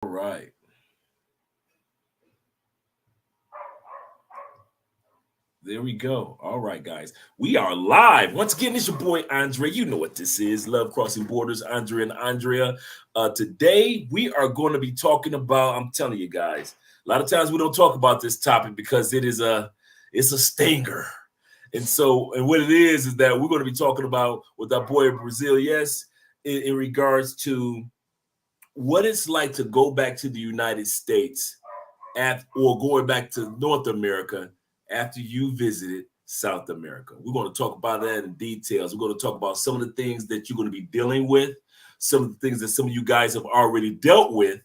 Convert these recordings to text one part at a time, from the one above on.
All right. There we go. All right, guys. We are live. Once again, it's your boy Andre. You know what this is. Love Crossing Borders, Andre and Andrea. Today, we are going to be talking about, I'm telling you guys, a lot of times we don't talk about this topic because it's a stinger. And what it is that we're going to be talking about with our boy Brazil, yes, in regards to what it's like to go back to the United States or going back to North America after you visited South America. We're going to talk about that in details. We're going to talk about some of the things that you're going to be dealing with, some of the things that some of you guys have already dealt with.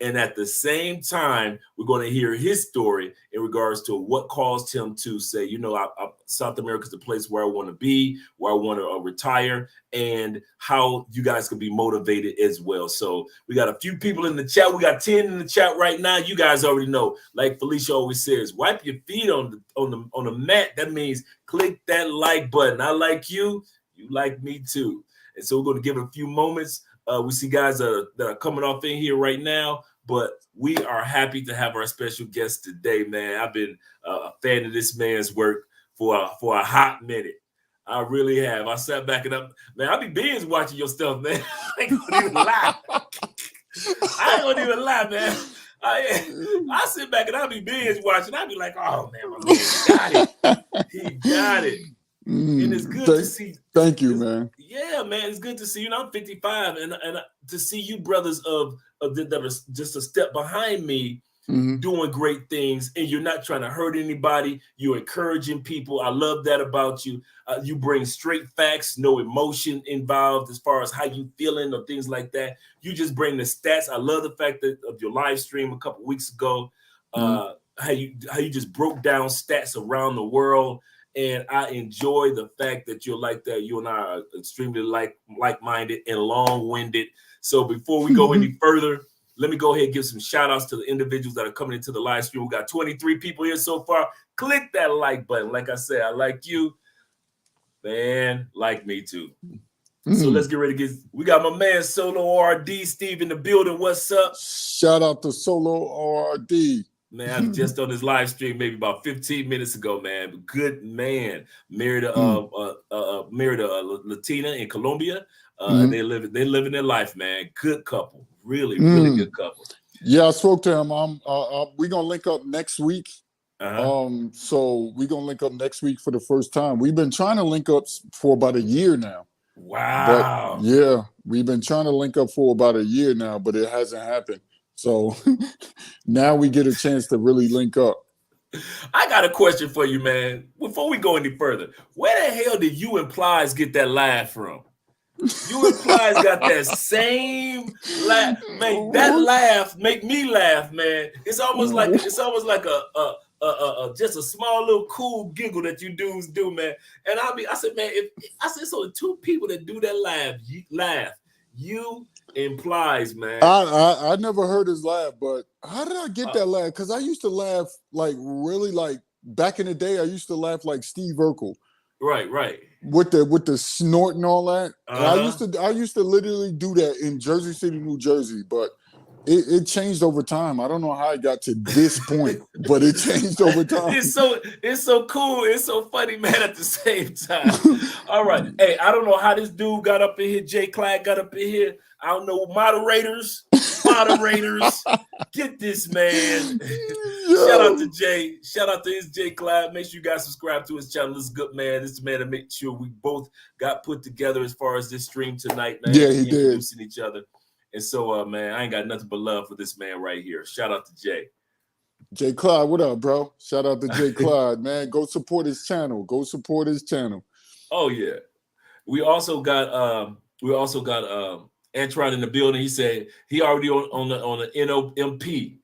And at the same time, we're going to hear his story in regards to what caused him to say, South America is the place where I want to be, where I want to retire, and how you guys can be motivated as well. So we got a few people in the chat. We got 10 in the chat right now. You guys already know, like Felicia always says, wipe your feet on the mat. That means click that like button. I like you. You like me too. And so we're going to give it a few moments. We see guys that are coming off in here right now, but we are happy to have our special guest today, man. I've been a fan of this man's work for a hot minute. I really have. I sat back and up, man. I be binge watching your stuff, man. I ain't gonna even lie. I ain't gonna even lie, man. I sit back and I be binge watching. I be like, oh man, my man got it. He got it. And it's good to see. Thank you, man. Yeah, man, it's good to see you. I'm 55, and to see you brothers that are just a step behind me, doing great things, and you're not trying to hurt anybody. You're encouraging people. I love that about you. You bring straight facts, no emotion involved as far as how you feeling or things like that. You just bring the stats. I love the fact that of your live stream a couple weeks ago, how you just broke down stats around the world. And I enjoy the fact that you're like that. You and I are extremely like-minded and long-winded. So before we go any further, let me go ahead and give some shout-outs to the individuals that are coming into the live stream. We got 23 people here so far. Click that like button. Like I said, I like you. Man, like me too. So let's get ready to we got my man Solo RD Steve in the building. What's up? Shout out to Solo RD. Man, I was just on his live stream maybe about 15 minutes ago, man. Good man. Married a Latina in Colombia. And they're living their life, man. Good couple. Really good couple. Yeah, I spoke to him. We're gonna link up next week. So we're gonna link up next week for the first time. We've been trying to link up for about a year now. Wow. But yeah, we've been trying to link up for about a year now, but it hasn't happened. So now we get a chance to really link up. I got a question for you, man. Before we go any further, where the hell did you implies get that laugh from? You implies got that same laugh. Man, that laugh make me laugh, man. It's almost like a just a small little cool giggle that you dudes do, man. And I said, man, it's only two people that do that laugh. You implies, man. I never heard his laugh, but how did I get that laugh? Because I used to laugh really back in the day. I used to laugh like Steve Urkel, right, with the snort and all that. And I used to literally do that in Jersey City, New Jersey, but it changed over time. I don't know how it got to this point, but it changed over time. It's so cool. It's so funny, man, at the same time. All right. Hey, I don't know how this dude got up in here. Jay Clyde got up in here. I don't know. Moderators, get this man. Shout out to Jay. Shout out to his Jay Clyde. Make sure you guys subscribe to his channel. This is good, man. This is the man to make sure we both got put together as far as this stream tonight, man. Yeah, he did. Introducing each other. And so, man, I ain't got nothing but love for this man right here. Shout out to Jay. Jay Clyde, what up, bro? Shout out to Jay Clyde, man. Go support his channel. Oh yeah. We also got Antron in the building. He said he already on the NOMP.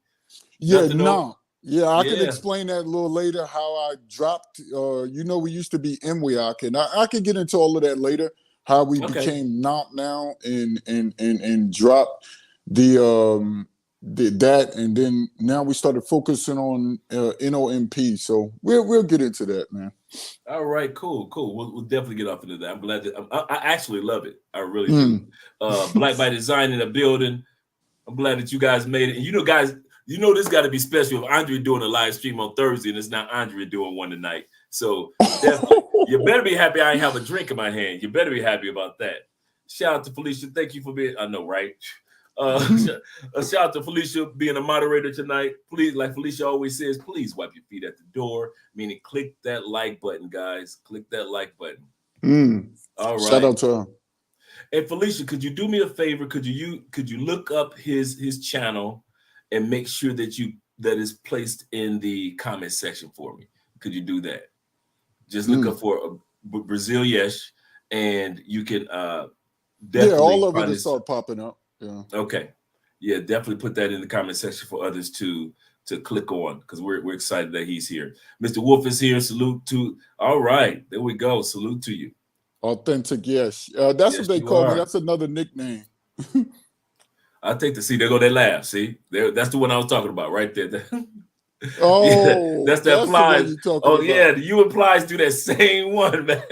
Yeah, no. Yeah, I can explain that a little later. How I dropped. We used to be MWIAC, and I can get into all of that later. How we became NOMP now and dropped that, and then now we started focusing on NOMP. So we'll get into that, man. All right, cool. We'll definitely get off into that. I'm glad that I actually love it. I really do. Black by Design in the building. I'm glad that you guys made it. And you know, guys, you know this got to be special if Andrea doing a live stream on Thursday and it's not Andrea doing one tonight. So definitely, you better be happy I ain't have a drink in my hand. You better be happy about that. Shout out to Felicia. Thank you for being, I know, right? Shout out to Felicia being a moderator tonight. Please, like Felicia always says, please wipe your feet at the door. Meaning click that like button, guys. Click that like button. All right. Shout out to her. And Felicia, could you do me a favor? Could you look up his channel and make sure that is placed in the comment section for me? Could you do that? Just look up for Brazil Yesh, and you can definitely all of it will start popping up. Yeah. Okay. Yeah, definitely put that in the comment section for others to click on, because we're excited that he's here. Mr. Wolf is here. Salute to. All right, there we go. Salute to you. Authentic Yesh. That's what they call me. That's another nickname. I'll take the see. There go that laugh. See, that's the one I was talking about right there. Oh, yeah, that's the applies. Oh, yeah, the you applies do that same one, man.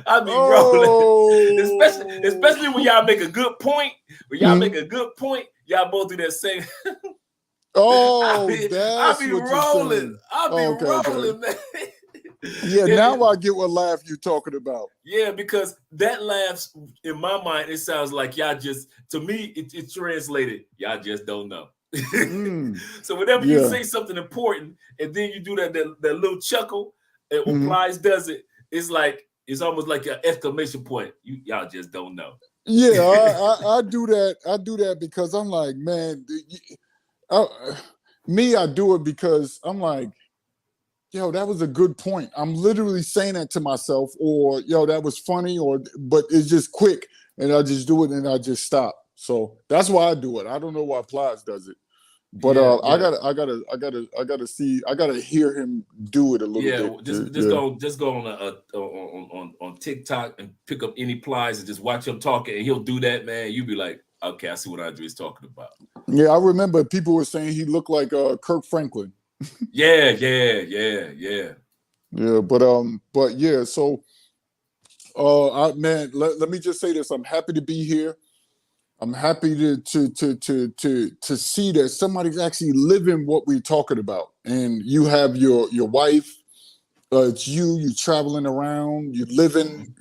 I be rolling, especially when y'all make a good point. When y'all make a good point, y'all both do that same. Oh, I be rolling. I be rolling, man. Yeah, now I get what laugh you're talking about. Yeah, because that laughs in my mind, it sounds like y'all just, to me, it's translated, y'all just don't know. So whenever you say something important and then you do that little chuckle, and Plies does it, it's like, it's almost like an exclamation point. Y'all just don't know. Yeah, I do that. I do that because I'm like, man, I do it because I'm like, yo, that was a good point. I'm literally saying that to myself, or yo, that was funny, but it's just quick, and I just do it and I just stop. So that's why I do it. I don't know why Plies does it, but I gotta see. I gotta hear him do it a little bit. Just go on TikTok and pick up any Plies and just watch him talking, and he'll do that, man. You be like, okay, I see what Andre's talking about. Yeah, I remember people were saying he looked like Kirk Franklin. Yeah. But yeah, so man, let me just say this. I'm happy to be here. I'm happy to see that somebody's actually living what we're talking about. And you have your wife, it's you traveling around, you living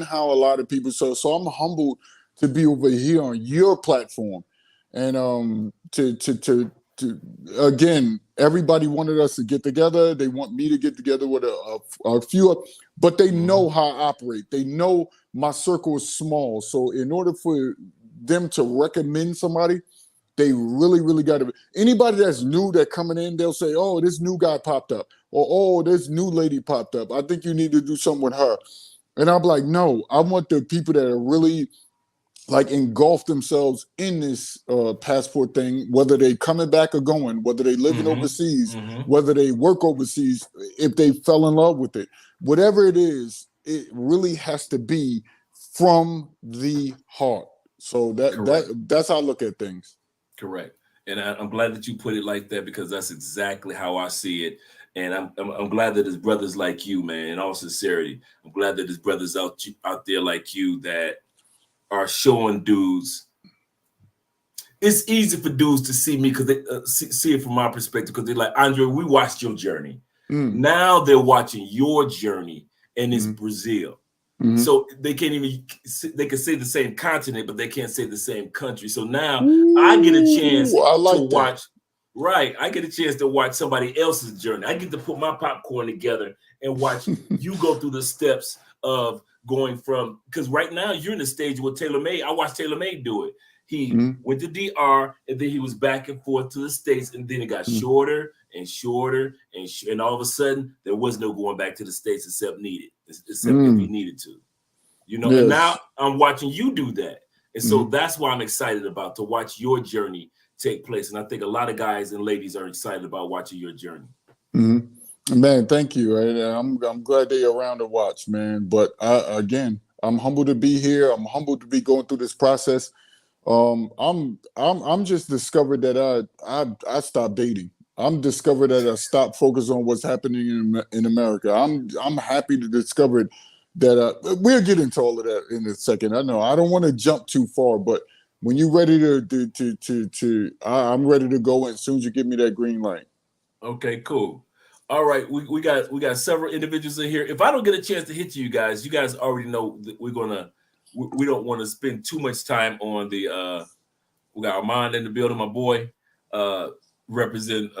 how a lot of people. So I'm humbled to be over here on your platform. And to again, everybody wanted us to get together. They want me to get together with a few, but they know how I operate. They know my circle is small. So in order for them to recommend somebody, they really got to. Anybody that's new that coming in, they'll say, "Oh, this new guy popped up," or "Oh, this new lady popped up. I think you need to do something with her." And I'm like, "No, I want the people that are really." Like engulf themselves in this passport thing, whether they coming back or going, whether they living overseas, whether they work overseas, if they fell in love with it, whatever it is, it really has to be from the heart. So that's how I look at things. Correct. And I'm glad that you put it like that, because that's exactly how I see it. And I'm glad that there's brothers like you, man, in all sincerity. I'm glad that there's brothers out there like you that are showing dudes. It's easy for dudes to see me because they see it from my perspective, because they're like, Andre, we watched your journey. Now they're watching your journey, and it's Brazil. So they can't even, they can say the same continent, but they can't say the same country. So now I get a chance to watch. Right. I get a chance to watch somebody else's journey. I get to put my popcorn together and watch you go through the steps of going from, because right now you're in the stage with TaylorMade. I watched TaylorMade do it. He went to DR, and then he was back and forth to the States, and then it got shorter and shorter, and all of a sudden there was no going back to the States except if he needed to, you know. And now I'm watching you do that, and so that's why I'm excited to watch your journey take place. And I think a lot of guys and ladies are excited about watching your journey. Man, thank you. I'm glad they're around to watch, man. But again, I'm humbled to be here. I'm humbled to be going through this process. I'm just discovered that I stopped dating. I'm discovered that I stopped focusing on what's happening in America. I'm happy to discover that we'll get into all of that in a second. I know I don't want to jump too far, but when you're ready I'm ready to go as soon as you give me that green light. Okay, cool. All right, we got several individuals in here. If I don't get a chance to hit you guys already know that we don't want to spend too much time on the we got Armand in the building, my boy, representing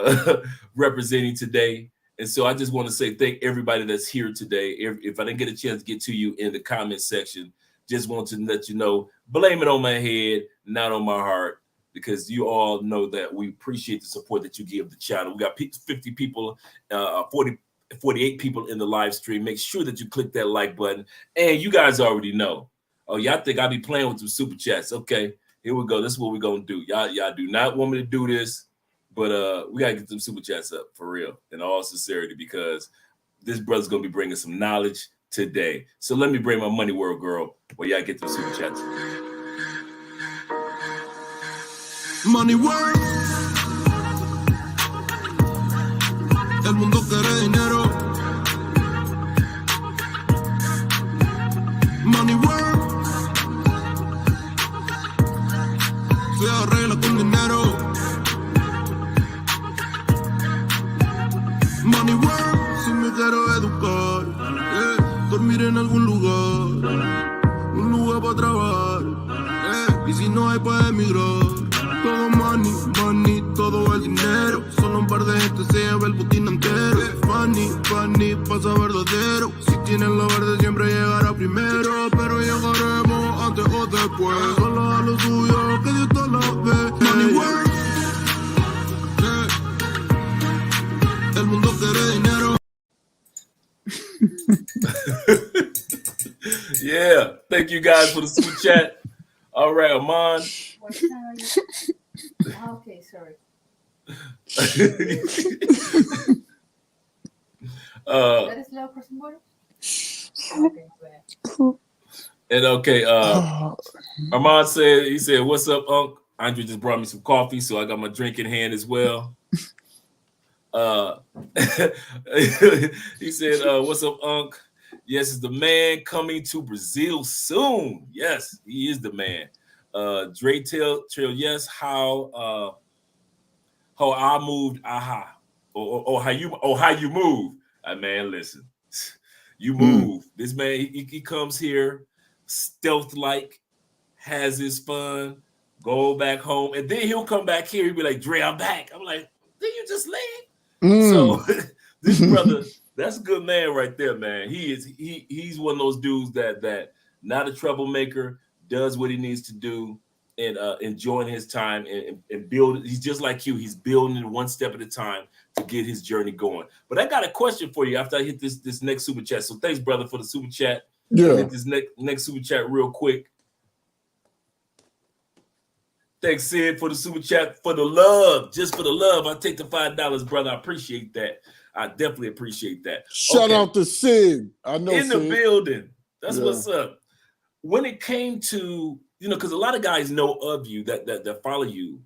today. And so I just want to say thank everybody that's here today. If I didn't get a chance to get to you in the comment section, just want to let you know, blame it on my head, not on my heart, because you all know that we appreciate the support that you give the channel. We got 50 people, 48 people in the live stream. Make sure that you click that like button. And you guys already know. Oh, y'all think I be playing with some super chats. Okay, here we go. This is what we're going to do. Y'all do not want me to do this, but we got to get some super chats up for real, in all sincerity, because this brother's going to be bringing some knowledge today. So let me bring my money world girl where y'all get the super chats. Money world. El mundo quiere dinero. Money world. Se arregla con dinero. Money world. Si me quiero educar, dormir en algún lugar, un lugar para trabajar, y si no hay para emigrar. Todo money, money, todo el dinero. Solo un par de gente se lleva el botín entero. Funny, funny, pasa verdadero. Si tienes lo verde siempre llegará primero. Pero llegaremos antes o después. Solo a lo suyo, que Dios te lo ve. Money world. El mundo quiere dinero. Yeah, thank you guys for the super chat. All right, Amon. What time are you? Okay, sorry. That is low crossing border? Okay, well. And okay, Armand said, "What's up, Unc?" Andre just brought me some coffee, so I got my drink in hand as well. He said, "What's up, Unc?" Yes, it's the man coming to Brazil soon. Yes, he is the man. Dre Trail, yes, how I moved, aha. Or how you move. Man, listen. You move. This man, he comes here stealth-like, has his fun, go back home, and then he'll come back here. He'll be like, Dre, I'm back. I'm like, did you just leave? So this brother, that's a good man right there, man. He's one of those dudes that not a troublemaker, does what he needs to do, and enjoying his time and build. He's just like you. He's building it one step at a time to get his journey going. But I got a question for you after I hit this next super chat. So thanks, brother, for the super chat. Yeah. Hit this next super chat real quick. Thanks, Sid, for the super chat, for the love, just for the love. I take the $5, brother. I appreciate that. I definitely appreciate that. Shout out to Sid. I know in Sid. The building. That's what's up. When it came to, because a lot of guys know of you that follow you,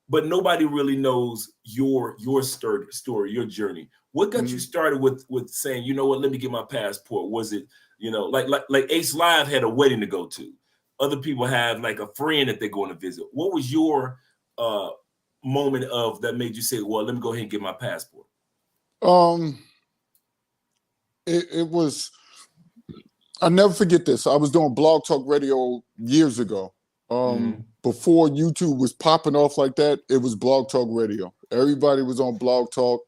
but nobody really knows your story, your journey. What got you started with saying, you know what, let me get my passport? Was it, like Ace Live had a wedding to go to. Other people have like a friend that they're going to visit. What was your moment of that made you say, well, let me go ahead and get my passport? It was, I'll never forget this. I was doing Blog Talk Radio years ago. Before YouTube was popping off like that, it was Blog Talk Radio. Everybody was on Blog Talk.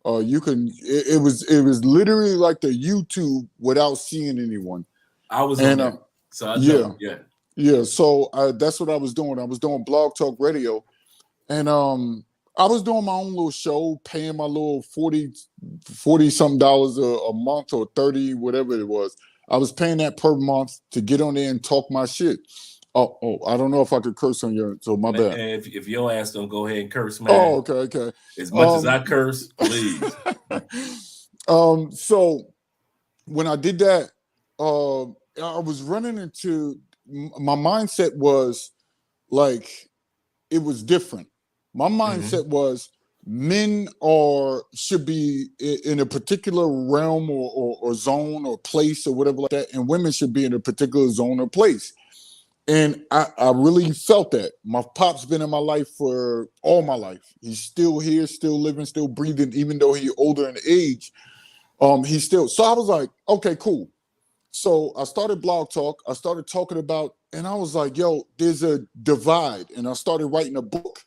It was literally like the YouTube without seeing anyone. I was on there. So I know. Yeah. So that's what I was doing. I was doing Blog Talk Radio, and I was doing my own little show, paying my little 40 something dollars a month or 30, whatever it was. I was paying that per month to get on there and talk my shit. Oh, I don't know if I could curse on you, so my bad. If your ass don't go ahead and curse, man. Oh, okay. As much as I curse, please. So when I did that, I was running into, my mindset was like, it was different. My mindset was men should be in a particular realm or zone or place or whatever like that, and women should be in a particular zone or place. And I really felt that. My pop's been in my life for all my life. He's still here, still living, still breathing, even though he's older in age. He's still. So I was like, okay, cool. So I started Blog Talk. I started talking about, and I was like, yo, there's a divide. And I started writing a book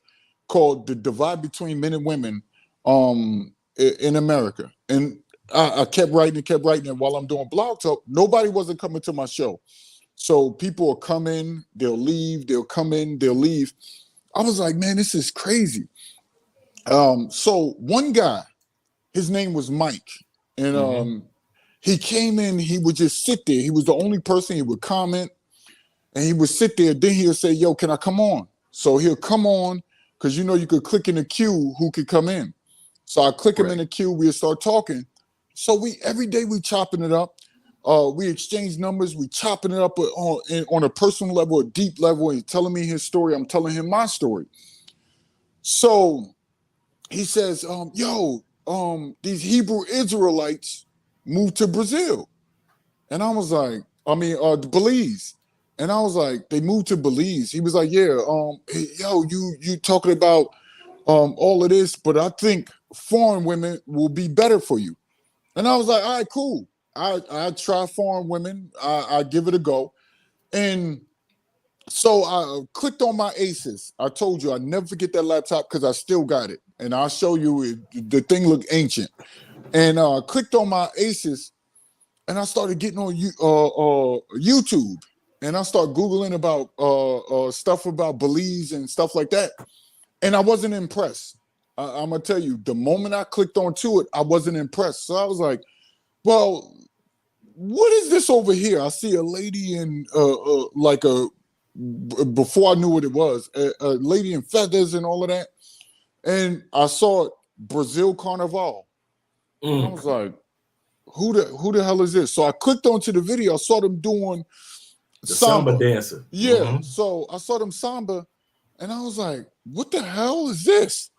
called The Divide Between Men and Women in America. And I kept writing and while I'm doing Blog Talk, nobody wasn't coming to my show. So people will come in, they'll leave, they'll come in, they'll leave. I was like, man, this is crazy. So one guy, his name was Mike, and he came in, he would just sit there. He was the only person. He would comment, and he would sit there. Then he'll say, yo, can I come on? So he'll come on, because you know you could click in the queue who could come in. So I click him in the queue, we'll start talking. So every day we chopping it up. We exchange numbers, we chopping it up on a personal level, a deep level. He's telling me his story, I'm telling him my story. So he says, these Hebrew Israelites moved to Brazil. And I was like, Belize. And I was like, they moved to Belize. He was like, yeah, you talking about all of this, but I think foreign women will be better for you. And I was like, all right, cool. I try foreign women. I give it a go. And so I clicked on my Asus. I told you I'd never forget that laptop because I still got it. And I'll show you the thing looked ancient. And clicked on my Asus, and I started getting on YouTube. And I started Googling about stuff about Belize and stuff like that. And I wasn't impressed. I'm going to tell you, the moment I clicked onto it, I wasn't impressed. So I was like, well, what is this over here? I see a lady in before I knew what it was, a lady in feathers and all of that. And I saw it, Brazil Carnival. And I was like, who the hell is this? So I clicked onto the video. I saw them doing the samba dancer. Yeah. So I saw them samba, and I was like, what the hell is this?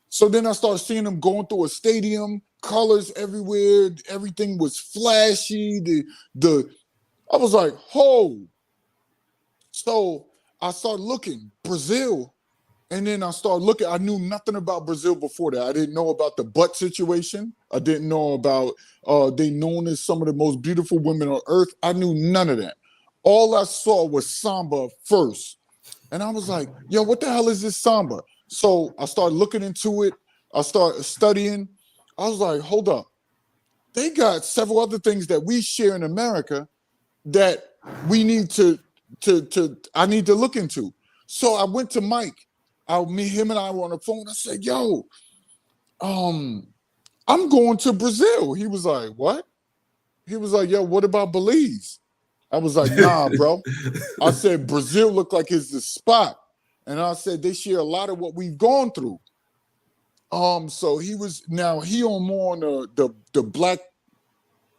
So then I started seeing them going through a stadium, colors everywhere, everything was flashy. I was like, oh. So I started looking, Brazil, and then I started looking. I knew nothing about Brazil before that. I didn't know about the butt situation. I didn't know about they known as some of the most beautiful women on earth. I knew none of that. All I saw was samba first. And I was like, yo, what the hell is this samba? So I started looking into it. I started studying. I was like, hold up. They got several other things that we share in America that we need I need to look into. So I went to Mike. Him and I were on the phone. I said, yo, I'm going to Brazil. He was like, what? He was like, yo, what about Belize? I was like, nah, bro. I said, Brazil looked like it's the spot. And I said, they share a lot of what we've gone through. So he on more on the black,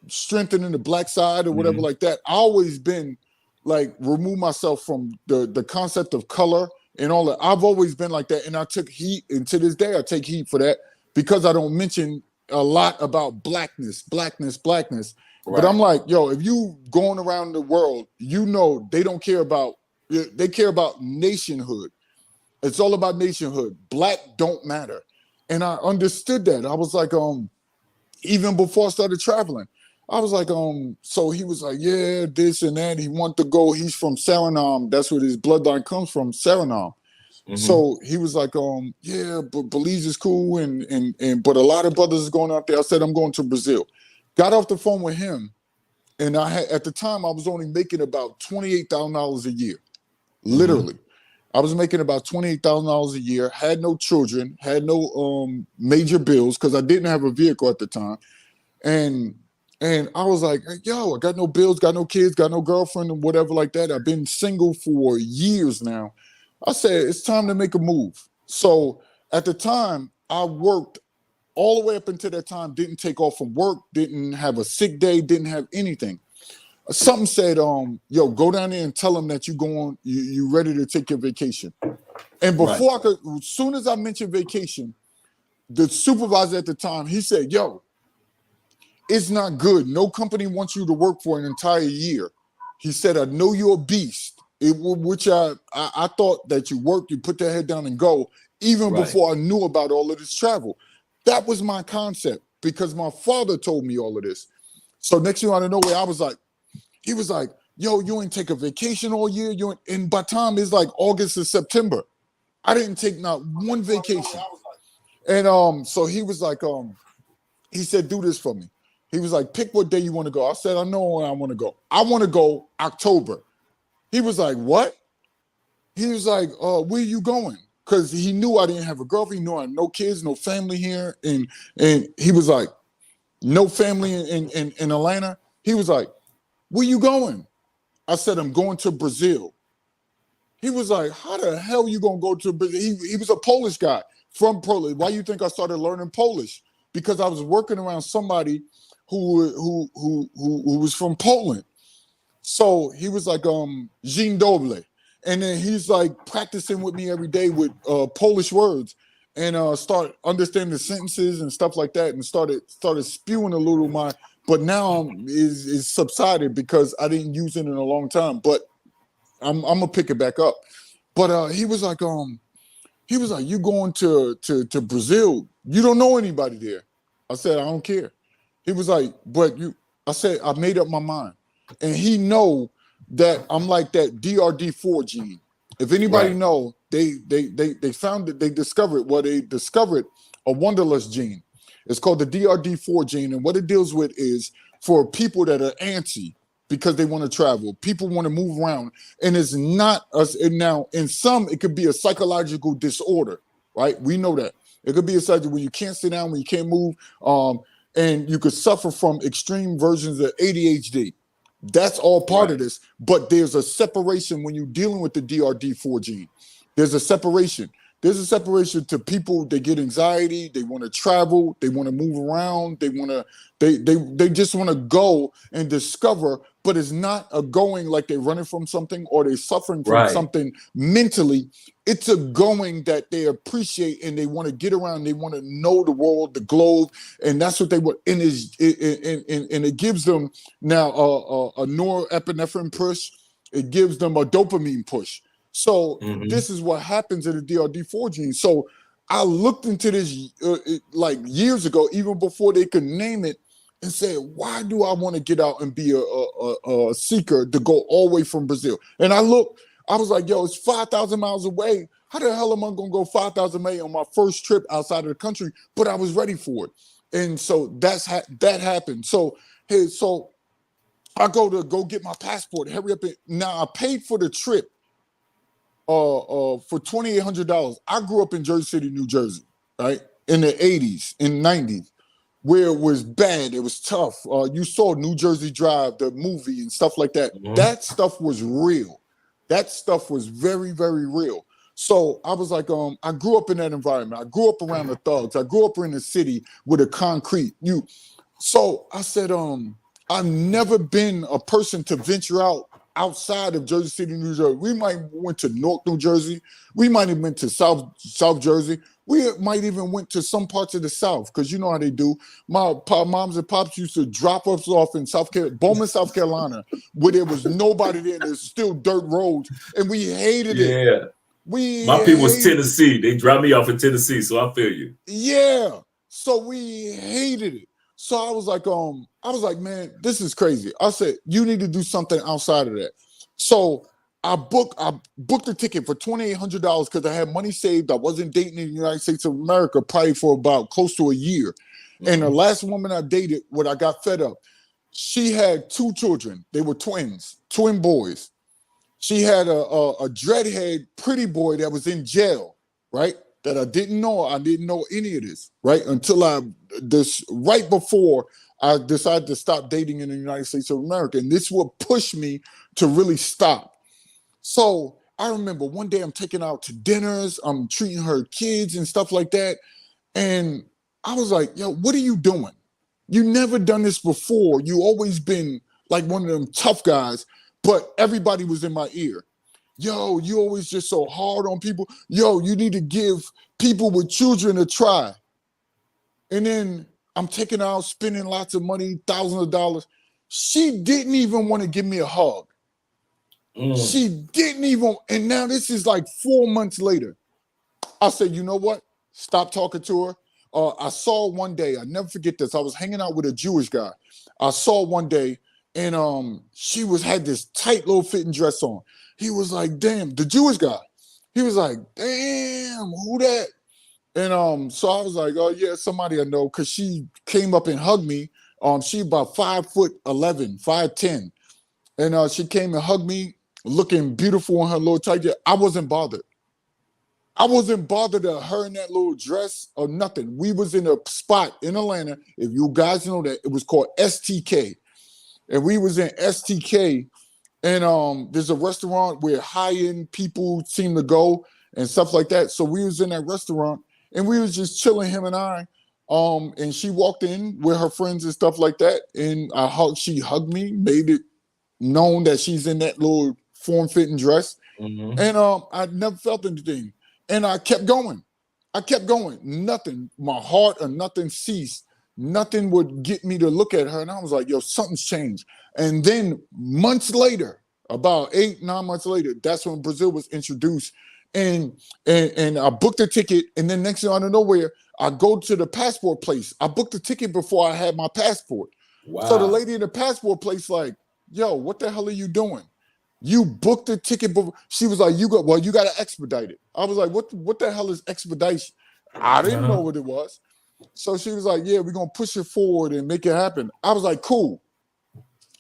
strengthening the black side or whatever like that. I always been like, remove myself from the concept of color and all that. I've always been like that. And I took heat, and to this day, I take heat for that because I don't mention a lot about blackness. Right. But I'm like, yo, if you going around the world, you know, they care about nationhood. It's all about nationhood. Black don't matter. And I understood that. I was like, even before I started traveling, I was like, so he was like, yeah, this and that. He wanted to go. He's from Suriname. That's where his bloodline comes from, Suriname. So he was like, yeah, but Belize is cool. And but a lot of brothers is going out there. I said, I'm going to Brazil. Got off the phone with him. And at the time, I was only making about $28,000 a year. Literally. I was making about $28,000 a year, had no children, had no major bills because I didn't have a vehicle at the time. And I was like, yo, I got no bills, got no kids, got no girlfriend or whatever like that. I've been single for years now. I said, it's time to make a move. So at the time, I worked all the way up until that time, didn't take off from work, didn't have a sick day, didn't have anything. Something said, yo, go down there and tell them that you ready to take your vacation. And before as soon as I mentioned vacation, the supervisor at the time, he said, yo, it's not good. No company wants you to work for an entire year. He said, I know you're a beast, which I thought that you work, you put that head down and go, even before I knew about all of this travel. That was my concept because my father told me all of this. So next thing out of nowhere, I was like, he was like, yo, you ain't take a vacation all year. And by the time it's like August and September, I didn't take not one vacation. And so he was like, he said, do this for me. He was like, pick what day you want to go. I said, I know where I want to go. I want to go October. He was like, what? He was like, where you going? Because he knew I didn't have a girlfriend. He knew I had no kids, no family here. And he was like, no family in Atlanta. He was like, where you going? I said, I'm going to Brazil. He was like, how the hell you going to go to Brazil? He was a Polish guy from Poland. Why you think I started learning Polish? Because I was working around somebody who was from Poland. So he was like, Dzień dobry. And then he's like practicing with me every day with Polish words and start understanding the sentences and stuff like that and started spewing a little but now is subsided because I didn't use it in a long time. But I'm gonna pick it back up. But he was like, you going to Brazil? You don't know anybody there. I said, I don't care. He was like, I said, I made up my mind. And he know that I'm like that DRD4 gene. If anybody know, they found it, they discovered a wanderlust gene. It's called the DRD4 gene. And what it deals with is for people that are antsy because they want to travel. People want to move around. And it's not us. And now in some, it could be a psychological disorder, right? We know that. It could be a psychological when you can't sit down, when you can't move, and you could suffer from extreme versions of ADHD. That's all part of this, but there's a separation when you're dealing with the DRD4 gene. There's a separation. There's a separation to people. They get anxiety. They want to travel. They want to move around. They just want to go and discover, but it's not a going like they're running from something or they're suffering from something mentally. It's a going that they appreciate and they want to get around. They want to know the world, the globe, and that's what they want. And it gives them now a norepinephrine push. It gives them a dopamine push. So this is what happens in the DRD4 gene. So I looked into this like years ago, even before they could name it, and said, why do I want to get out and be a seeker to go all the way from Brazil? And I was like, yo, it's 5,000 miles away. How the hell am I going to go 5,000 miles on my first trip outside of the country? But I was ready for it. And so that happened. So I go get my passport, hurry up. Now I paid for the trip for $2,800. I grew up in Jersey City, New Jersey, right? In the 80s and 90s, where it was bad. It was tough. You saw New Jersey Drive, the movie and stuff like that. That stuff was real. That stuff was very, very real. So I was like, I grew up in that environment. I grew up around the thugs. I grew up in the city with a concrete. So I said, I've never been a person to venture outside of Jersey City, New Jersey. We might went to North New Jersey. We might have went to South Jersey. We might even went to some parts of the South, because you know how they do. My moms and pops used to drop us off in Bowman, South Carolina, where there was nobody there. And there's still dirt roads, and we hated it. My people was Tennessee. They dropped me off in Tennessee, so I feel you. Yeah, so we hated it. So I was like, man, this is crazy. I said, you need to do something outside of that. So I booked a ticket for $2,800 because I had money saved. I wasn't dating in the United States of America probably for about close to a year. And the last woman I dated, when I got fed up, she had 2 children. They were twins, twin boys. She had a dreadhead pretty boy that was in jail, right? That I didn't know. I didn't know any of this, right? Until right before I decided to stop dating in the United States of America. And this would push me to really stop. So I remember one day I'm taking her out to dinners. I'm treating her kids and stuff like that. And I was like, yo, what are you doing? You never done this before. You always been like one of them tough guys, but everybody was in my ear. Yo, you always just so hard on people. Yo, you need to give people with children a try. And then I'm taking her out, spending lots of money, thousands of dollars. She didn't even want to give me a hug. She didn't even, and now this is like 4 months later. I said, you know what? Stop talking to her. I saw one day, I never forget this. I was hanging out with a Jewish guy. I saw one day, and she had this tight little fitting dress on. He was like, damn, the Jewish guy. He was like, damn, who that? And so I was like, oh yeah, somebody I know, because she came up and hugged me. She about 5'11", 5'10". And she came and hugged me, looking beautiful in her little tight dress. I wasn't bothered. I wasn't bothered at her in that little dress or nothing. We was in a spot in Atlanta. If you guys know that, it was called STK. And we was in STK, and there's a restaurant where high-end people seem to go and stuff like that. So we was in that restaurant, and we was just chilling, him and I. And she walked in with her friends and stuff like that. And she hugged me, made it known that she's in that little form-fitting dress. And I never felt anything. And I kept going. Nothing, my heart or nothing ceased. Nothing would get me to look at her. And I was like, yo, something's changed. And then months later, about 8-9 months later, that's when Brazil was introduced. And I booked a ticket. And then next thing out of nowhere, I go to the passport place. I booked the ticket before I had my passport. Wow. So the lady in the passport place like, yo, what the hell are you doing? You booked the ticket before. She was like, you got to expedite it. I was like, what the hell is expedition? I didn't know what it was. So she was like, yeah, we're going to push it forward and make it happen. I was like, cool.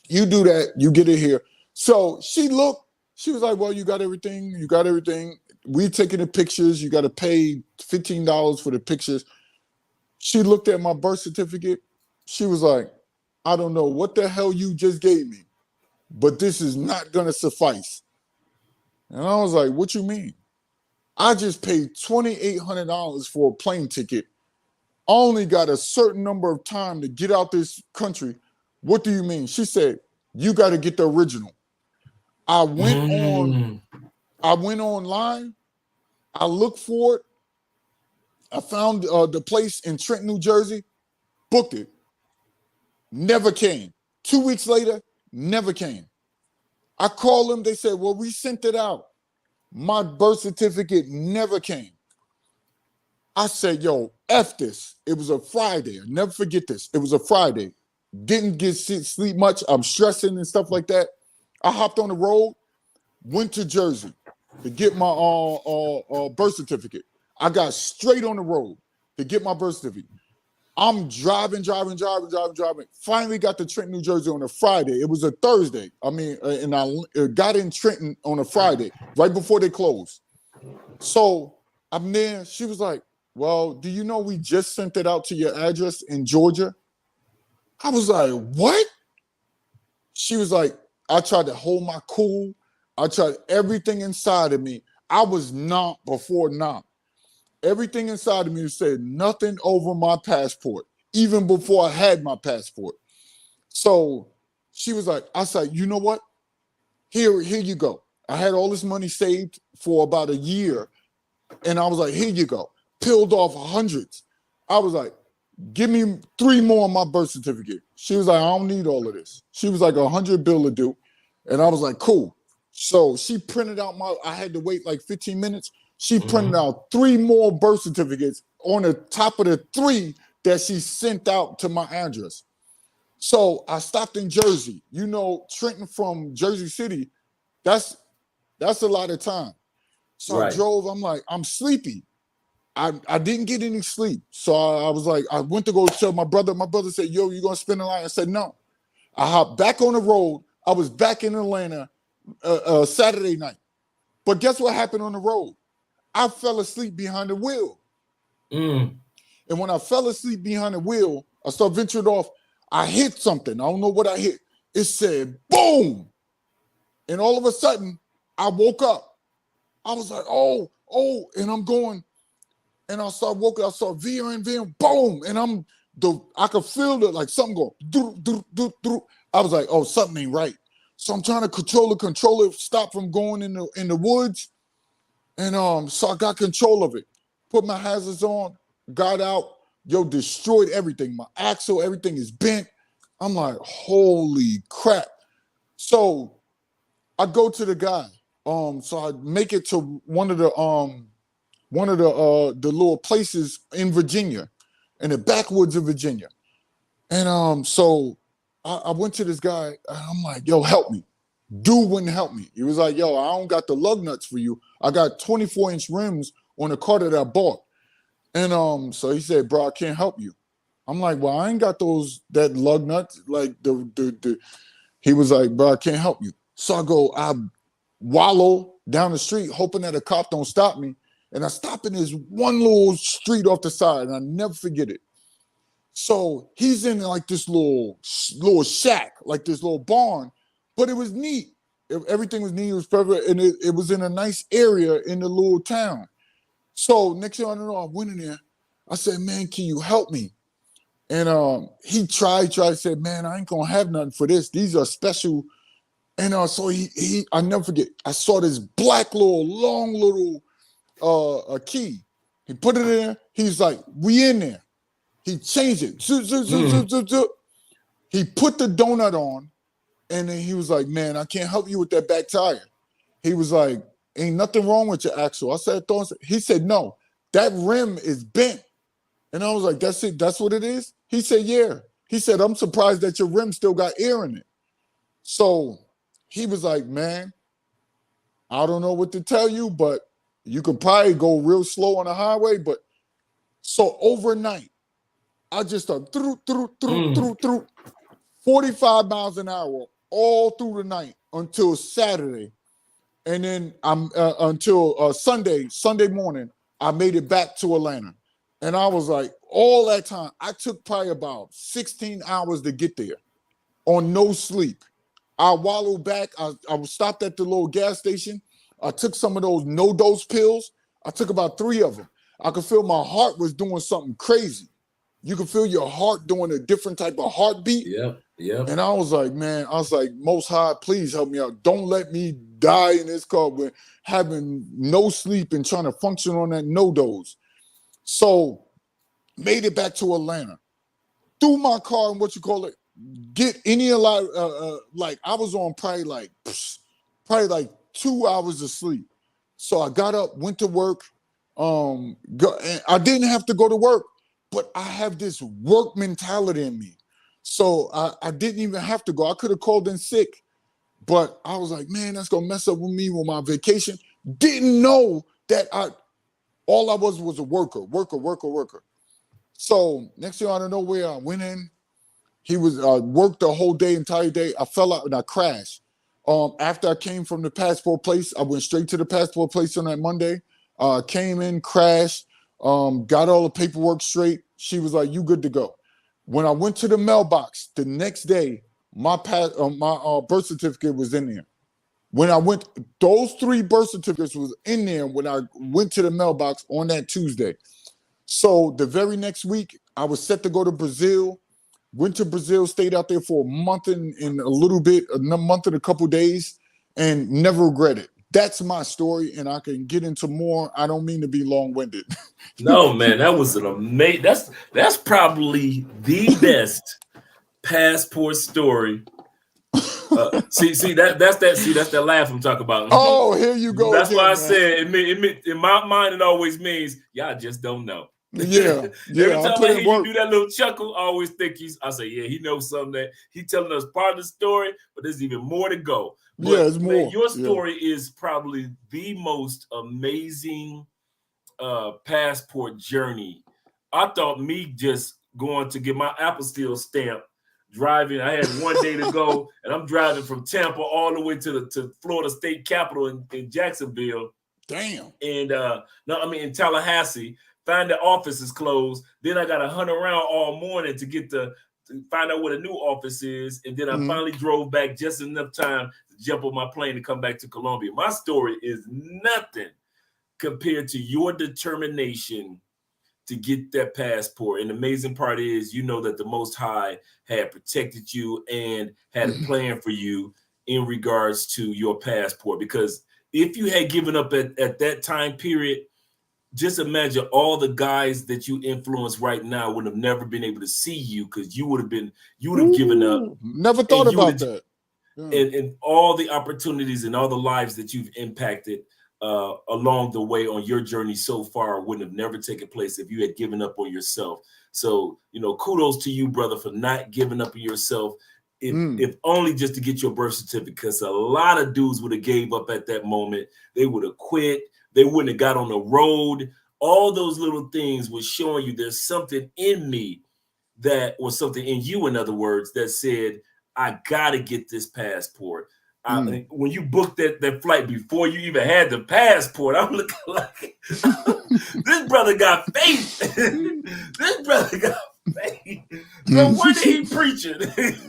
You do that. You get it here. So she looked. She was like, well, you got everything. We're taking the pictures. You got to pay $15 for the pictures. She looked at my birth certificate. She was like, I don't know what the hell you just gave me, but this is not going to suffice. And I was like, what you mean? I just paid $2,800 for a plane ticket. I only got a certain number of time to get out this country. What do you mean? She said, you got to get the original. I went online. I looked for it. I found the place in Trenton, New Jersey, booked it. Never came. 2 weeks later, never came. I called them. They said, well, we sent it out. My birth certificate never came. I said, yo, F this. It was a Friday. I'll never forget this. It was a Friday. Didn't get sleep much. I'm stressing and stuff like that. I hopped on the road, went to Jersey to get my birth certificate. I got straight on the road to get my birth certificate. I'm driving. Finally got to Trenton, New Jersey on a Friday. It was a Thursday. And I got in Trenton on a Friday, right before they closed. So I'm there. She was like, well, do you know we just sent it out to your address in Georgia? I was like, what? She was like, I tried to hold my cool. I tried everything inside of me. I was not before not. Everything inside of me said nothing over my passport, even before I had my passport. So she was like, I said, you know what? Here you go. I had all this money saved for about a year. And I was like, here you go. Peeled off hundreds. I was like, give me 3 more on my birth certificate. She was like, I don't need all of this. She was like, 100 bill to do. And I was like, cool. So she printed out I had to wait like 15 minutes. She printed out 3 more birth certificates on the top of the 3 that she sent out to my address. So I stopped in Jersey. You know, Trenton from Jersey City, that's a lot of time. So I drove, I'm like, I'm sleepy. I didn't get any sleep. So I was like, I went to go tell my brother. My brother said, yo, you gonna spend the night? I said, no. I hopped back on the road. I was back in Atlanta Saturday night. But guess what happened on the road? I fell asleep behind the wheel. And when I fell asleep behind the wheel, I started venturing off. I hit something. I don't know what I hit. It said, boom. And all of a sudden, I woke up. I was like, oh, and I'm going. And I started walking. I saw veering, boom. And I could feel it like something go, do. I was like, oh, something ain't right. So I'm trying to control it, stop from going in the woods. And so I got control of it. Put my hazards on, got out, destroyed everything. My axle, everything is bent. I'm like, holy crap. So I go to the guy. So I make it to one of the little places in Virginia, in the backwoods of Virginia. And so I went to this guy and I'm like, yo, help me. Dude wouldn't help me. He was like, yo, I don't got the lug nuts for you. I got 24-inch rims on the car that I bought. And so he said, bro, I can't help you. I'm like, well, I ain't got that lug nuts. Like he was like, bro, I can't help you. So I wallow down the street, hoping that a cop don't stop me. And I stop in this one little street off the side, and I never forget it. So he's in like this little shack, like this little barn, but it was neat. Everything was neat. It was perfect, and it was in a nice area in the little town. So next thing I know, I went in there. I said, man, can you help me? And he tried, said, man, I ain't gonna have nothing for this. These are special. And so I never forget. I saw this black long little key. He put it in there. He's like, we in there. He changed it. He put the donut on, and then he was like, man, I can't help you with that back tire. He was like, ain't nothing wrong with your axle. I said, he said, no, that rim is bent. And I was like, that's it? That's what it is? He said, yeah. He said, I'm surprised that your rim still got air in it. So he was like, man, I don't know what to tell you, but you could probably go real slow on the highway. But so overnight, I just started through 45 miles an hour all through the night until Saturday. And then until Sunday morning, I made it back to Atlanta. And I was like, all that time, I took probably about 16 hours to get there on no sleep. I wallowed back. I stopped at the little gas station. I took some of those no-dose pills. I took about 3 of them. I could feel my heart was doing something crazy. You could feel your heart doing a different type of heartbeat. Yeah. And I was like, man, Most High, please help me out. Don't let me die in this car with having no sleep and trying to function on that no-dose. So made it back to Atlanta. Threw my car and get any like I was on probably like 2 hours of sleep. So I got up, went to work. And I didn't have to go to work, but I have this work mentality in me. So I didn't even have to go. I could have called in sick, but I was like, man, that's gonna mess up with me with my vacation. Didn't know that all I was a worker. So next thing I don't know where I went in. He was worked the whole entire day. I fell out and I crashed. After I came from the passport place, I went straight to the passport place on that Monday. Came in, crashed, got all the paperwork straight. She was like, you good to go. When I went to the mailbox the next day, my birth certificate was in there. When I went, those 3 birth certificates was in there when I went to the mailbox on that Tuesday. So the very next week, I was set to go to Brazil. Went to Brazil, stayed out there for a month and a month and a couple days, and never regret it. That's my story, and I can get into more. I don't mean to be long-winded. No, man, that was an amazing. That's probably the best passport story. That's that laugh I'm talking about. Oh, here you go. That's again, why I man. said in my mind it always means y'all just don't know. Yeah. Every time I hear you do that little chuckle, I always think I say, yeah, he knows something that he's telling us part of the story, but there's even more to go. But, yeah, it's more. Man, your story is probably the most amazing passport journey. I thought me just going to get my apostille stamp, driving. I had one day to go, and I'm driving from Tampa all the way to Florida State Capitol in Jacksonville. Damn. And in Tallahassee. Find the office is closed. Then I got to hunt around all morning to find out where the new office is. And then I finally drove back just enough time to jump on my plane to come back to Colombia. My story is nothing compared to your determination to get that passport. And the amazing part is, you know that the Most High had protected you and had a plan for you in regards to your passport. Because if you had given up at that time period, just imagine all the guys that you influence right now would have never been able to see you because you would have given up. Never thought about that. and all the opportunities and all the lives that you've impacted along the way on your journey so far wouldn't have never taken place if you had given up on yourself. So, kudos to you, brother, for not giving up on yourself. If only just to get your birth certificate, because a lot of dudes would have gave up at that moment. They would have quit. They wouldn't have got on the road. All those little things was showing you there's something in me was something in you, in other words, that said, I got to get this passport. When you booked that flight before you even had the passport, I'm looking like this brother got faith. This brother got faith. So what did he preaching?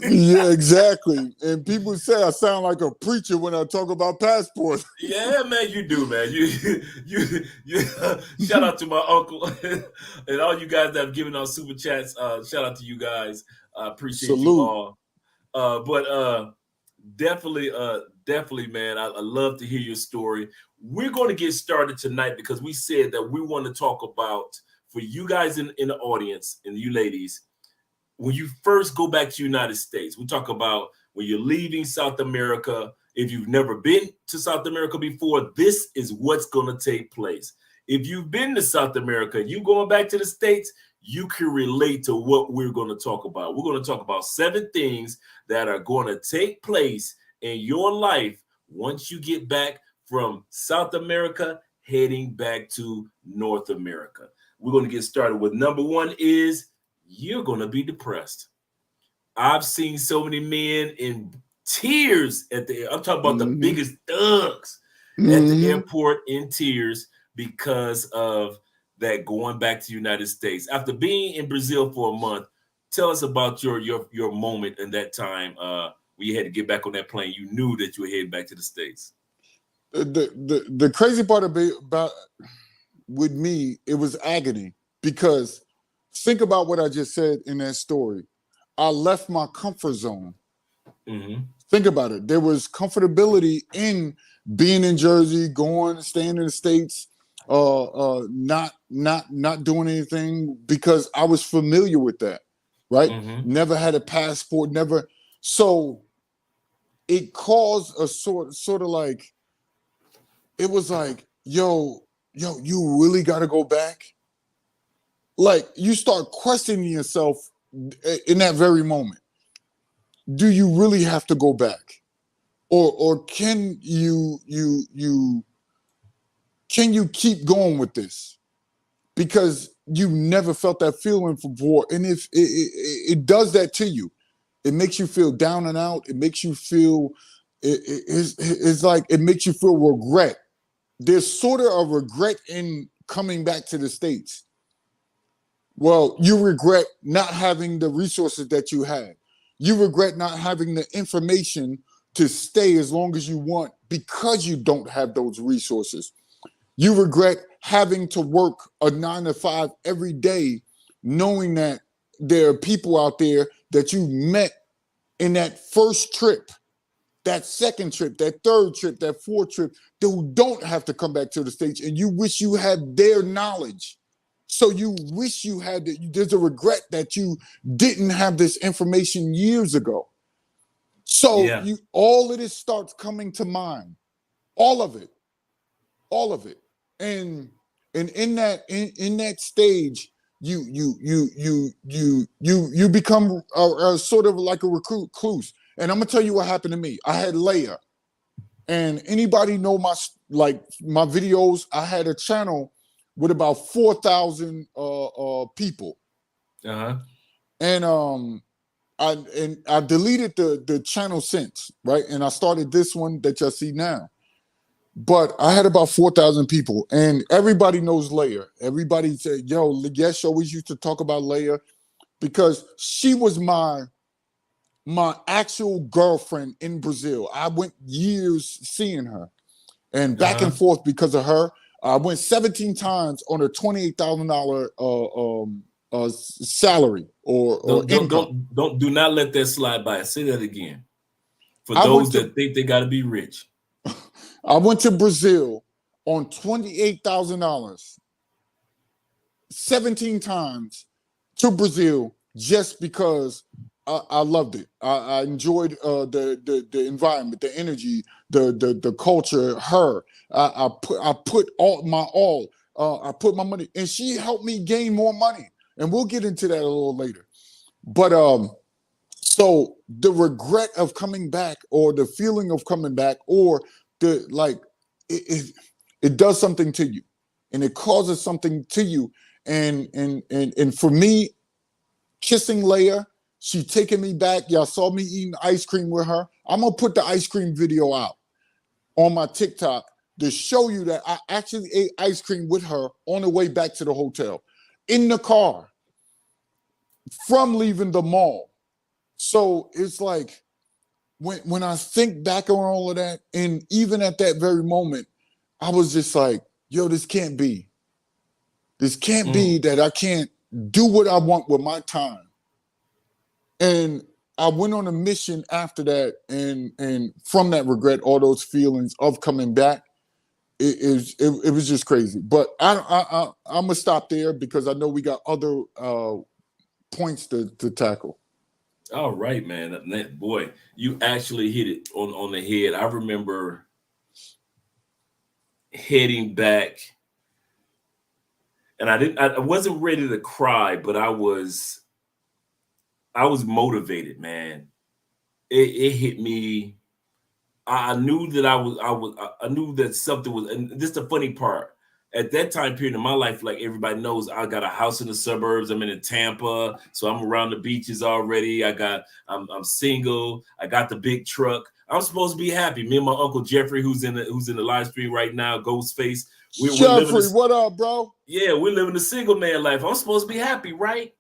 Yeah, exactly. And people say I sound like a preacher when I talk about passports. Yeah, man, you do, man. You shout out to my uncle and all you guys that have given out super chats. Shout out to you guys. I appreciate you all. But definitely, man, I love to hear your story. We're going to get started tonight because we said that we want to talk about, for you guys in the audience and you ladies, when you first go back to the United States, we talk about when you're leaving South America. If you've never been to South America before, this is what's going to take place. If you've been to South America, you going back to the States, you can relate to what we're going to talk about. We're going to talk about 7 things that are going to take place in your life once you get back from South America, heading back to North America. We're going to get started with number 1 is you're going to be depressed. I've seen so many men in tears I'm talking about the biggest thugs at the airport in tears because of that going back to the United States. After being in Brazil for a month, tell us about your moment in that time when you had to get back on that plane. You knew that you were heading back to the States. The crazy part about with me, it was agony, because think about what I just said in that story. I left my comfort zone. Think about it. There was comfortability in being in Jersey, staying in the States, not doing anything, because I was familiar with that, right? Never had a passport, never. So it caused a sort of like, it was like, yo, you really got to go back? Like, you start questioning yourself in that very moment. Do you really have to go back? Or can you keep going with this? Because you never felt that feeling before. And if it does that to you, it makes you feel down and out. It makes you feel, it's like, it makes you feel regret. There's sort of a regret in coming back to the States. Well, you regret not having the resources that you had. You regret not having the information to stay as long as you want because you don't have those resources. You regret having to work a 9 to 5 every day, knowing that there are people out there that you met in that first trip, that second trip, that third trip, that fourth trip, who don't have to come back to the States, and you wish you had their knowledge. So you wish you had, there's a regret that you didn't have this information years ago. So all of this starts coming to mind, all of it. And in that stage, you become a sort of like a recluse. And I'm gonna tell you what happened to me. I had Leia, and anybody know my videos? I had a channel with about 4,000 people. And I deleted the channel since, right? And I started this one that y'all see now. But I had about 4,000 people, and everybody knows Leia. Everybody said, yo, Yesh always used to talk about Leia because she was my actual girlfriend in Brazil. I went years seeing her and back and forth because of her. I went 17 times on a $28,000 salary or income. Do not let that slide by. Say that again. For those that think they got to be rich. I went to Brazil on $28,000, 17 times to Brazil, just because I loved it. I enjoyed the environment, the energy, the culture. Her, I put all. I put my money, and she helped me gain more money. And we'll get into that a little later. But so the regret of coming back, or the feeling of coming back, or the like, it does something to you, and it causes something to you. And for me, kissing Leia, she taking me back. Y'all saw me eating ice cream with her. I'm gonna put the ice cream video out on my TikTok to show you that I actually ate ice cream with her on the way back to the hotel, in the car, from leaving the mall. So it's like, when I think back on all of that, and even at that very moment, I was just like, yo, this can't be. This can't be that I can't do what I want with my time. And I went on a mission after that, and from that regret, all those feelings of coming back, it was just crazy. But I'm gonna stop there because I know we got other points to tackle. All right, man. Boy, you actually hit it on the head. I remember heading back, and I wasn't ready to cry, but I was motivated, man. It hit me. I knew that I knew that something was, and this is the funny part. At that time period in my life, like everybody knows, I got a house in the suburbs. I'm in Tampa, so I'm around the beaches already. I'm single. I got the big truck. I'm supposed to be happy. Me and my uncle Jeffrey, who's in the live stream right now, Ghostface. Jeffrey, what up, bro? Yeah, we're living the single man life. I'm supposed to be happy, right?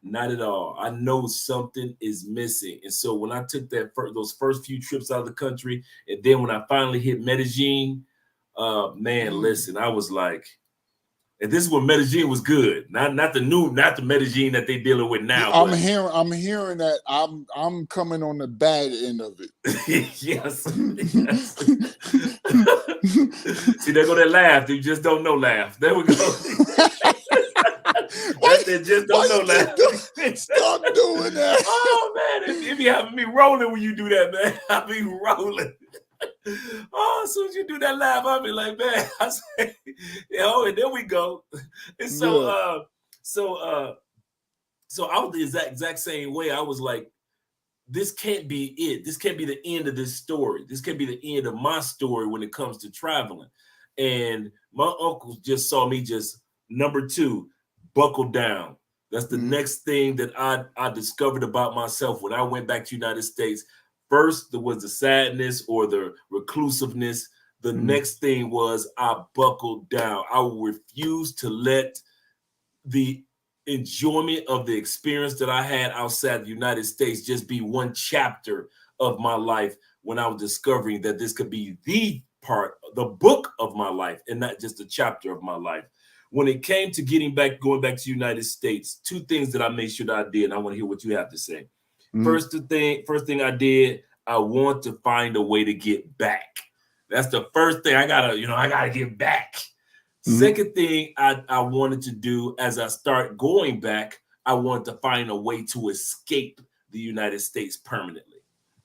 Not at all. I know something is missing. And so when I took those first few trips out of the country, and then when I finally hit Medellin, man, listen, I was like, and this is when Medellin was good, not the Medellin that they dealing with now. I'm hearing that I'm coming on the bad end of it. Yes. See, there go that laugh. You just don't know laugh. There we go. Just don't know laugh. Stop doing that. Oh man, it be having me rolling when you do that, man. I be rolling. Oh, as soon as you do that laugh, I'll be like, man, I say, and there we go. And so, so I was the exact same way. I was like, this can't be it. This can't be the end of this story. This can't be the end of my story when it comes to traveling. And my uncle just saw me just number 2, buckle down. That's the next thing that I discovered about myself when I went back to the United States. First, there was the sadness or the reclusiveness. The next thing was I buckled down. I refused to let the enjoyment of the experience that I had outside the United States just be one chapter of my life, when I was discovering that this could be the book of my life, and not just a chapter of my life. When it came to going back to the United States, 2 things that I made sure that I did, and I want to hear what you have to say. First thing I did, I want to find a way to get back. That's the first thing. I gotta get back. Second thing I wanted to do, as I start going back, I wanted to find a way to escape the United States permanently.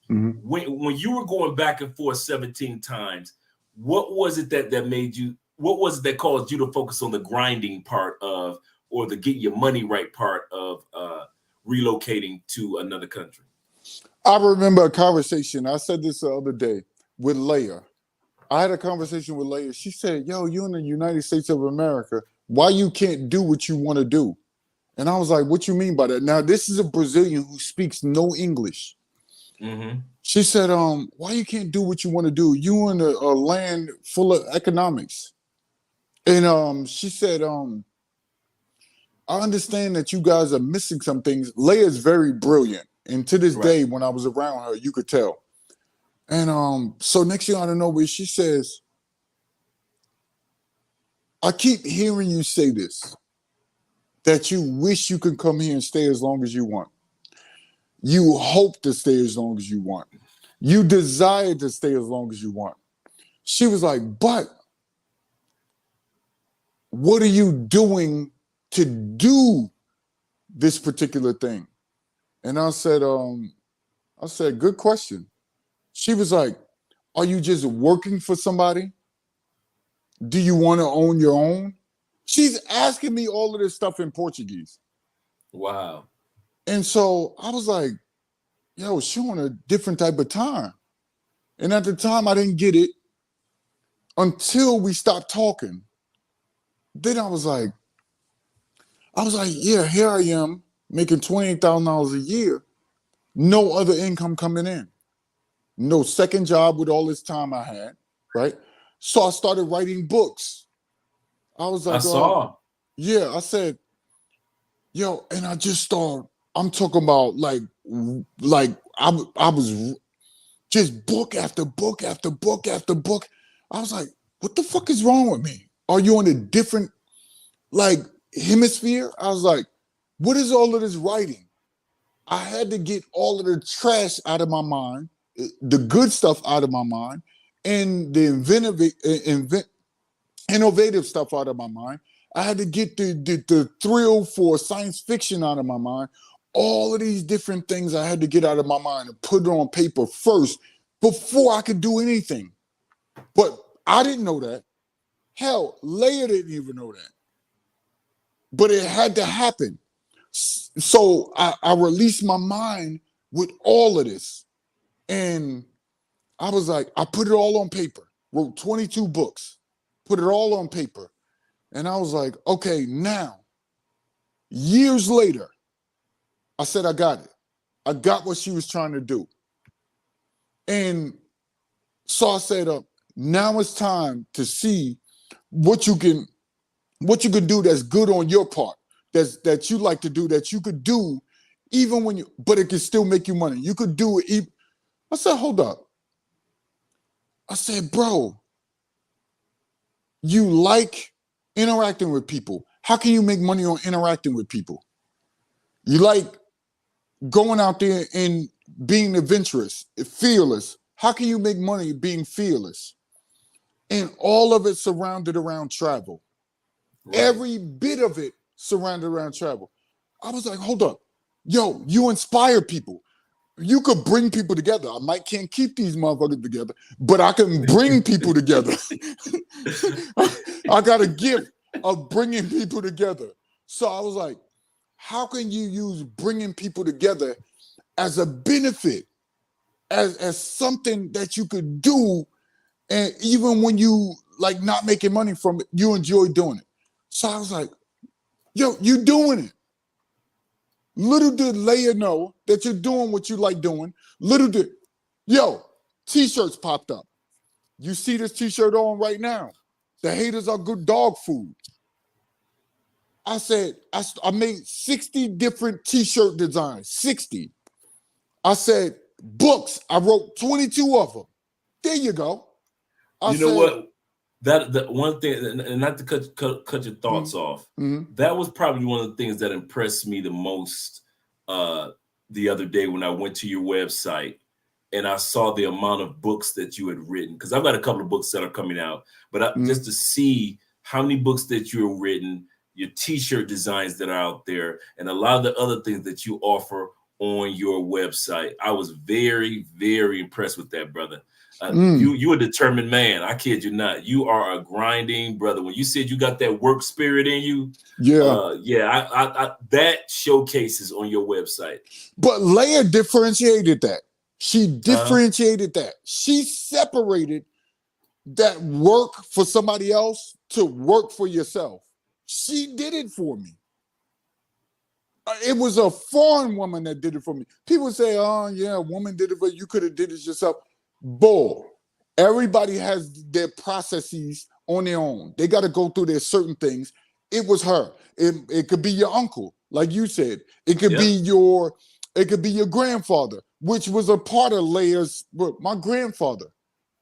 When you were going back and forth 17 times, what was it that made you? What was it that caused you to focus on the grinding part of, or the get your money right part of relocating to another country? I remember a conversation. I said this the other day with Leia. I had a conversation with Leia. She said, yo, you in the United States of America, why you can't do what you want to do? And I was like, what you mean by that? Now, this is a Brazilian who speaks no English. She said, why you can't do what you want to do? You in a land full of economics. And she said, I understand that you guys are missing some things. Leia's very brilliant. And to this day, when I was around her, you could tell. And so next thing I don't know, where she says, I keep hearing you say this, that you wish you could come here and stay as long as you want. You hope to stay as long as you want. You desire to stay as long as you want. She was like, but what are you doing to do this particular thing? And I said, good question. She was like, are you just working for somebody? Do you want to own your own? She's asking me all of this stuff in Portuguese. Wow. And so I was like, yo, she on a different type of time. And at the time, I didn't get it until we stopped talking. Then I was like, yeah, here I am making $28,000 a year. No other income coming in. No second job with all this time I had, right? So I started writing books. I was like, yeah, I said, yo, and I just started, I'm talking about like I was just book after book after book after book. I was like, what the fuck is wrong with me? Are you on a different like hemisphere? I was like, what is all of this writing? I had to get all of the trash out of my mind, the good stuff out of my mind, and the innovative stuff out of my mind. I had to get the thrill for science fiction out of my mind. All of these different things I had to get out of my mind and put it on paper first before I could do anything. But I didn't know that. Hell, Leia didn't even know that. But it had to happen. So I released my mind with all of this. And I was like, I put it all on paper, wrote 22 books, put it all on paper. And I was like, okay, now, years later, I said, I got it. I got what she was trying to do. And so I said, now it's time to see what you can do that's good on your part, that you like to do, that you could do even when but it can still make you money. You could do it. I said, hold up. I said, bro, you like interacting with people. How can you make money on interacting with people? You like going out there and being adventurous, fearless. How can you make money being fearless? And all of it surrounded around travel. Right. Every bit of it surrounded around travel. I was like, hold up. Yo, you inspire people. You could bring people together. I can't keep these motherfuckers together, but I can bring people together. I got a gift of bringing people together. So I was like, how can you use bringing people together as a benefit, as something that you could do, and even when you like not making money from it, you enjoy doing it. So I was like, yo, you doing it. Little did Leia know that you're doing what you like doing. Little did, yo, t-shirts popped up. You see this t-shirt on right now. The haters are good dog food. I said, I made 60 different t-shirt designs, 60. I said, books, I wrote 22 of them. There you go. You know what? That one thing, and not to cut your thoughts off, that was probably one of the things that impressed me the most the other day when I went to your website and I saw the amount of books that you had written. Because I've got a couple of books that are coming out, but just to see how many books that you have written, your t-shirt designs that are out there, and a lot of the other things that you offer on your website. I was very, very impressed with that, brother. You a determined man. I kid you not. You are a grinding brother. When you said you got that work spirit in you, I that showcases on your website. But Leia differentiated that. She differentiated that. She separated that work for somebody else to work for yourself. She did it for me. It was a foreign woman that did it for me. People say, oh, yeah, a woman did it, but you could have did it yourself. Bull. Everybody has their processes on their own. They got to go through their certain things. It was her. It could be your uncle, like you said. It could be your grandfather, which was a part of Leia's. My grandfather,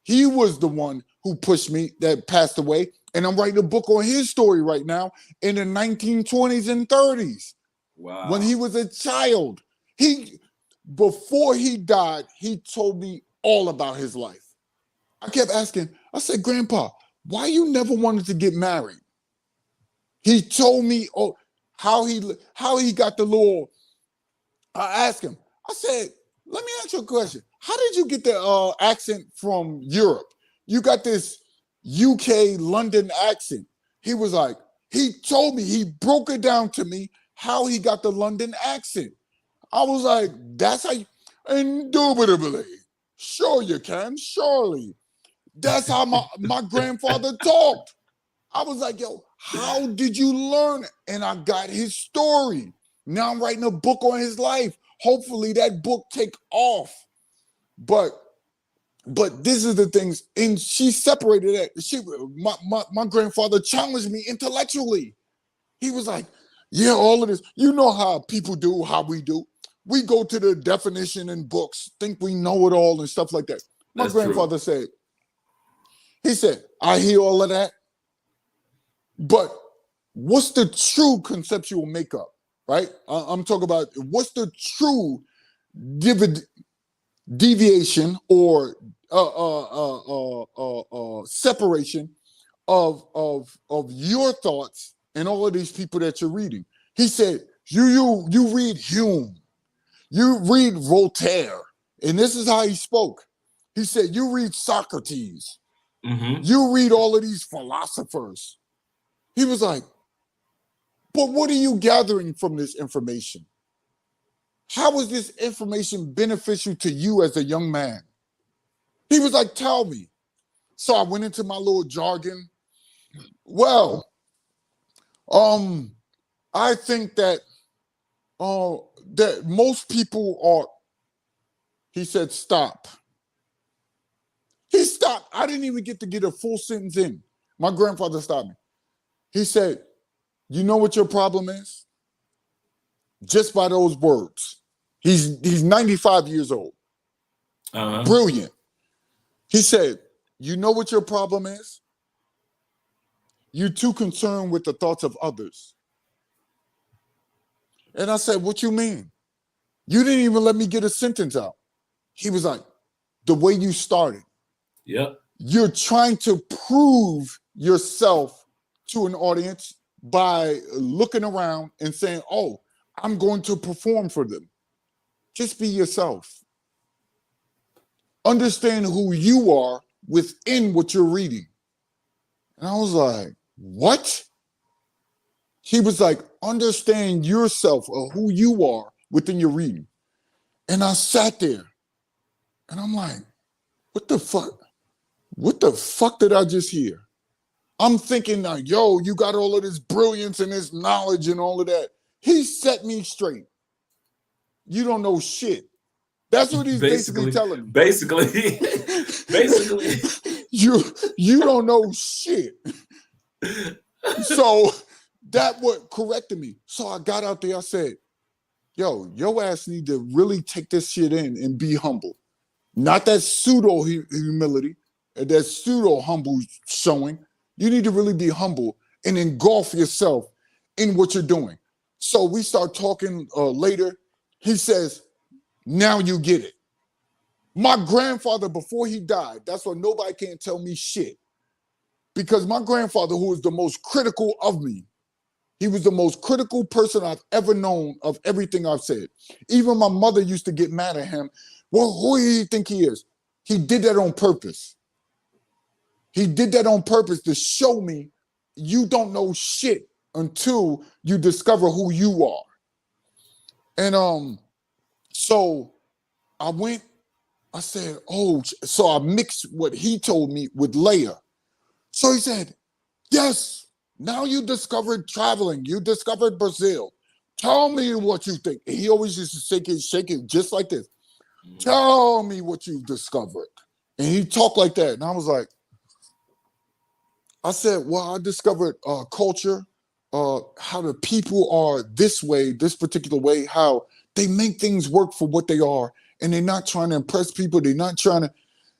he was the one who pushed me, that passed away. And I'm writing a book on his story right now in the 1920s and 30s. Wow. When he was a child. Before he died, he told me all about his life. I kept asking, I said, Grandpa, why you never wanted to get married? He told me how he got the little I asked him, I said, let me ask you a question. How did you get the accent from Europe? You got this UK London accent. He was like, he told me, he broke it down to me how he got the London accent. I was like, that's how you, indubitably. Sure you can, surely. That's how my grandfather talked. I was like, yo, how did you learn it? And I got his story. Now I'm writing a book on his life. Hopefully that book take off. But this is the things, and she separated that. My grandfather challenged me intellectually. He was like, yeah, all of this. You know how people do, how we do. We go to the definition in books, think we know it all and stuff like that. My grandfather said, he said, I hear all of that, but what's the true conceptual makeup, right? I'm talking about what's the true deviation or separation of your thoughts and all of these people that you're reading. He said, you read Hume, you read Voltaire, and this is how he spoke. He said, you read Socrates, you read all of these philosophers. He was like, but what are you gathering from this information? How is this information beneficial to you as a young man? He was like, tell me. So I went into my little jargon. Well, I think that that most people are, he said, stop. He stopped. I didn't even get to get a full sentence in. My grandfather stopped me. He said, you know what your problem is? Just by those words. He's 95 years old. Brilliant. He said, you know what your problem is? You're too concerned with the thoughts of others. And I said, what you mean? You didn't even let me get a sentence out. He was like, the way you started. Yep. You're trying to prove yourself to an audience by looking around and saying, oh, I'm going to perform for them. Just be yourself. Understand who you are within what you're reading. And I was like, what? He was like, understand yourself or who you are within your reading. And I sat there and I'm like, what the fuck? What the fuck did I just hear? I'm thinking now, yo, you got all of this brilliance and this knowledge and all of that. He set me straight. You don't know shit. That's what he's basically telling me. Basically. You don't know shit. So that what corrected me. So I got out there, I said, yo, your ass need to really take this shit in and be humble. Not that pseudo humility, that pseudo humble showing. You need to really be humble and engulf yourself in what you're doing. So we start talking later. He says, now you get it. My grandfather, before he died, that's why nobody can tell me shit. Because my grandfather, who was the most critical of me, he was the most critical person I've ever known of everything I've said. Even my mother used to get mad at him. Well, who do you think he is? He did that on purpose. He did that on purpose to show me you don't know shit until you discover who you are. And so I went, I said, oh, so I mixed what he told me with Leia. So he said, yes, now you discovered traveling. You discovered Brazil. Tell me what you think. And he always used to shake it just like this. Tell me what you've discovered. And he talked like that. And I was like, I said, well, I discovered culture, how the people are this way, this particular way, how they make things work for what they are. And they're not trying to impress people. They're not trying to,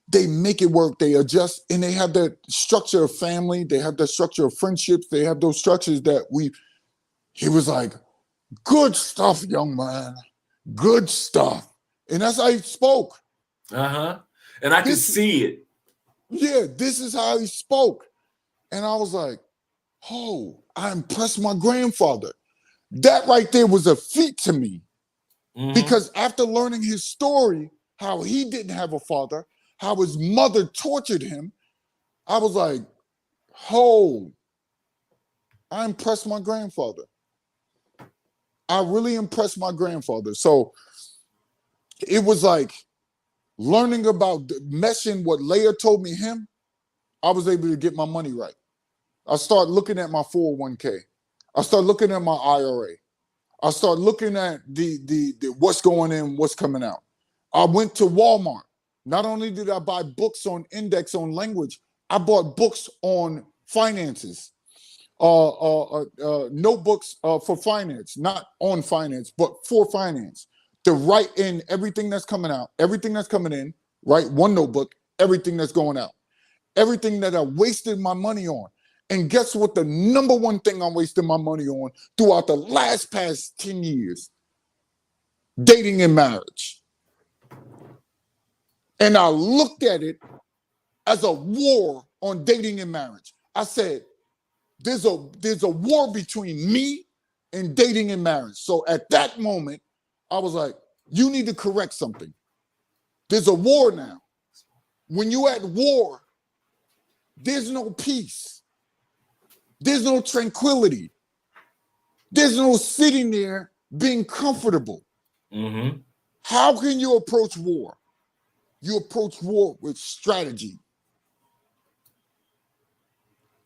they make it work. They adjust, and they have that structure of family. They have that structure of friendships. They have those structures that he was like, good stuff, young man. Good stuff. And that's how he spoke. And I could see it. Yeah, this is how he spoke. And I was like, oh, I impressed my grandfather. That right there was a feat to me. Because after learning his story, how he didn't have a father, how his mother tortured him, I was like, oh, I impressed my grandfather. I really impressed my grandfather. So it was like learning about meshing what Leia told me him, I was able to get my money right. I started looking at my 401k. I started looking at my IRA. I started looking at the what's going in, what's coming out. I went to Walmart. Not only did I buy books on index on language, I bought books on finances, notebooks for finance, not on finance, but for finance. To write in everything that's coming out, everything that's coming in, write one notebook, everything that's going out, everything that I wasted my money on. And guess what? The number one thing I'm wasting my money on throughout the past 10 years, dating and marriage. And I looked at it as a war on dating and marriage. I said, there's a war between me and dating and marriage. So at that moment, I was like, you need to correct something. There's a war now. When you're at war, there's no peace. There's no tranquility. There's no sitting there being comfortable. How can you approach war? You approach war with strategy.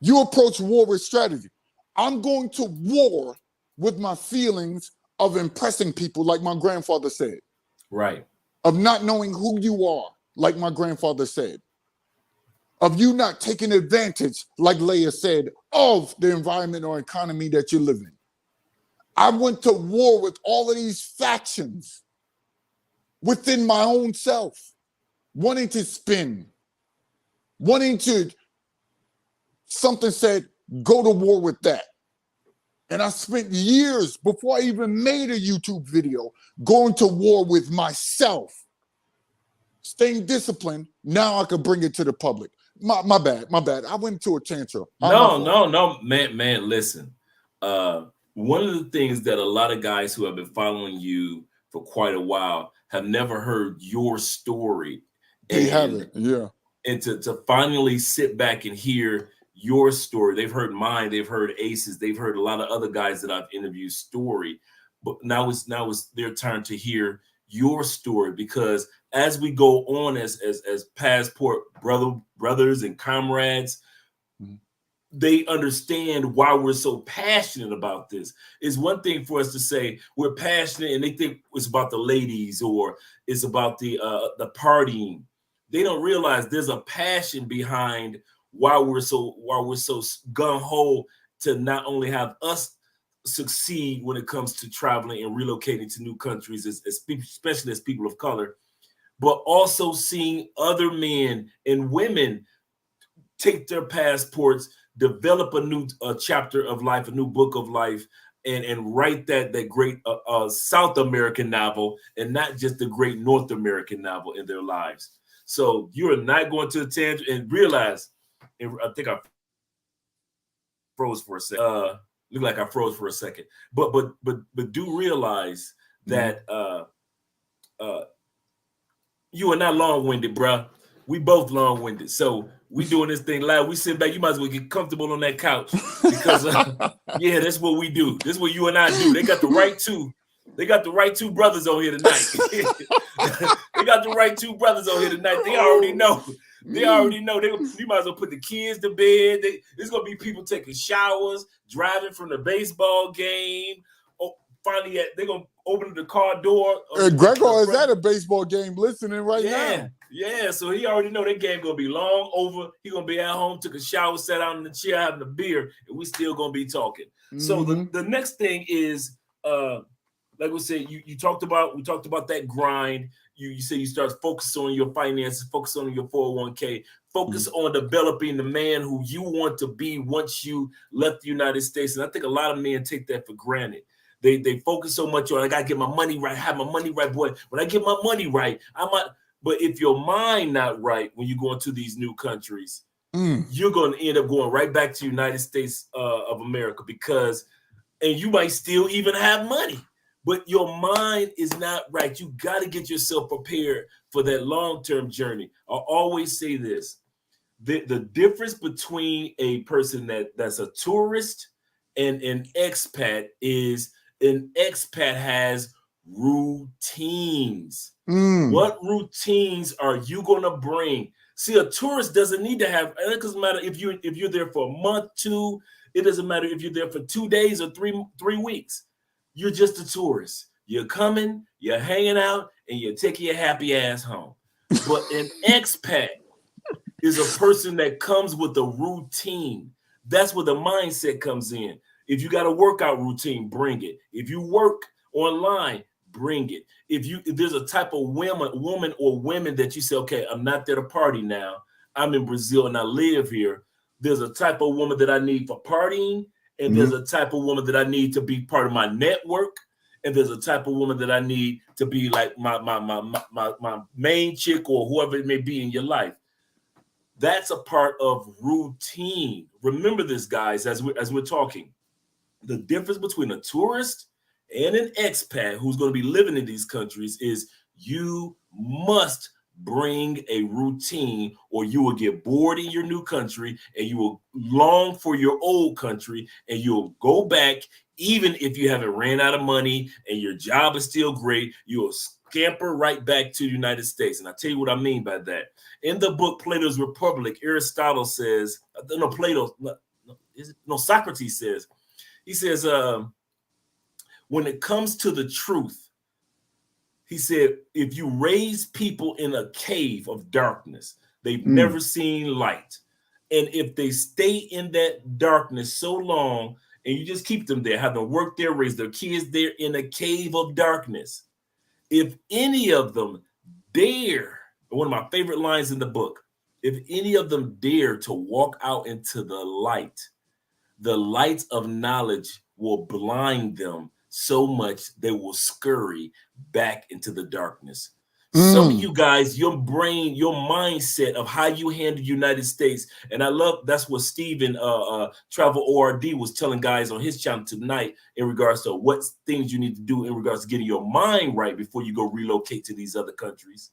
You approach war with strategy. I'm going to war with my feelings of impressing people, like my grandfather said. Right. Of not knowing who you are, like my grandfather said. Of you not taking advantage, like Leia said, of the environment or economy that you live in. I went to war with all of these factions within my own self, wanting to spin, wanting to, something said, go to war with that. And I spent years before I even made a YouTube video going to war with myself, staying disciplined. Now I can bring it to the public. My bad. I went to a tantrum. No, man, listen. One of the things that a lot of guys who have been following you for quite a while have never heard your story. They haven't, yeah. And to finally sit back and hear your story. They've heard mine, they've heard Ace's, they've heard a lot of other guys that I've interviewed story. But now it's their turn to hear your story, because as we go on as passport brothers and comrades, they understand why we're so passionate about this. It's one thing for us to say we're passionate and they think it's about the ladies or it's about the partying. They don't realize there's a passion behind why we're so gung-ho to not only have us succeed when it comes to traveling and relocating to new countries, especially as people of color, but also seeing other men and women take their passports, develop a new chapter of life, a new book of life, and write that great South American novel, and not just the great North American novel in their lives. So you are not going to attend and realize, and I think I froze for a second. Look like I froze for a second. But do realize that you are not long-winded, bruh. We both long-winded. So we doing this thing live. We sit back. You might as well get comfortable on that couch because yeah, that's what we do. This is what you and I do. They got the right two. They got the right two brothers on here tonight. They got the right two brothers on here tonight. They already know. They already know. You might as well put the kids to bed. There's gonna be people taking showers, driving from the baseball game. Oh, finally, they're gonna open the car door. Gregor is at a baseball game listening right now. Yeah, so he already know that game gonna be long over. He gonna be at home, took a shower, sat down in the chair, having a beer, and we still gonna be talking. So the next thing is, like we said, we talked about that grind. You say you start focusing on your finances, focus on your 401k, focus on developing the man who you want to be once you left the United States. And I think a lot of men take that for granted. They focus so much on, I gotta get my money right, have my money right, boy. When I get my money right, I might. But if your mind not right when you go into these new countries, you're going to end up going right back to United States of America and you might still even have money, but your mind is not right. You got to get yourself prepared for that long-term journey. I always say this. The difference between a person that's a tourist and an expat is an expat has routines. What routines are you going to bring? See, a tourist doesn't need to have, it doesn't matter if you're there for a month, 2, it doesn't matter if you're there for 2 days or 3 weeks. You're just a tourist. You're coming, you're hanging out, and you're taking your happy ass home. But an expat is a person that comes with a routine. That's where the mindset comes in. If you got a workout routine, bring it. If you work online, bring it. If there's a type of woman or women that you say, okay, I'm not there to party now. I'm in Brazil and I live here. There's a type of woman that I need for partying, and there's a type of woman that I need to be part of my network, and there's a type of woman that I need to be like my main chick or whoever it may be in your life. That's a part of routine. Remember this, guys, as we're talking. The difference between a tourist and an expat who's going to be living in these countries is you must bring a routine, or you will get bored in your new country and you will long for your old country, and you'll go back even if you haven't ran out of money and your job is still great. You'll scamper right back to the United States. And I'll tell you what I mean by that. In the book Plato's Republic, Aristotle says, Socrates says, he says, when it comes to the truth, he said, if you raise people in a cave of darkness, they've never seen light. And if they stay in that darkness so long, and you just keep them there, have them work there, raise their kids there in a cave of darkness, if any of them dare, one of my favorite lines in the book, if any of them dare to walk out into the light of knowledge will blind them so much they will scurry back into the darkness. Some of you guys, your brain, your mindset of how you handle the United States, and I love, that's what Steven Travel ORD was telling guys on his channel tonight in regards to what things you need to do in regards to getting your mind right before you go relocate to these other countries.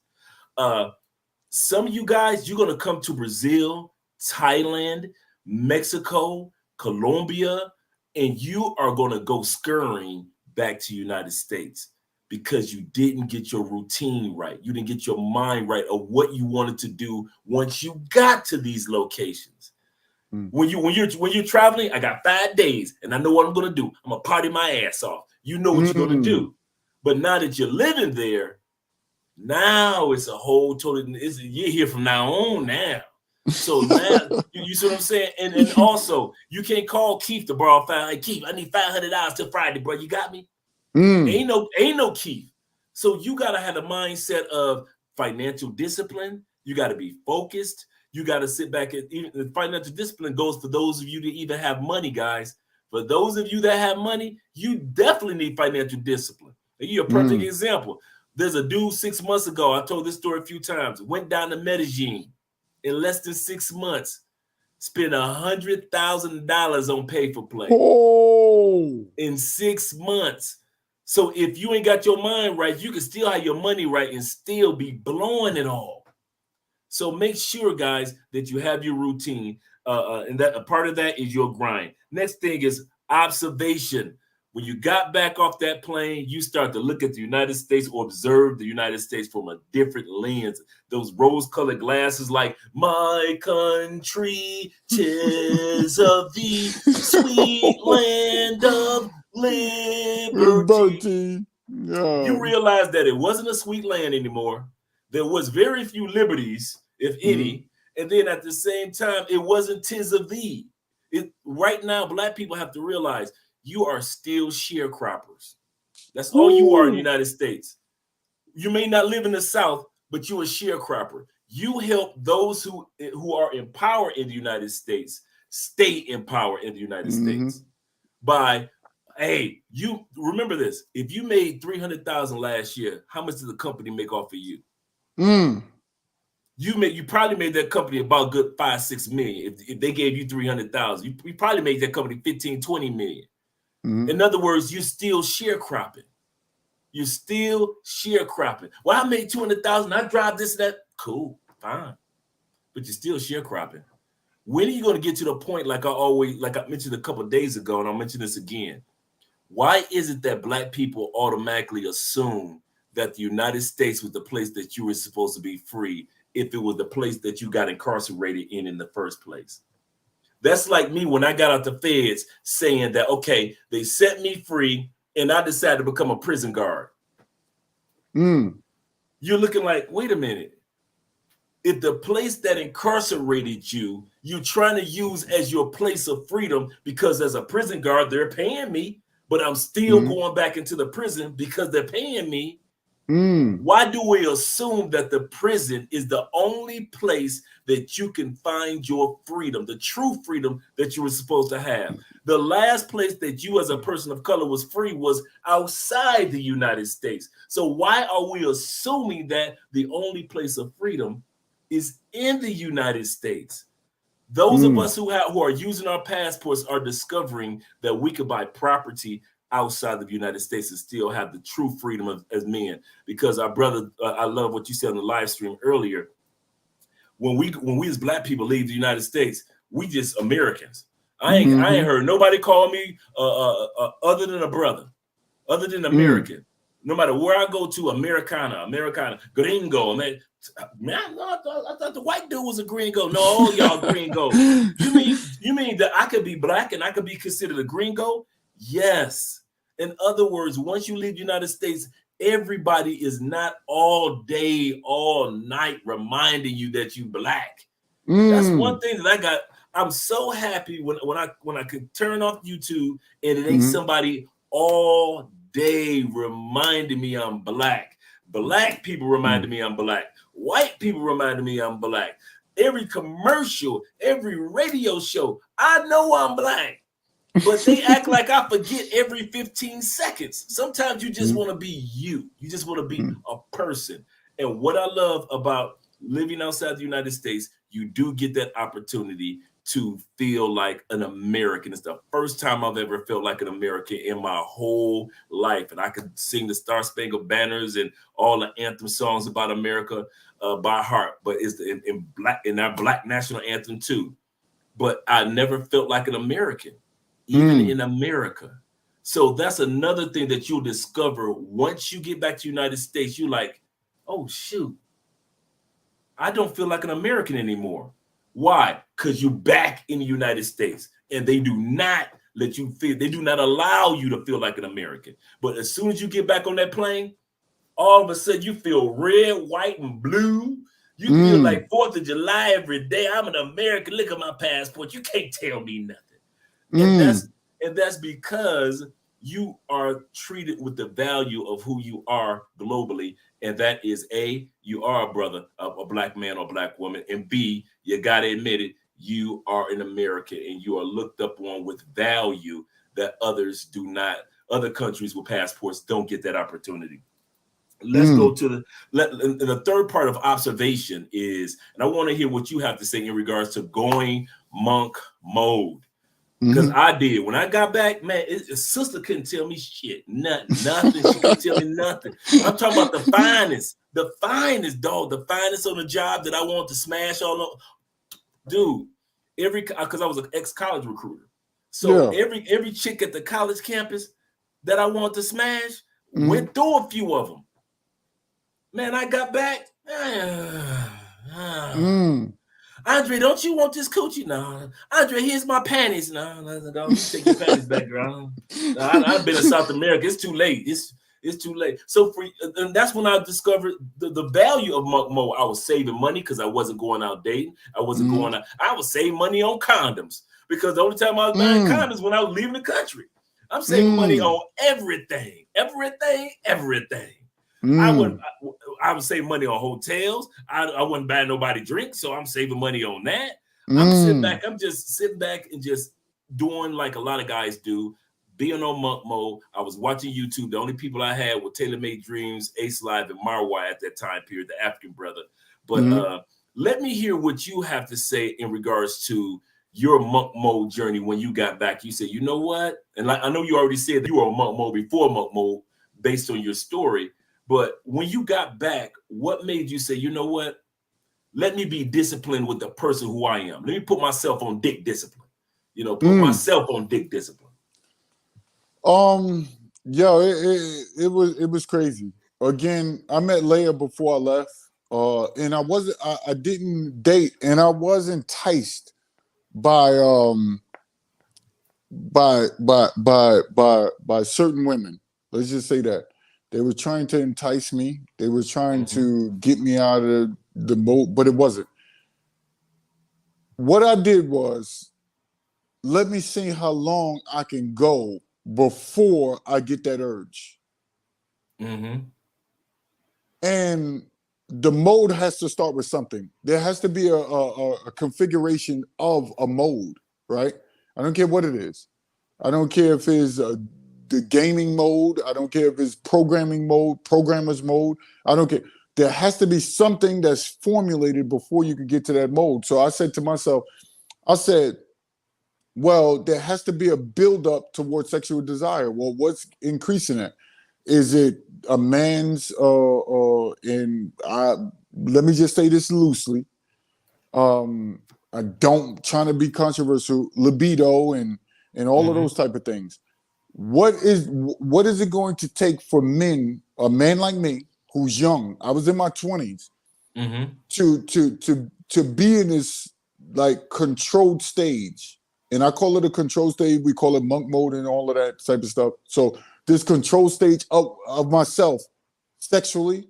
Some of you guys, you're going to come to Brazil, Thailand, Mexico, Colombia, and you are going to go scurrying back to the United States because you didn't get your routine right. You didn't get your mind right of what you wanted to do once you got to these locations. When you're traveling, I got 5 days and I know what I'm going to do. I'm going to party my ass off. You know what you're going to do. But now that you're living there, now it's a whole you're here from now on now. So now, you see what I'm saying? And also, you can't call Keith to borrow $500. Hey, Keith, I need $500 till Friday, bro. You got me? Ain't no Keith. So you got to have the mindset of financial discipline. You got to be focused. You got to sit back. Even financial discipline goes for those of you that even have money, guys. For those of you that have money, you definitely need financial discipline. You're a perfect example. There's a dude 6 months ago, I told this story a few times, went down to Medellin in less than 6 months, spent $100,000 on pay-for-play in 6 months. So if you ain't got your mind right, you can still have your money right and still be blowing it all. So make sure, guys, that you have your routine, and that a part of that is your grind. Next thing is observation. When you got back off that plane, you start to look at the United States or observe the United States from a different lens. Those rose-colored glasses like, my country, 'tis of thee, sweet land of liberty. Yeah. You realize that it wasn't a sweet land anymore. There was very few liberties, if any. And then at the same time, it wasn't 'tis of thee. Right now, Black people have to realize you are still sharecroppers. That's all you are in the United States. You may not live in the South, but you're a sharecropper. You help those who are in power in the United States stay in power in the United States by, hey, you remember this. If you made $300,000 last year, how much did the company make off of you? You probably made that company about good 5-6 million. If they gave you 300,000, you probably made that company 15-20 million. In other words, you're still sharecropping. You're still sharecropping. Well, I made 200,000. I drive this and that. Cool, fine, but you're still sharecropping. When are you going to get to the point, like I mentioned a couple of days ago, and I'll mention this again? Why is it that Black people automatically assume that the United States was the place that you were supposed to be free if it was the place that you got incarcerated in the first place? That's like me when I got out the feds saying that, okay, they set me free and I decided to become a prison guard. You're looking like, wait a minute. If the place that incarcerated you, you're trying to use as your place of freedom, because as a prison guard, they're paying me, but I'm still going back into the prison because they're paying me. Why do we assume that the prison is the only place that you can find your freedom, the true freedom that you were supposed to have? The last place that you as a person of color was free was outside the United States. So why are we assuming that the only place of freedom is in the United States? Those of us who are using our passports are discovering that we could buy property outside of the United States and still have the true freedom as men. Because our brother, I love what you said on the live stream earlier. When we as Black people leave the United States, we just Americans. I ain't heard nobody call me other than a brother, other than American. No matter where I go to, Americana, gringo, man. I thought the white dude was a gringo. No, all y'all gringo. You mean that I could be Black and I could be considered a gringo? Yes. In other words, once you leave the United States, everybody is not all day, all night reminding you that you Black. That's one thing that I got. I'm so happy when I could turn off YouTube and it ain't somebody all day reminding me I'm Black. Black people reminded me I'm Black. White people reminded me I'm Black. Every commercial, every radio show, I know I'm Black. But they act like I forget every 15 seconds. Sometimes you just want to be you. You just want to be a person. And what I love about living outside the United States, you do get that opportunity to feel like an American. It's the first time I've ever felt like an American in my whole life. And I could sing the Star Spangled Banners and all the anthem songs about America by heart. But it's in our Black national anthem too. But I never felt like an American, even in America. So that's another thing that you'll discover once you get back to the United States. You're like, oh, shoot, I don't feel like an American anymore. Why? Because you're back in the United States and they do not let you feel, they do not allow you to feel like an American. But as soon as you get back on that plane, all of a sudden you feel red, white, and blue. You feel like 4th of July every day. I'm an American. Look at my passport. You can't tell me nothing. And that's because you are treated with the value of who you are globally. And that is A, you are a brother, a Black man or Black woman. And B, you got to admit it, you are an American and you are looked up on with value that others do not. Other countries with passports don't get that opportunity. Let's go to the third part of observation is, and I want to hear what you have to say in regards to going monk mode. Because I did. When I got back, man, sister couldn't tell me shit. Nothing. She couldn't tell me nothing. I'm talking about the finest, dog, the finest on the job that I want to smash all over. Dude, because I was an ex-college recruiter. So every chick at the college campus that I want to smash went through a few of them. Man, I got back. Andre, don't you want this coochie? No. Andre, here's my panties. No, don't take your panties back, girl. I've been in South America. It's too late. It's too late. So and that's when I discovered the value of monk mode. I was saving money because I wasn't going out dating. I wasn't going out. I was saving money on condoms because the only time I was buying condoms when I was leaving the country. I'm saving money on everything. I would save money on hotels. I wouldn't buy nobody drinks, so I'm saving money on that. I'm just sitting back and just doing like a lot of guys do, being on monk mode. I was watching YouTube. The only people I had were Taylor Made Dreams, Ace Live, and Marwa at that time period, the African brother. But let me hear what you have to say in regards to your monk mode journey when you got back. You said, you know what? And I know you already said that you were on monk mode before monk mode based on your story. But when you got back, what made you say, you know what? Let me be disciplined with the person who I am. Let me put myself on dick discipline. You know, put myself on dick discipline. Yeah, it was crazy. Again, I met Leia before I left. And I didn't date, and I was enticed by certain women. Let's just say that. They were trying to entice me. They were trying to get me out of the boat, but it wasn't. What I did was, let me see how long I can go before I get that urge. And the mode has to start with something. There has to be a configuration of a mode, right? I don't care what it is. I don't care if it's the gaming mode. I don't care if it's programming mode, programmer's mode. I don't care. There has to be something that's formulated before you can get to that mode. So I said to myself, well, there has to be a buildup towards sexual desire. Well, what's increasing it? Is it a man's let me just say this loosely. I don't trying to be controversial, libido and all of those type of things. What is it going to take for men, a man like me who's young, I was in my 20s, to be in this like controlled stage? And I call it a control stage. We call it monk mode and all of that type of stuff. So this control stage of myself sexually,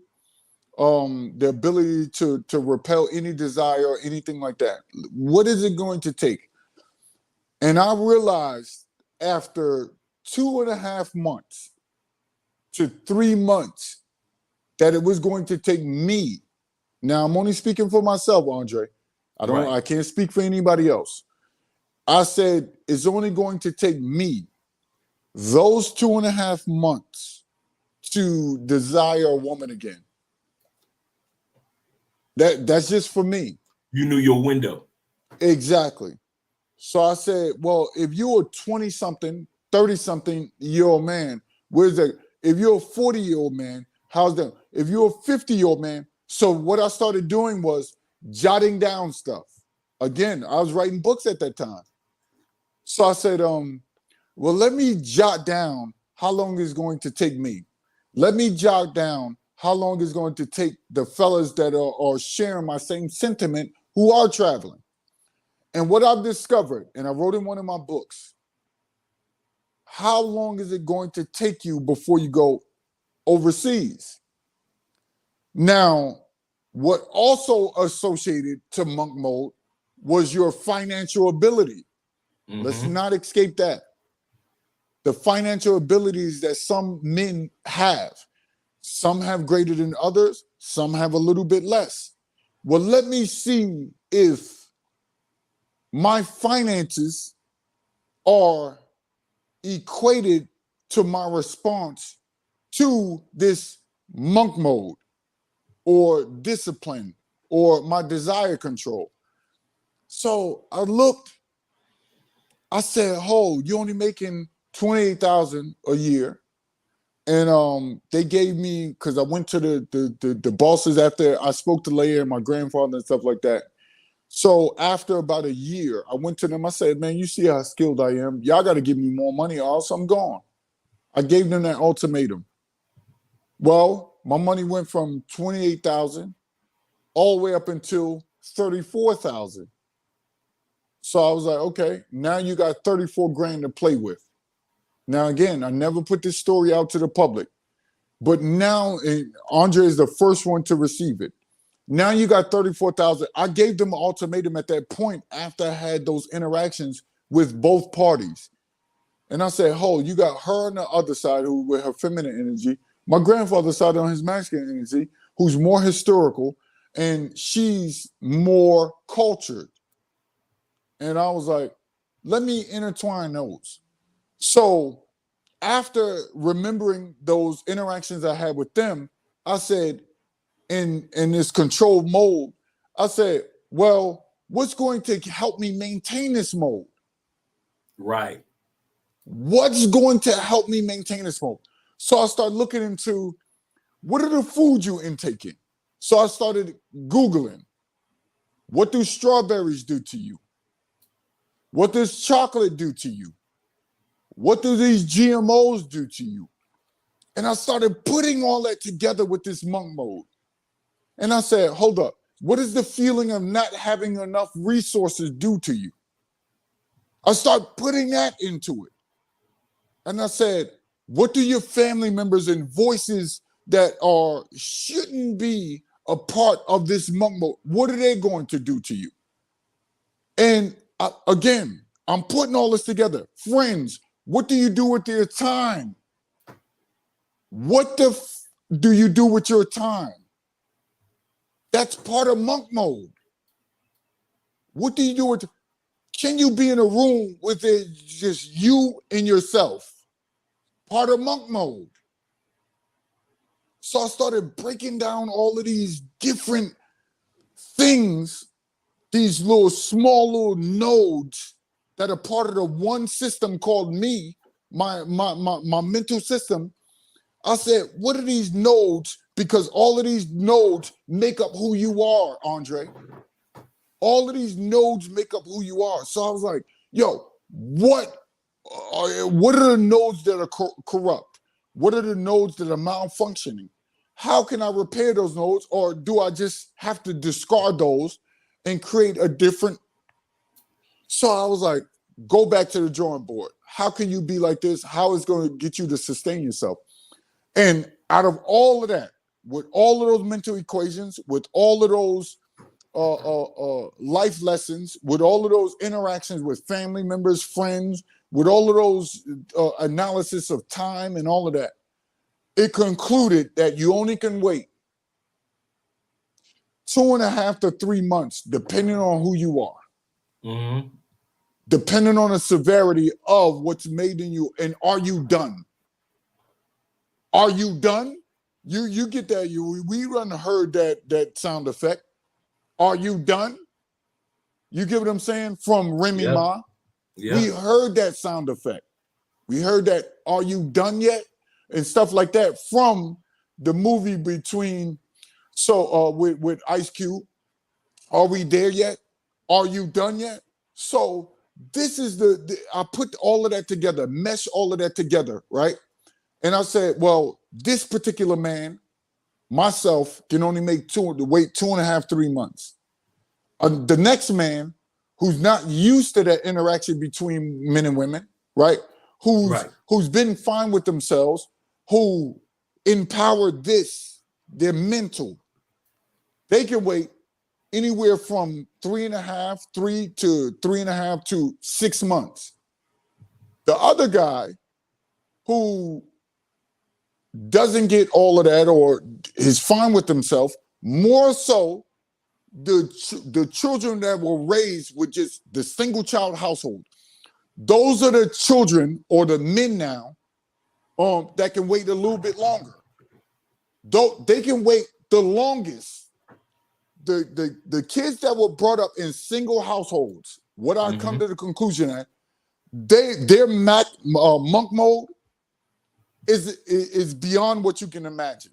the ability to repel any desire or anything like that. What is it going to take? And I realized after 2.5 months to 3 months that it was going to take me. Now I'm only speaking for myself, Andre. I can't speak for anybody else. I said it's only going to take me those 2.5 months to desire a woman again. That's just for me. You knew your window. Exactly. So I said, well, if you're a 20-something, 30-something-year-old man, where's that? If you're a 40-year-old man, how's that? If you're a 50-year-old man, so what I started doing was jotting down stuff. Again, I was writing books at that time. So I said, well, let me jot down how long it's going to take me. Let me jot down how long it's going to take the fellas that are sharing my same sentiment who are traveling. And what I've discovered, and I wrote in one of my books, how long is it going to take you before you go overseas? Now, what also associated to monk mode was your financial ability. Let's not escape that. The financial abilities that some men have. Some have greater than others. Some have a little bit less. Well, let me see if my finances are equated to my response to this monk mode or discipline or my desire control. So I looked, I said, oh, you're only making $28,000 a year. And they gave me, because I went to the bosses after I spoke to Leia and my grandfather and stuff like that. So after about a year, I went to them. I said, man, you see how skilled I am. Y'all got to give me more money or else I'm gone. I gave them that ultimatum. Well, my money went from $28,000 all the way up until $34,000. So I was like, okay, now you got 34 grand to play with. Now, again, I never put this story out to the public, but now Andre is the first one to receive it. Now you got 34,000. I gave them an ultimatum at that point after I had those interactions with both parties. And I said, oh, you got her on the other side who with her feminine energy, my grandfather's side on his masculine energy, who's more historical, and she's more cultured. And I was like, let me intertwine those. So after remembering those interactions I had with them, I said, in this control mode, I said, well, what's going to help me maintain this mode? Right. What's going to help me maintain this mode? So I started looking into what are the foods you intaking. So I started Googling, what do strawberries do to you? What does chocolate do to you? What do these GMOs do to you? And I started putting all that together with this monk mode. And I said, hold up, what does the feeling of not having enough resources do to you? I started putting that into it. And I said, what do your family members and voices that shouldn't be a part of this monk mode, what are they going to do to you? And again, I'm putting all this together. Friends, what do you do with your time? What do you do with your time? That's part of monk mode. What do you do with? Can you be in a room with just you and yourself? Part of monk mode. So I started breaking down all of these different things, these small little nodes that are part of the one system called me, my mental system. I said, what are these nodes? Because all of these nodes make up who you are, Andre. All of these nodes make up who you are. So I was like, yo, what are the nodes that are corrupt? What are the nodes that are malfunctioning? How can I repair those nodes? Or do I just have to discard those and create a different? So I was like, go back to the drawing board. How can you be like this? How is it going to get you to sustain yourself? And out of all of that, with all of those mental equations, with all of those life lessons, with all of those interactions with family members, friends, with all of those analysis of time and all of that, it concluded that you only can wait 2.5 to 3 months, depending on who you are. Mm-hmm. Depending on the severity of what's made in you, and are you done? Are you done? You get that? We heard that sound effect. Are you done? You get what I'm saying? From Remy Ma. Yep. We heard that sound effect. We heard that, are you done yet? And stuff like that from the movie with Ice Cube. Are we there yet? Are you done yet? So this is I put all of that together, mesh all of that together, right? And I said, well, this particular man, myself, can only wait 2.5, 3 months. The next man, who's not used to that interaction between men and women, right? Who's been fine with themselves, who empowered their mental, they can wait anywhere from 3 to 3.5 to 6 months. The other guy who doesn't get all of that or is fine with himself, more so the children that were raised with just the single child household. Those are the children or the men now that can wait a little bit longer. Though they can wait the longest. The kids that were brought up in single households, what I come to the conclusion at, their monk mode is beyond what you can imagine.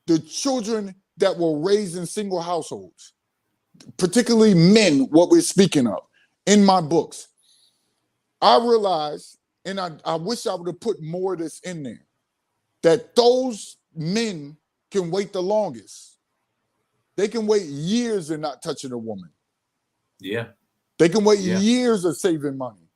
The children that were raised in single households, particularly men, what we're speaking of, in my books, I realized, and I wish I would have put more of this in there, that those men can wait the longest. They can wait years and not touching a woman. Yeah. They can wait years of saving money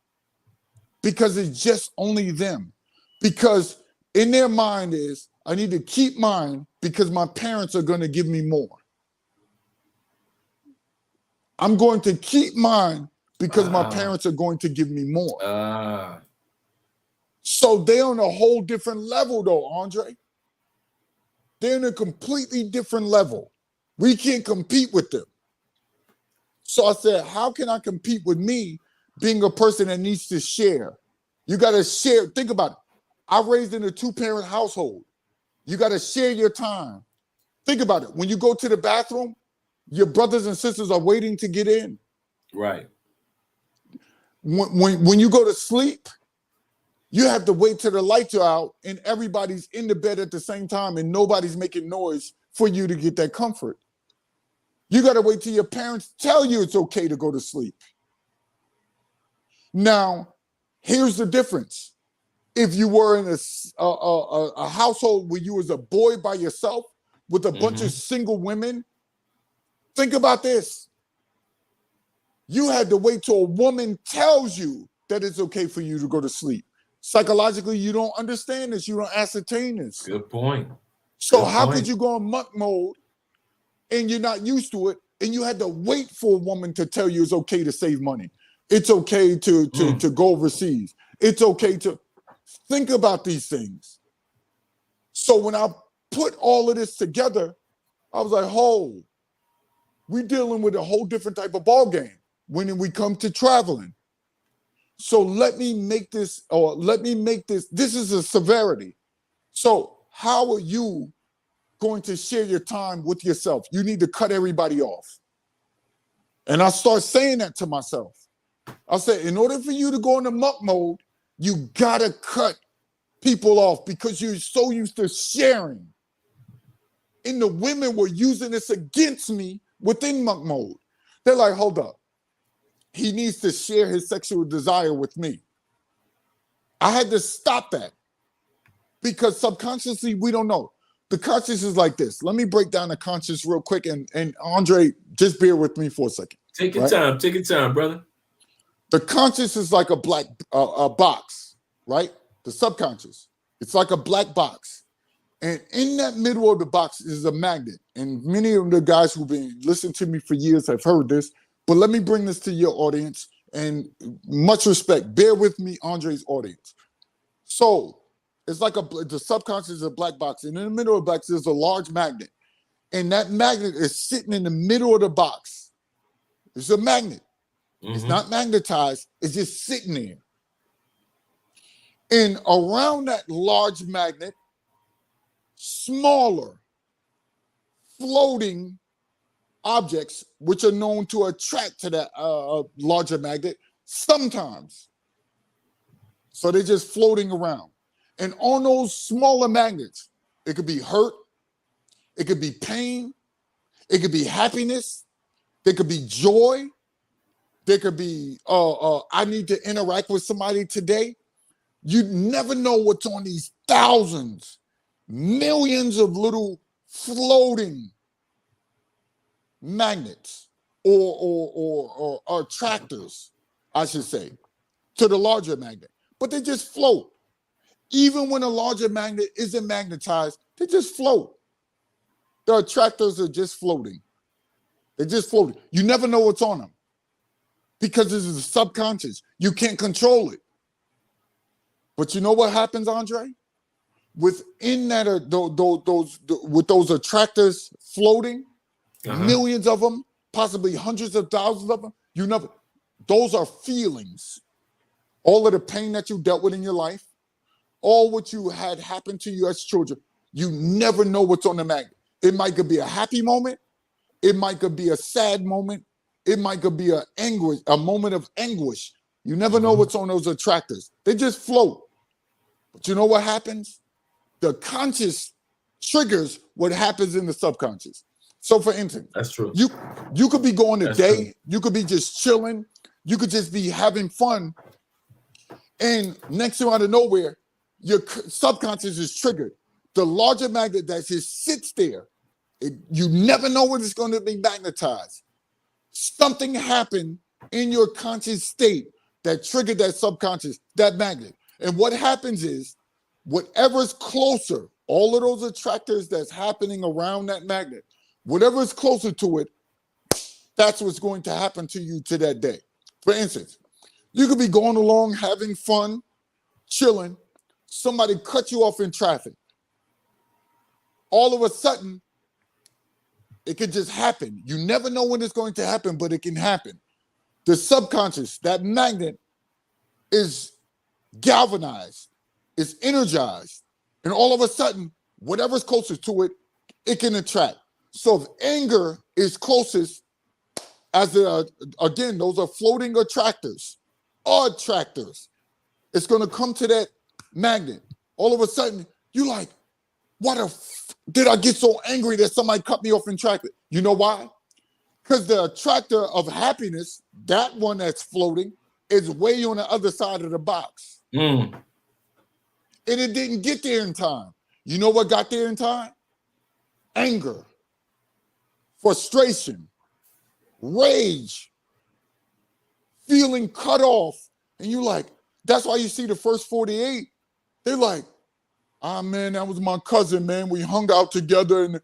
because it's just only them. Because in their mind is, I need to keep mine because my parents are going to give me more. I'm going to keep mine because my parents are going to give me more. So they're on a whole different level though, Andre. They're in a completely different level. We can't compete with them. So I said, how can I compete with me being a person that needs to share? You got to share. Think about it. I raised in a 2-parent household. You got to share your time. Think about it. When you go to the bathroom, your brothers and sisters are waiting to get in. Right. When you go to sleep, You have to wait till the lights are out and everybody's in the bed at the same time and nobody's making noise for you to get that comfort. You got to wait till your parents tell you it's okay to go to sleep. Now, here's the difference. If you were in a household where you was a boy by yourself with a bunch of single women, think about this. You had to wait till a woman tells you that it's okay for you to go to sleep. Psychologically, you don't understand this. You don't ascertain this. Good point. So how could you go in monk mode and you're not used to it, and you had to wait for a woman to tell you it's okay to save money? It's okay to go overseas. It's okay to think about these things. So when I put all of this together, I was like, oh, we're dealing with a whole different type of ball game when we come to traveling. So let me make this, this is a severity. So how are you going to share your time with yourself? You need to cut everybody off. And I start saying that to myself. I said, in order for you to go into monk mode, you gotta cut people off because you're so used to sharing. And the women were using this against me within monk mode. They're like, hold up. He needs to share his sexual desire with me. I had to stop that because subconsciously we don't know. The conscious is like this. Let me break down the conscious real quick. And Andre, just bear with me for a second. Take your time. Take your time, brother. The conscious is like a black box, right? The subconscious. It's like a black box. And in that middle of the box is a magnet. And many of the guys who've been listening to me for years have heard this. But let me bring this to your audience. And much respect. Bear with me, Andre's audience. So it's like the subconscious is a black box. And in the middle of the box is a large magnet. And that magnet is sitting in the middle of the box. It's a magnet. It's not magnetized. It's just sitting there. And around that large magnet, smaller floating objects, which are known to attract to that larger magnet sometimes. So they're just floating around. And on those smaller magnets, it could be hurt, it could be pain, it could be happiness, there could be joy, there could be, I need to interact with somebody today. You never know what's on these thousands, millions of little floating magnets or attractors, I should say, to the larger magnet. But they just float. Even when a larger magnet isn't magnetized, they just float. The attractors are just floating. They're just floating. You never know what's on them because this is subconscious. You can't control it. But you know what happens, Andre? Within that, with those attractors floating, millions of them, possibly hundreds of thousands of them, those are feelings. All of the pain that you dealt with in your life, all what you had happen to you as children, you never know what's on the magnet. It might could be a happy moment. It might could be a sad moment. It might could be a moment of anguish. You never know what's on those attractors. They just float. But you know what happens? The conscious triggers what happens in the subconscious. So for instance, that's true. You could be going a day, you could be just chilling, you could just be having fun, and next thing out of nowhere, your subconscious is triggered. The larger magnet that just sits there, you never know when it's going to be magnetized. Something happened in your conscious state that triggered that subconscious, that magnet. And what happens is, whatever's closer, all of those attractors that's happening around that magnet, whatever's closer to it, that's what's going to happen to you to that day. For instance, you could be going along, having fun, chilling. Somebody cut you off in traffic. All of a sudden, it could just happen. You never know when it's going to happen, but it can happen. The subconscious, that magnet, is galvanized, is energized, and all of a sudden, whatever's closest to it, it can attract. So if anger is closest, again, those are floating attractors. It's going to come to that Magnet. All of a sudden, you like, what did I get so angry that somebody cut me off in traffic? You know why? Because the attractor of happiness, that one that's floating, is way on the other side of the box. And it didn't get there in time. You know what got there in time? Anger, frustration, rage, feeling cut off. And you like, that's why you see the first 48. They're like, ah, man, that was my cousin, man. We hung out together. And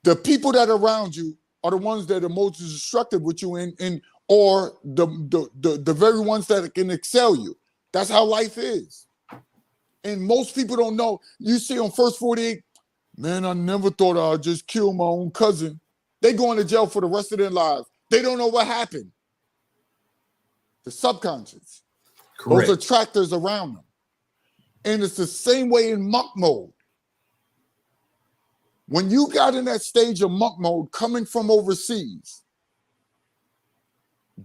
the people that are around you are the ones that are most destructive with you or the very ones that can excel you. That's how life is. And most people don't know. You see on first 48, man, I never thought I'd just kill my own cousin. They go into jail for the rest of their lives. They don't know what happened. The subconscious. Correct. Those attractors around them. And it's the same way in monk mode. When you got in that stage of monk mode coming from overseas,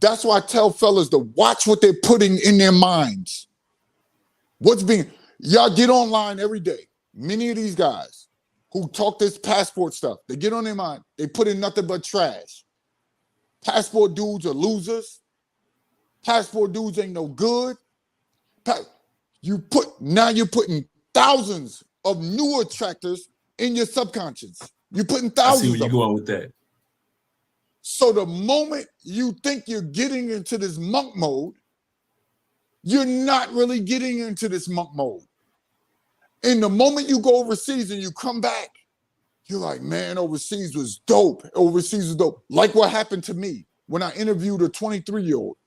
that's why I tell fellas to watch what they're putting in their minds. Y'all get online every day. Many of these guys who talk this passport stuff, they get on their mind. They put in nothing but trash. Passport dudes are losers. Passport dudes ain't no good. You're putting thousands of new attractors in your subconscious. You're putting thousands. I see where you're going with that. So the moment you think you're getting into this monk mode, you're not really getting into this monk mode. And the moment you go overseas and you come back, you're like, man, overseas was dope. Overseas was dope. Like what happened to me when I interviewed a 23-year-old.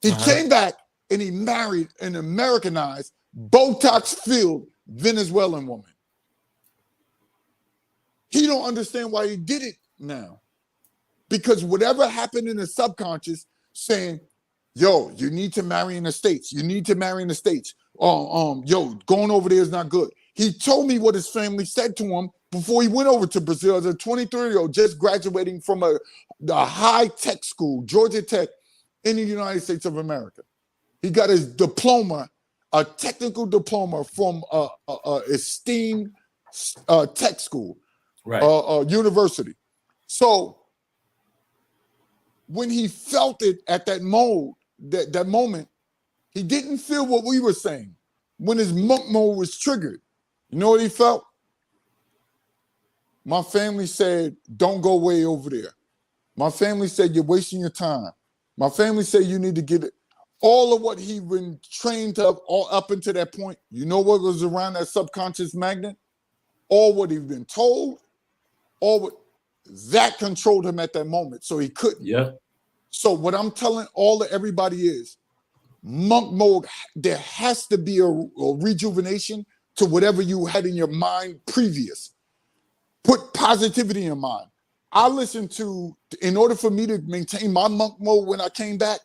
He came back and he married an Americanized, Botox-filled Venezuelan woman. He don't understand why he did it now. Because whatever happened in the subconscious saying, yo, you need to marry in the States. You need to marry in the States. Yo, going over there is not good. He told me what his family said to him before he went over to Brazil as a 23-year-old, just graduating from a high-tech school, Georgia Tech, in the United States of America. He got his diploma, a technical diploma from a esteemed tech school, university. So when he felt it at that moment, he didn't feel what we were saying. When his monk mode was triggered, you know what he felt? My family said, don't go way over there. My family said, you're wasting your time. My family said, you need to get it. All of what he been trained to all up until that point, you know what was around that subconscious magnet? All what he'd been told, all what that controlled him at that moment. So he couldn't. Yeah. So what I'm telling everybody is, monk mode, there has to be a rejuvenation to whatever you had in your mind previous. Put positivity in your mind. In order for me to maintain my monk mode when I came back,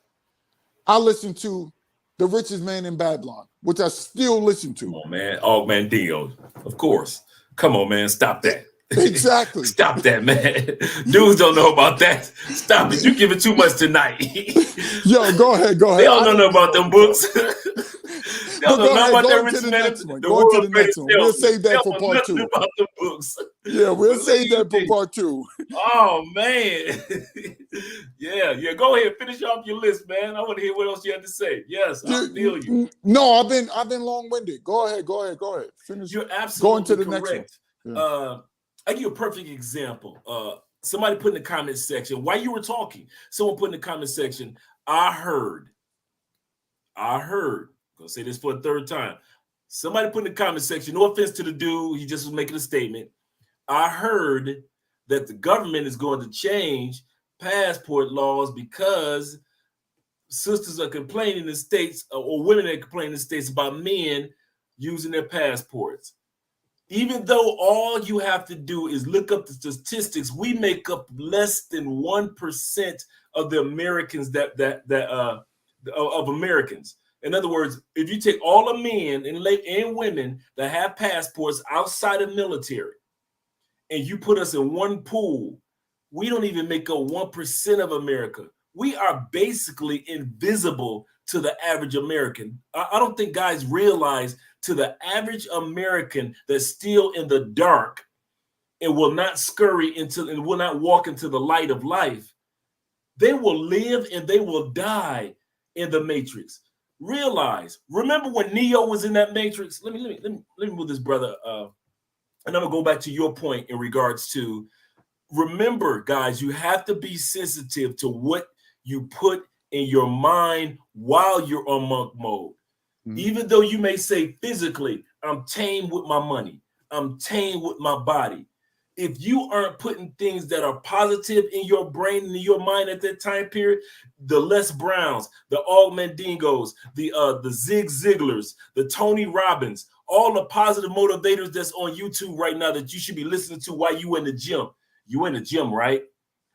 I listened to The Richest Man in Babylon, which I still listen to. Come on, man. Oh, man, Dio. Of course. Come on, man. Stop that. Exactly. Stop that, man. Dudes don't know about that. Stop it. You give it too much tonight. Yo, go ahead. They don't know about them books. They don't know about that Rich Man. Go to the next one. We'll save that for part 2. About the books. Yeah, we'll save that for part 2. Oh, man. Yeah. Go ahead. Finish off your list, man. I want to hear what else you have to say. Yes, I feel you. No, I've been long-winded. Go ahead. Finish. You're absolutely the correct. Next one. Yeah. I give you a perfect example. Somebody put in the comment section, while you were talking, someone put in the comment section, I heard, I'm gonna say this for a third time. Somebody put in the comment section, no offense to the dude, he just was making a statement. I heard that the government is going to change passport laws because sisters are complaining in the States, or women are complaining in the States about men using their passports. Even though all you have to do is look up the statistics, we make up less than 1% of the Americans of Americans. In other words, if you take all the men and women that have passports outside of military, and you put us in one pool, we don't even make up 1% of America. We are basically invisible to the average American. I don't think guys realize to the average American that's still in the dark and will not scurry into and will not walk into the light of life, they will live and they will die in the matrix. Remember when Neo was in that matrix? Let me move this, brother. And I'm gonna go back to your point in regards to, remember, guys, you have to be sensitive to what you put in your mind while you're on monk mode. Even though you may say physically, I'm tame with my money, I'm tame with my body. If you aren't putting things that are positive in your brain and in your mind at that time period, the Les Browns, the Og Mandingos, the Zig Ziglars, the Tony Robbins, all the positive motivators that's on YouTube right now that you should be listening to while you in the gym. You in the gym, right?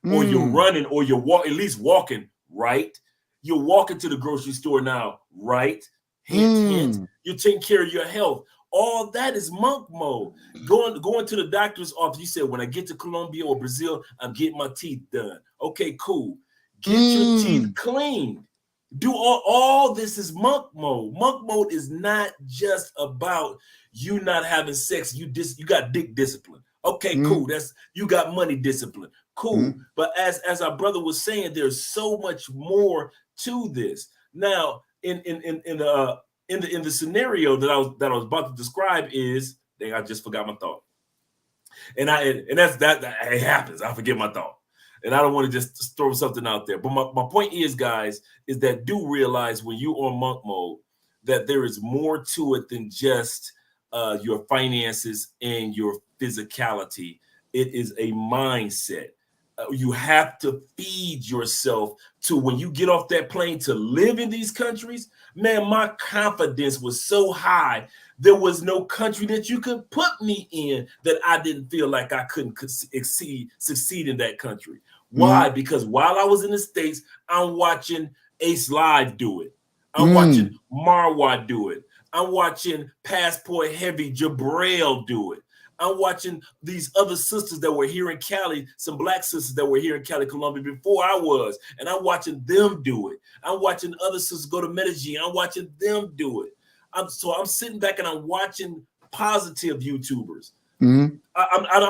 Or you're running, or you're at least walking, right? You're walking to the grocery store now, right? Hint, hint. You're taking care of your health. All that is monk mode. Going to the doctor's office. You said, when I get to Colombia or Brazil, I'm getting my teeth done. Okay, cool. Get your teeth cleaned. Do all this is monk mode. Monk mode is not just about you not having sex. You got dick discipline. Okay, cool. That's you got money discipline. Cool. But as our brother was saying, there's so much more to this. Now, in the scenario that I was about to describe is, dang, I just forgot my thought. And that's that it happens. I forget my thought. And I don't want to just throw something out there. But my point is, guys, is that do realize when you're on monk mode that there is more to it than just your finances and your physicality. It is a mindset. You have to feed yourself to, when you get off that plane to live in these countries, man, my confidence was so high. There was no country that you could put me in that I didn't feel like I couldn't succeed in that country. Why? Because while I was in the States, I'm watching Ace Live do it. I'm watching Marwa do it. I'm watching Passport Heavy Jabril do it. I'm watching these other sisters that were here in Cali, some black sisters that were here in Cali, Colombia before I was, and I'm watching them do it. I'm watching other sisters go to Medellin. I'm watching them do it. I'm sitting back and I'm watching positive YouTubers. I'm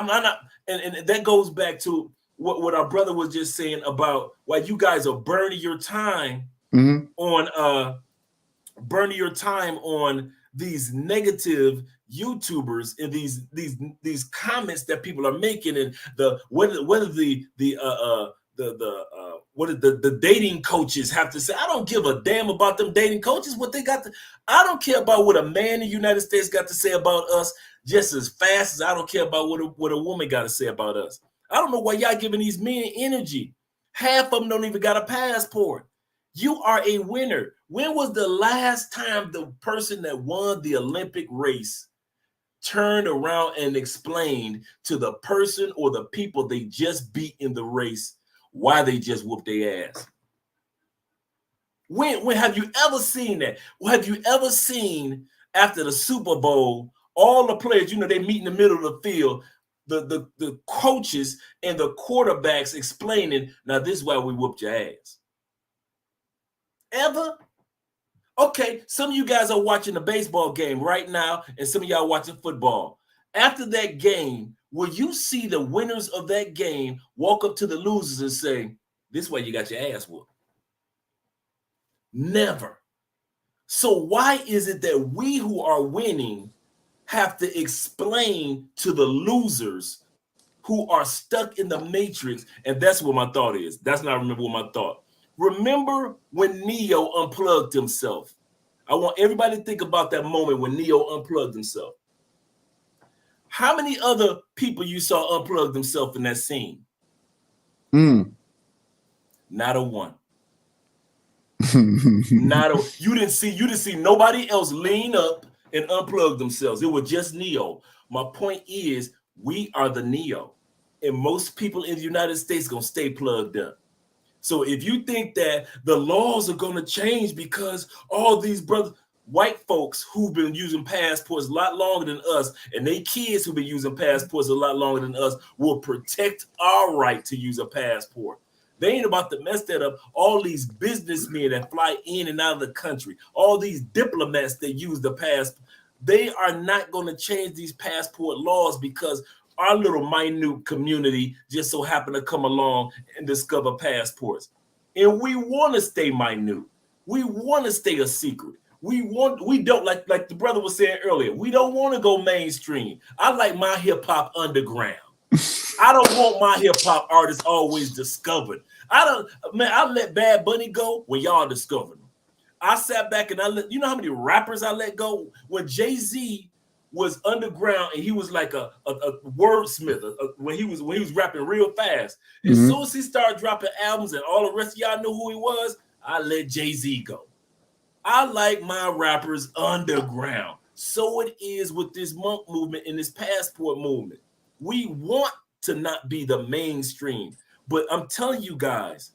not, and that goes back to what our brother was just saying about why you guys are burning your time on these negative YouTubers and these comments that people are making, and what the dating coaches have to say. I don't give a damn about them dating coaches, what they got to. I don't care about what a man in the United States got to say about us just as fast as I don't care about what a woman got to say about us. I don't know why y'all giving these men energy. Half of them don't even got a passport. You are a winner. When was the last time the person that won the Olympic race turned around and explained to the person or the people they just beat in the race why they just whooped their ass? When have you ever seen that? Have you ever seen after the Super Bowl, all the players, they meet in the middle of the field, the coaches and the quarterbacks explaining, now this is why we whooped your ass? Ever? Okay, some of you guys are watching a baseball game right now, and some of y'all watching football. After that game, will you see the winners of that game walk up to the losers and say, this is why you got your ass whooped? Never. So why is it that we who are winning have to explain to the losers who are stuck in the matrix? And that's what my thought is. That's not remember what my thought. Remember when Neo unplugged himself? I want everybody to think about that moment when Neo unplugged himself. How many other people you saw unplug themselves in that scene? Not a one. You didn't see nobody else lean up and unplug themselves. It was just Neo. My point is, we are the Neo, and most people in the United States gonna stay plugged up. So if you think that the laws are going to change because all these white folks who've been using passports a lot longer than us, and they kids who've been using passports a lot longer than us, will protect our right to use a passport. They ain't about to mess that up. All these businessmen that fly in and out of the country, all these diplomats that use the They are not going to change these passport laws because our little minute community just so happened to come along and discover passports. And we want to stay minute. We want to stay a secret. We don't like the brother was saying earlier, we don't want to go mainstream. I like my hip hop underground. I don't want my hip hop artists always discovered. I let Bad Bunny go when y'all discovered him. I sat back and you know how many rappers I let go? When Jay-Z was underground and he was like a wordsmith when he was rapping real fast. As soon as he started dropping albums and all the rest of y'all knew who he was, I let Jay-Z go. I like my rappers underground. So it is with this monk movement and this passport movement. We want to not be the mainstream, but I'm telling you guys,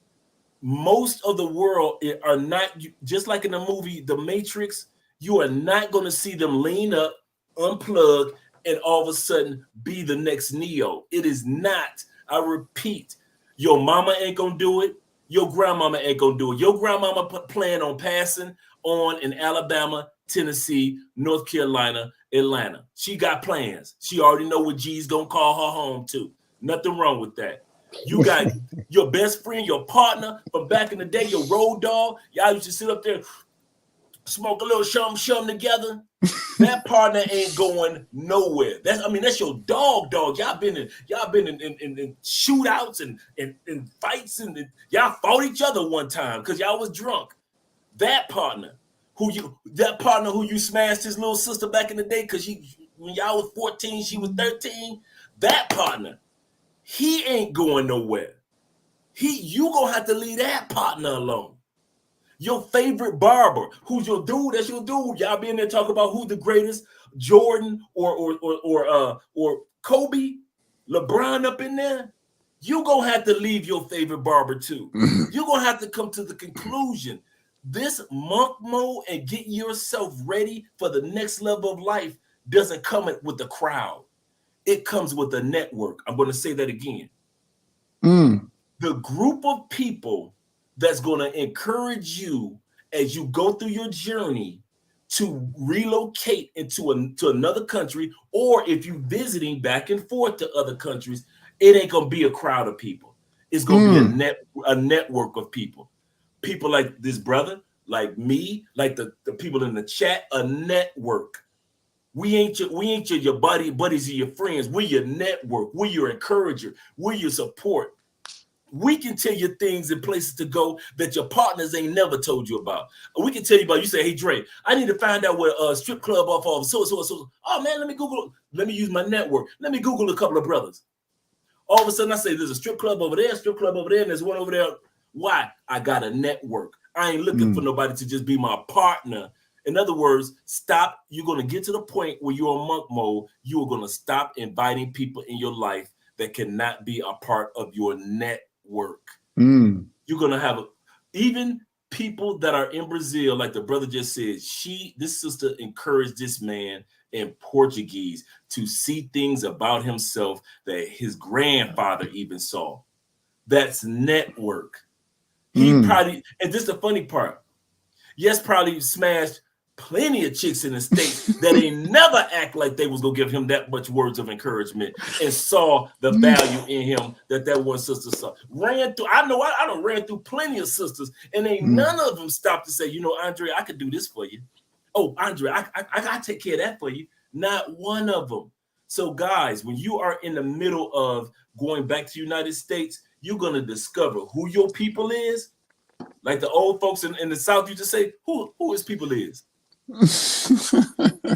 most of the world are not, just like in the movie The Matrix, you are not going to see them lean up, unplug, and all of a sudden be the next Neo. It is not. I repeat, your mama ain't going to do it. Your grandmama ain't going to do it. Your grandmama plan on passing on in Alabama, Tennessee, North Carolina, Atlanta. She got plans. She already know what G's going to call her home to. Nothing wrong with that. You got your best friend, your partner from back in the day, your road dog. Y'all used to sit up there, smoke a little shum together. That partner ain't going nowhere. That's your dog. Y'all been in shootouts and fights, and y'all fought each other one time because y'all was drunk. That partner who you smashed his little sister back in the day because when y'all was 14, she was 13. That partner, he ain't going nowhere. You gonna have to leave that partner alone. Your favorite barber, who's your dude? That's your dude. Y'all be in there talking about who's the greatest, Jordan or Kobe, LeBron up in there. You gonna have to leave your favorite barber too. You're gonna have to come to the conclusion. This monk mode and getting yourself ready for the next level of life doesn't come with the crowd. It comes with a network. I'm going to say that again. The group of people that's going to encourage you as you go through your journey to relocate to another country, or if you're visiting back and forth to other countries, it ain't going to be a crowd of people. It's going to be a network of people. People like this brother, like me, like the people in the chat, a network. We ain't your buddies or your friends. We're your network. We're your encourager. We're your support. We can tell you things and places to go that your partners ain't never told you about. We can tell you about. You say, "Hey Dre, I need to find out where a strip club off of so. Oh man, let me Google. Let me use my network. Let me Google a couple of brothers." All of a sudden, I say, "There's a strip club over there, and there's one over there." Why? I got a network. I ain't looking for nobody to just be my partner. In other words, stop. You're going to get to the point where you're in monk mode. You are going to stop inviting people in your life that cannot be a part of your network. You're going to have even people that are in Brazil, like the brother just said, this sister encouraged this man in Portuguese to see things about himself that his grandfather even saw. That's network. He probably, and this is the funny part. Yes, probably smashed plenty of chicks in the States that ain't never act like they was gonna give him that much words of encouragement and saw the value in him that one sister saw. I done ran through plenty of sisters, and ain't none of them stopped to say, "You know, Andre, I could do this for you. Oh, Andre, I take care of that for you." Not one of them. So guys, when you are in the middle of going back to the United States, you're gonna discover who your people is. Like the old folks in the South used to say, who his people is.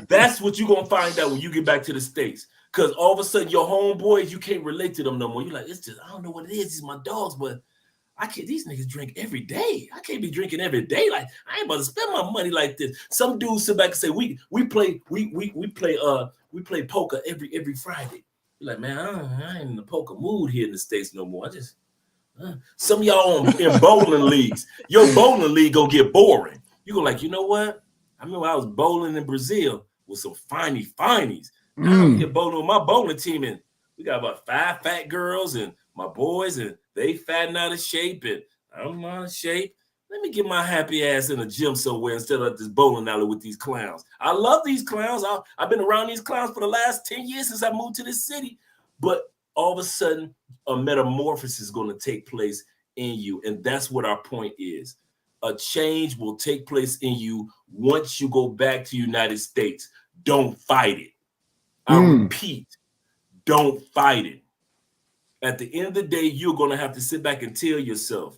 That's what you're going to find out when you get back to the States. Because all of a sudden, your homeboys, you can't relate to them no more. You're like, it's just, I don't know what it is. These are my dogs, but I can't, these niggas drink every day. I can't be drinking every day. Like, I ain't about to spend my money like this. Some dudes sit back and say, we play poker every Friday. You're like, man, I ain't in the poker mood here in the States no more. Some of y'all in bowling leagues. Your bowling league gonna get boring. You go like, you know what? I remember I was bowling in Brazil with some finies. Now I'm here bowling with my bowling team, and we got about 5 fat girls and my boys, and they fatting out of shape, and I'm out of shape. let me get my happy ass in a gym somewhere instead of this bowling alley with these clowns. I love these clowns. I've been around these clowns for the last 10 years since I moved to this city. But all of a sudden, a metamorphosis is going to take place in you. And that's what our point is. A change will take place in you once you go back to the United States. Don't fight it. I repeat, don't fight it. At the end of the day, you're going to have to sit back and tell yourself,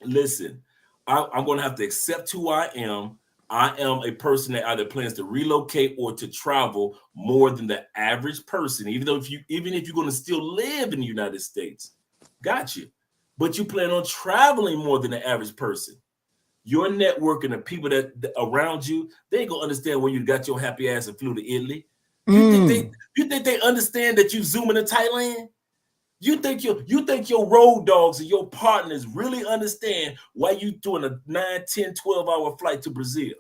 listen, I'm going to have to accept who I am. I am a person that either plans to relocate or to travel more than the average person, even if you're going to still live in the United States. Got you. But you plan on traveling more than the average person. Your network and the people that around you, they ain't going to understand when you got your happy ass and flew to Italy. You think they understand that you zooming to Thailand? You think your road dogs and your partners really understand why you doing a 9, 10, 12-hour flight to Brazil?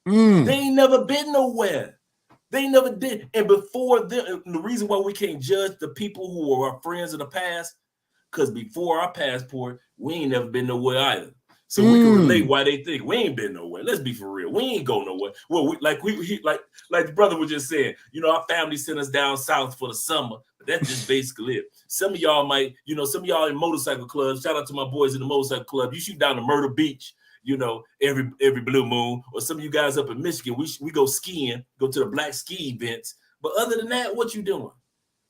They ain't never been nowhere. They never did. And before them, the reason why we can't judge the people who are our friends in the past, because before our passport, we ain't never been nowhere either. So we can relate why they think we ain't been nowhere. Let's be for real. We ain't go nowhere. Well, like the brother was just saying, our family sent us down south for the summer, but that's just basically it. Some of y'all might, some of y'all in motorcycle clubs. Shout out to my boys in the motorcycle club. You shoot down to Myrtle Beach, every blue moon. Or some of you guys up in Michigan, we go skiing, go to the black ski events. But other than that, what you doing?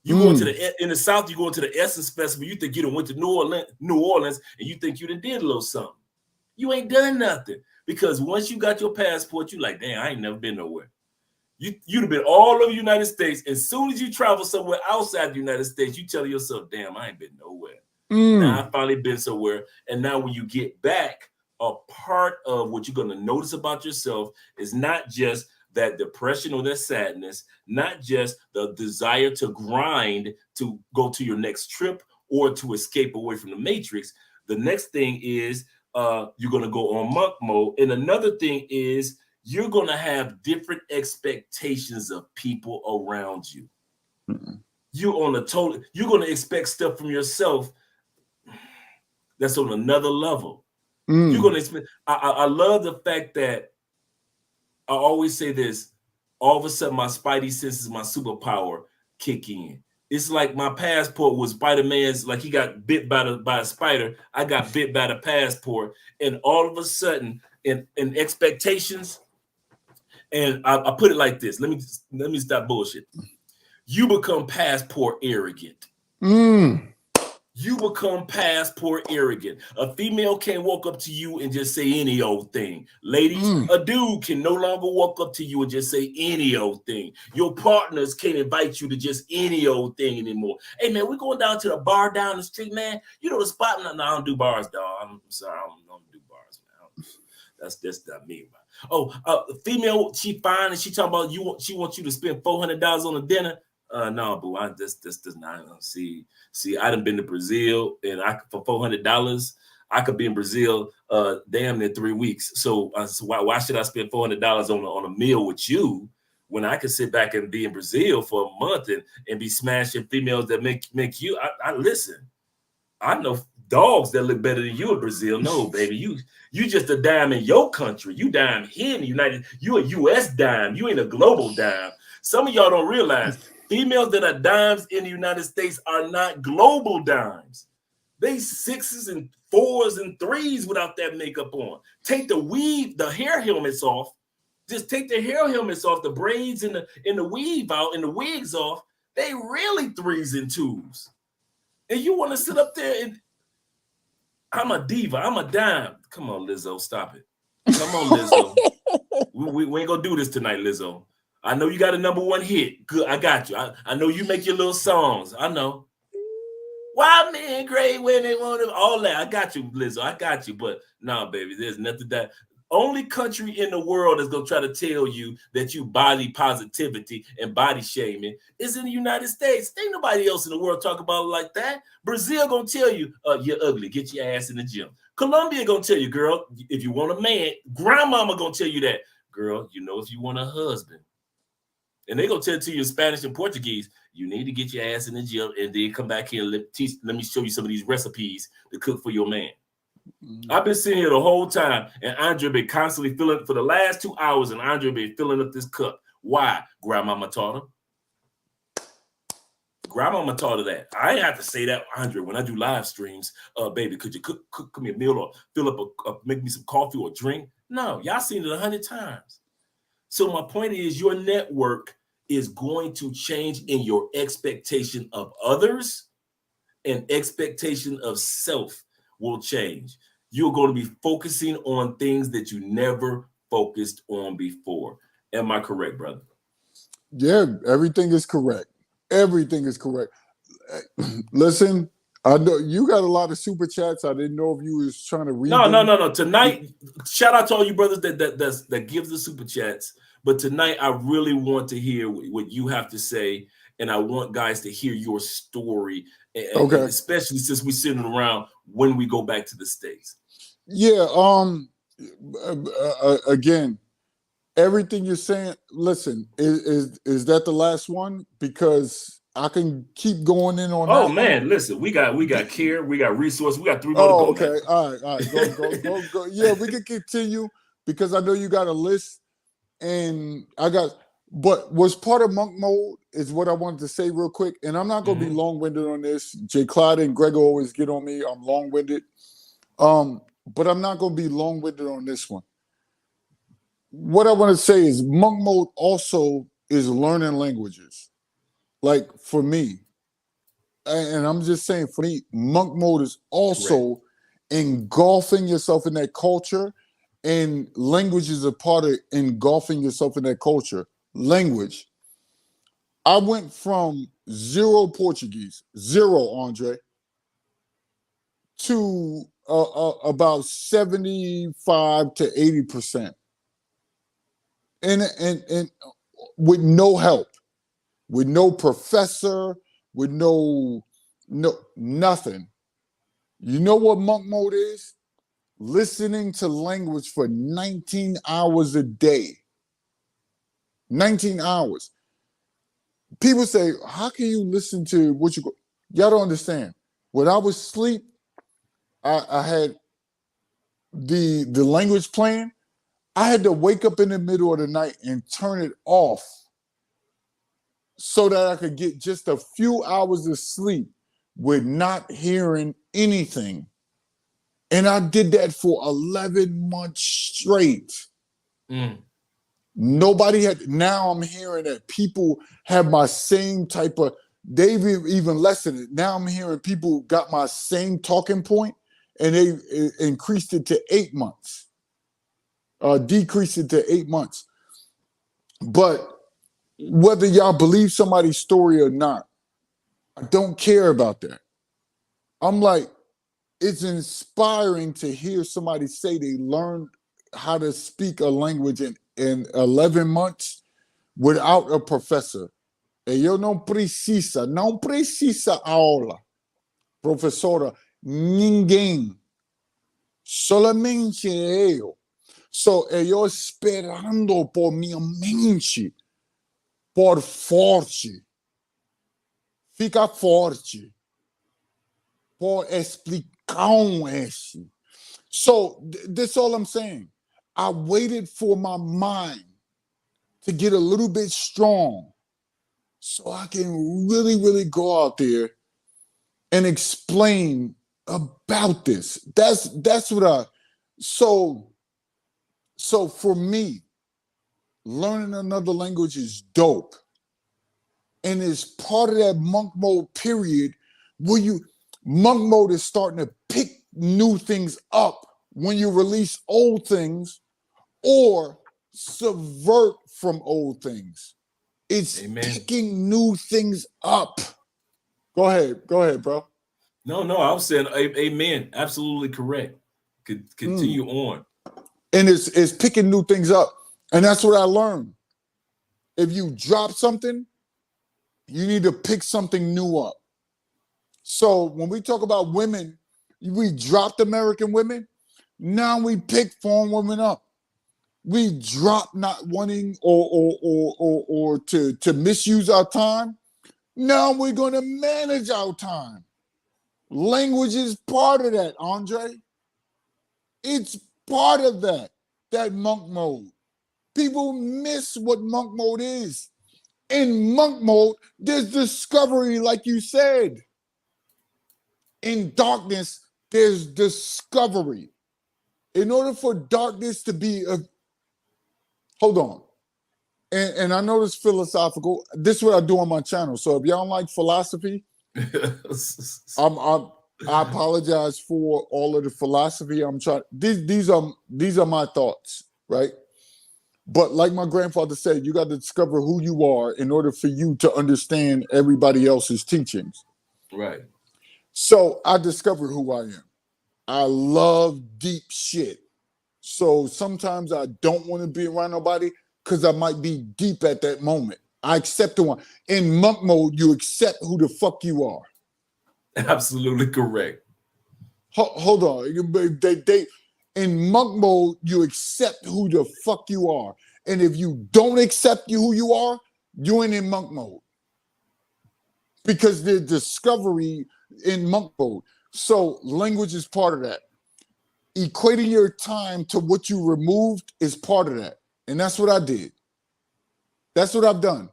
You going to in the South, you going to the Essence Festival. You think you done went to New Orleans, and you think you done did a little something. You ain't done nothing, because once you got your passport, you like, damn, I ain't never been nowhere. You'd have been all over the United States. As soon as you travel somewhere outside the United States, you tell yourself, damn, I ain't been nowhere. Now I finally been somewhere. And now when you get back, a part of what you're going to notice about yourself is not just that depression or that sadness, not just the desire to grind to go to your next trip or to escape away from the matrix. The next thing is you're going to go on monk mode. And another thing is you're going to have different expectations of people around you. You're going to expect stuff from yourself that's on another level. You're going to expect. I love the fact that I always say this. All of a sudden, my spidey senses, my superpower kick in. It's like my passport was Spider-Man's, like he got bit by a spider. I got bit by the passport. And all of a sudden, in expectations, and I put it like this. Let me stop bullshit. You become passport arrogant. You become passport arrogant. A female can't walk up to you and just say any old thing. Ladies, a dude can no longer walk up to you and just say any old thing. Your partners can't invite you to just any old thing anymore. Hey, man, we're going down to the bar down the street, man. You know the spot? No, I don't do bars, dog. I'm sorry, I don't do bars, man. That's not me, man. Oh, female, she fine, and she talking about she wants you to spend $400 on a dinner. No, boo, this does not see. I done been to Brazil, and for $400, I could be in Brazil damn near 3 weeks. So why should I spend $400 on a meal with you when I could sit back and be in Brazil for a month and be smashing females that make you? I listen. I know dogs that look better than you in Brazil. No, baby, you just a dime in your country. You dime here in the United. You a U.S. dime. You ain't a global dime. Some of y'all don't realize. Females that are dimes in the United States are not global dimes. They 6s and 4s and 3s without that makeup on. Take the hair helmets off. Just take the hair helmets off, the braids and the weave out and the wigs off. They really 3s and 2s. And you want to sit up there and I'm a diva. I'm a dime. Come on, Lizzo, stop it. Come on, Lizzo. we ain't gonna do this tonight, Lizzo. I know you got a #1 hit. Good, I got you. I know you make your little songs. I know. Wild men, great women, all that. I got you, Lizzo. I got you. But no, baby, there's nothing that. Only country in the world that's gonna try to tell you that you body positivity and body shaming is in the United States. Ain't nobody else in the world talk about it like that. Brazil gonna tell you, you're ugly. Get your ass in the gym. Colombia gonna tell you, girl, if you want a man. Grandmama gonna tell you that, girl. If you want a husband. And they're going to tell it to you in Spanish and Portuguese, you need to get your ass in the gym and then come back here and let me show you some of these recipes to cook for your man. I've been sitting here the whole time, and Andre been constantly filling for the last 2 hours, and Andre been filling up this cup. Why? Grandmama taught him. Grandmama taught her that. I ain't have to say that, Andre. When I do live streams, baby, could you cook me a meal or fill up make me some coffee or drink? No, y'all seen it 100 times. So my point is, your network is going to change in your expectation of others, and expectation of self will change. You're going to be focusing on things that you never focused on before. Am I correct, brother? Yeah, everything is correct. Everything is correct. Listen, I know you got a lot of super chats. I didn't know if you was trying to read them. No. Tonight, shout out to all you brothers that gives the super chats. But tonight, I really want to hear what you have to say, and I want guys to hear your story, okay. Especially since we're sitting around when we go back to the States. Yeah. Again, everything you're saying. Listen, is that the last one? Because I can keep going in on. Oh man, one. Listen, we got care, we got resource, we got 3 more. Oh, to go. Okay, all right, go. Yeah, we can continue because I know you got a list, and I got. But what's part of monk mode is what I wanted to say real quick, and I'm not going to be long-winded on this. Jay Clyde and Gregor always get on me. I'm long-winded, but I'm not going to be long-winded on this one. What I want to say is monk mode also is learning languages. Like for me, and I'm just saying for me, monk mode is also engulfing yourself in that culture, and language is a part of engulfing yourself in that culture. Language. I went from 0 Portuguese, 0, Andre, to about 75 to 80%. And with no help, with no professor, with no nothing. You know what monk mode is? Listening to language for 19 hours a day. 19 hours. People say, how can you listen to what you go? Y'all don't understand. When I was asleep, I had the language playing. I had to wake up in the middle of the night and turn it off so that I could get just a few hours of sleep with not hearing anything. And I did that for 11 months straight. Nobody had. Now I'm hearing that people have my same type of. They've even lessened it. Now I'm hearing people got my same talking point, and they increased it to 8 months. Decreased it to 8 months. But whether y'all believe somebody's story or not, I don't care about that. I'm like, it's inspiring to hear somebody say they learned how to speak a language in 11 months without a professor. Eu não precisa aula. Professora, ninguém. Solamente eu. So, eu esperando por minha mente. Por forte. Fica forte. Por explicar esse. So, that's all I'm saying. I waited for my mind to get a little bit strong so I can really, really go out there and explain about this. That's what so for me, learning another language is dope. And it's part of that monk mode period where monk mode is starting to pick new things up when you release old things or subvert from old things. It's picking new things up. Go ahead, bro. No, I was saying amen. Absolutely correct. Continue on. And it's picking new things up. And that's what I learned. If you drop something, you need to pick something new up. So when we talk about women, we dropped American women. Now we pick foreign women up. We drop not wanting or to misuse our time. Now we're going to manage our time. Language is part of that, Andre. It's part of that monk mode. People miss what monk mode is. In monk mode, there's discovery, like you said. In darkness, there's discovery. In order for darkness to be hold on. And I know this philosophical. This is what I do on my channel. So if y'all don't like philosophy, I apologize for all of the philosophy. I'm trying. These are my thoughts, right? But like my grandfather said, you got to discover who you are in order for you to understand everybody else's teachings. Right. So I discovered who I am. I love deep shit. So sometimes I don't want to be around nobody because I might be deep at that moment. I accept the one. In monk mode, you accept who the fuck you are. Absolutely correct. Hold on. In monk mode, you accept who the fuck you are. And if you don't accept who you are, you ain't in monk mode. Because there's discovery in monk mode. So language is part of that. Equating your time to what you removed is part of that. And that's what I did. That's what I've done.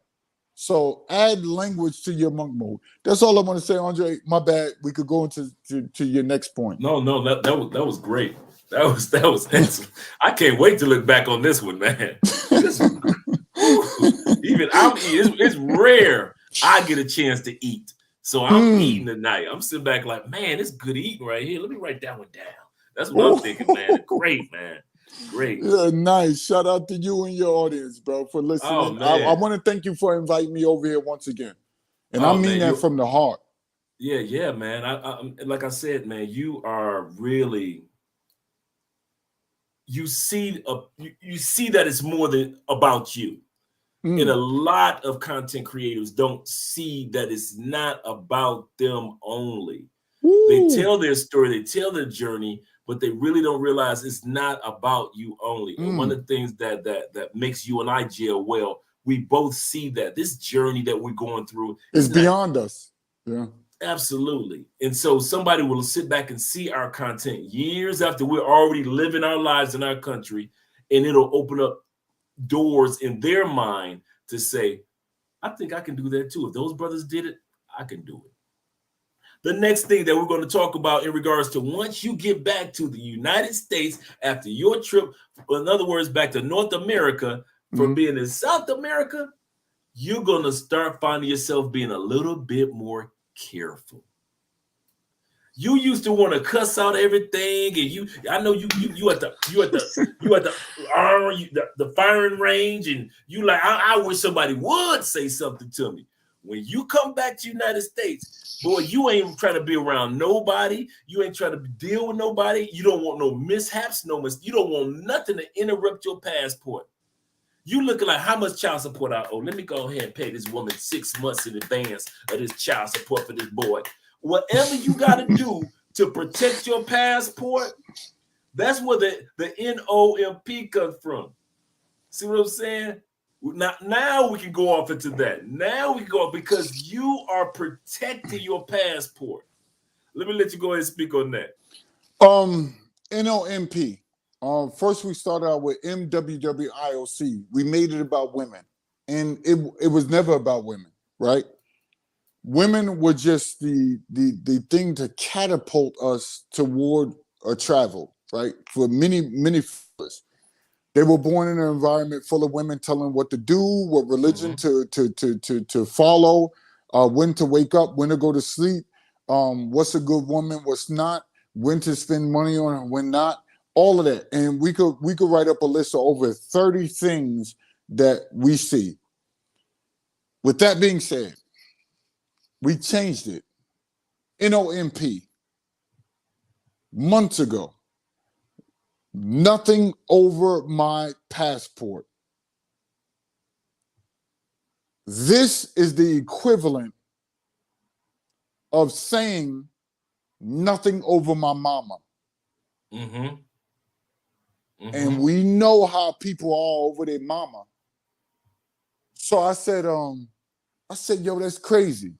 So add language to your monk mode. That's all I want to say, Andre. My bad. We could go into to your next point. No, that was great. That was excellent. I can't wait to look back on this one, man. Even I'm eating. It's rare I get a chance to eat. So I'm eating tonight. I'm sitting back like, man, it's good eating right here. Let me write that one down. That's what I'm thinking, man. Great, man. Great. Yeah, nice. Shout out to you and your audience, bro, for listening. Oh, man. I want to thank you for inviting me over here once again. And I mean that from the heart. Yeah, man. I like I said, man, you are really, you see that it's more than about you. And a lot of content creators don't see that it's not about them only. They tell their story, they tell their journey, but they really don't realize it's not about you only. And one of the things that makes you and I gel well, we both see that this journey that we're going through is beyond us. Yeah. Absolutely. And so somebody will sit back and see our content years after we're already living our lives in our country, and it'll open up doors in their mind to say, I think I can do that too. If those brothers did it, I can do it. The next thing that we're going to talk about in regards to once you get back to the United States after your trip, in other words, back to North America from being in South America, you're going to start finding yourself being a little bit more careful. You used to want to cuss out everything, and I know you at the firing range, and you like, I wish somebody would say something to me. When you come back to the United States, boy, you ain't trying to be around nobody. You ain't trying to deal with nobody. You don't want no mishaps, you don't want nothing to interrupt your passport. You looking like, how much child support I owe? Let me go ahead and pay this woman 6 months in advance of this child support for this boy. Whatever you got to do to protect your passport, that's where the NOMP comes from. See what I'm saying? Now we can go off into that. Now we can go off because you are protecting your passport. Let me let you go ahead and speak on that. NOMP. First, we started out with MWWIOC. We made it about women, and it was never about women, right? Women were just the thing to catapult us toward a travel, right? For many years. They were born in an environment full of women telling what to do, what religion to follow, when to wake up, when to go to sleep, what's a good woman, what's not, when to spend money on her, when not, all of that. And we could write up a list of over 30 things that we see. With that being said, we changed it. NOMP. Months ago. Nothing over my passport. This is the equivalent of saying nothing over my mama. And we know how people are over their mama. So I said, yo, that's crazy.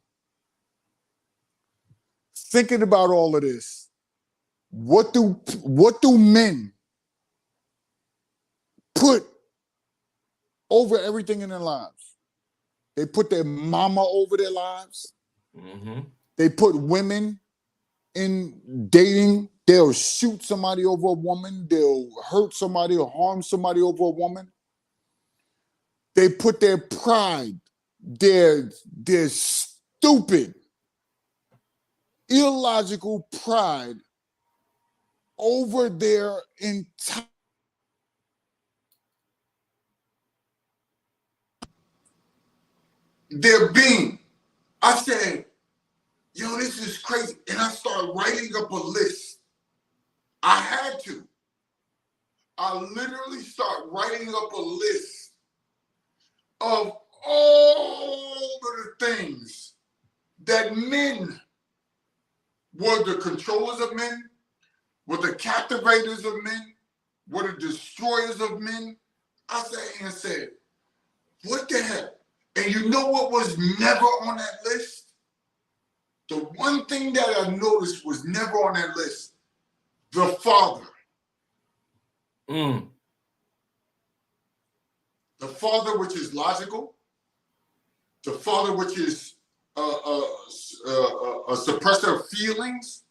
Thinking about all of this, What do men put over everything in their lives? They put their mama over their lives. Mm-hmm. They put women in dating. They'll shoot somebody over a woman. They'll hurt somebody or harm somebody over a woman. They put their pride, their stupid, illogical pride over their entire being. I said, yo, this is crazy. And I started writing up a list. I had to. I literally started writing up a list of all of the things that men were the controllers of men, were the captivators of men, were the destroyers of men. I sat here and said, what the hell? And you know what was never on that list? The one thing that I noticed was never on that list, the father. Mm. The father which is logical, the father which is a suppressor of feelings,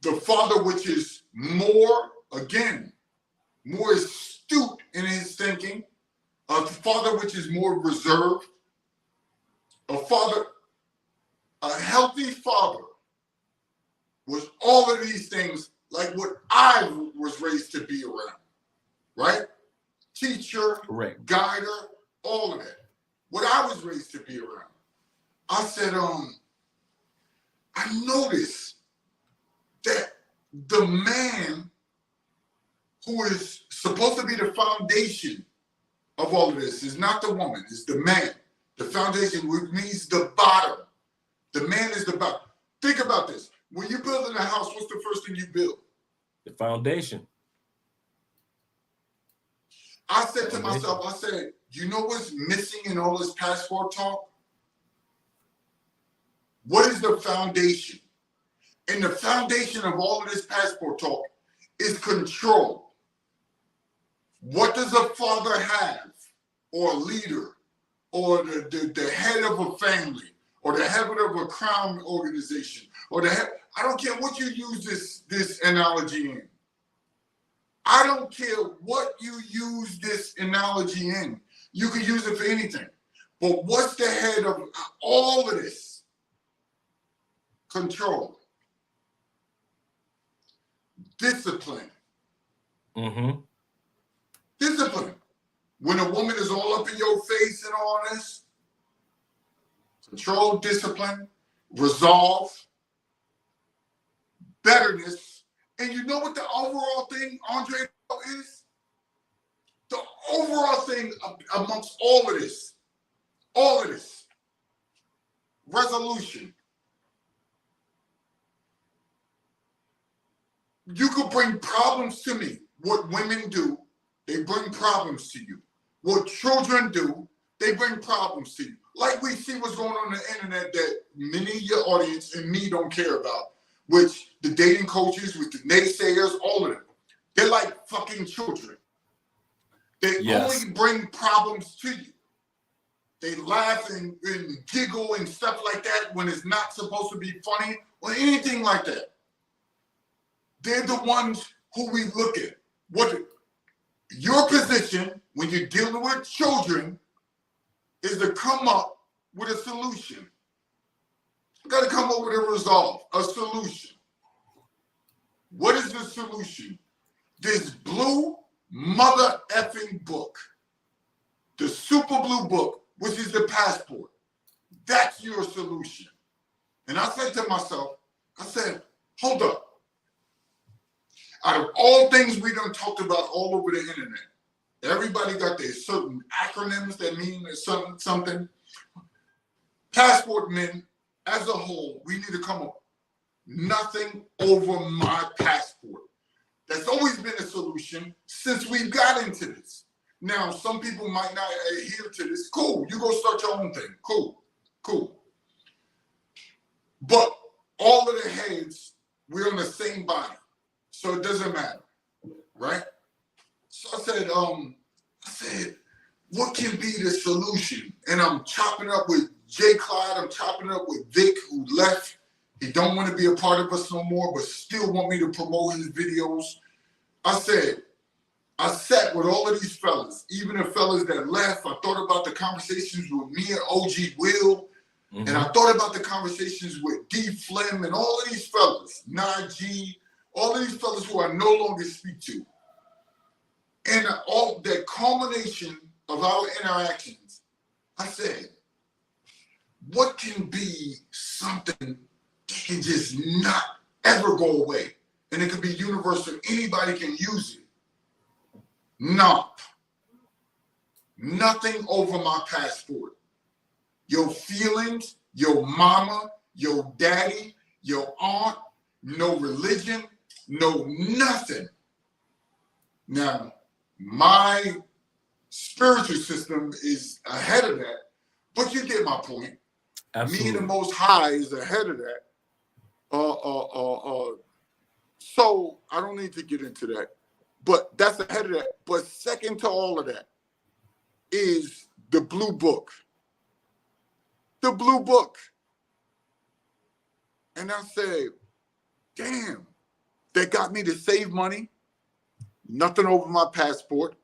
the father which is more astute in his thinking, a father which is more reserved, a healthy father was all of these things like what I was raised to be around, right? Teacher, correct, guider, all of that. What I was raised to be around. I said, I noticed that the man who is supposed to be the foundation of all of this is not the woman, it's the man. The foundation, which means the bottom. The man is the bottom. Think about this. When you're building a house, what's the first thing you build? The foundation. I said to myself, I said, you know what's missing in all this passport talk? What is the foundation? And the foundation of all of this passport talk is control. What does a father have, or a leader, or the head of a family, or the head of a crime organization, or the head, I don't care what you use this analogy in. I don't care what you use this analogy in. You can use it for anything. But what's the head of all of this? Control. Discipline. Mm-hmm. Discipline. When a woman is all up in your face and all this, control, discipline, resolve, betterness. And you know what the overall thing, Andre, is? The overall thing amongst all of this, resolution. You could bring problems to me. What women do, they bring problems to you. What children do, they bring problems to you. Like we see what's going on the internet that many of your audience and me don't care about, which the dating coaches, with the naysayers, all of them, they're like fucking children. They only bring problems to you. They laugh and giggle and stuff like that when it's not supposed to be funny or anything like that. They're the ones who we look at. What your position when you're dealing with children is to come up with a solution. You got to come up with a resolve, a solution. What is the solution? This blue mother effing book, the super blue book, which is the passport. That's your solution. And I said to myself, I said, hold up. Out of all things we done talked about all over the internet, everybody got their certain acronyms that mean something. Passport men, as a whole, we need to come up. Nothing over my passport. That's always been a solution since we got into this. Now, some people might not adhere to this. Cool, you go start your own thing. Cool. But all of the heads we're on the same body, so it doesn't matter, right? So I said, what can be the solution? And I'm chopping up with Jay Clyde. I'm chopping up with Vic, who left. He don't want to be a part of us no more, but still want me to promote his videos. I sat with all of these fellas, even the fellas that left. I thought about the conversations with me and OG Will, and I thought about the conversations with D Flim and all of these fellas, Najee, all of these fellas who I no longer speak to. And all that culmination of our interactions, I said, what can be something that can just not ever go away? And it can be universal. Anybody can use it. Nothing over my passport. Your feelings, your mama, your daddy, your aunt, no religion, no nothing. Now, my spiritual system is ahead of that, but you get my point. Absolutely. Me and the Most High is ahead of that. So I don't need to get into that, but that's ahead of that. But second to all of that is the Blue Book. The Blue Book. And I said, damn, they got me to save money. Nothing over my passport.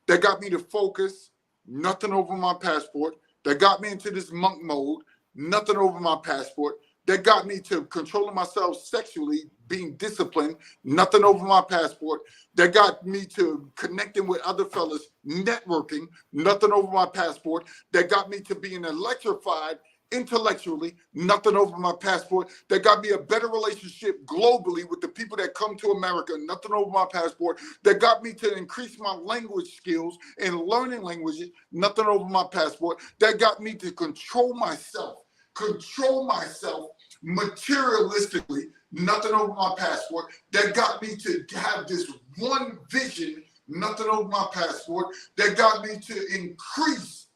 That got me to focus. Nothing over my passport. That got me into this monk mode. Nothing over my passport. That got me to controlling myself sexually, being disciplined. Nothing over my passport. That got me to connecting with other fellas, networking. Nothing over my passport. That got me to being electrified intellectually. Nothing over my passport. That got me a better relationship globally with the people that come to America. Nothing over my passport. That got me to increase my language skills and learning languages. Nothing over my passport. That got me to control myself materialistically. Nothing over my passport. That got me to have this one vision. Nothing over my passport. That got me to increase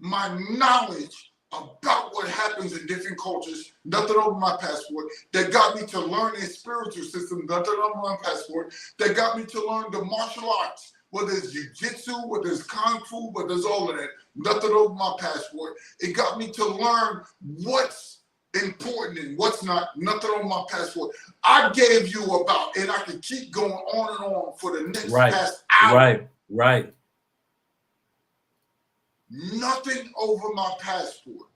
my knowledge about what happens in different cultures. Nothing over my passport. That got me to learn a spiritual system. Nothing over my passport. That got me to learn the martial arts, whether it's jiu-jitsu, whether it's kung fu, whether it's all of that. Nothing over my passport. It got me to learn what's important and what's not. Nothing over my passport. I gave you about, and I can keep going on and on for the next past hour. Right. Nothing over my passport.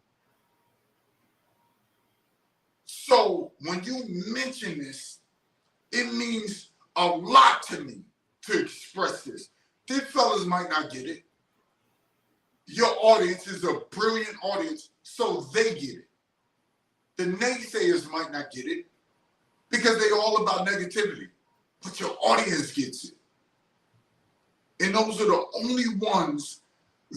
So when you mention this, it means a lot to me to express this. These fellas might not get it. Your audience is a brilliant audience, so they get it. The naysayers might not get it because they're all about negativity, but your audience gets it. And those are the only ones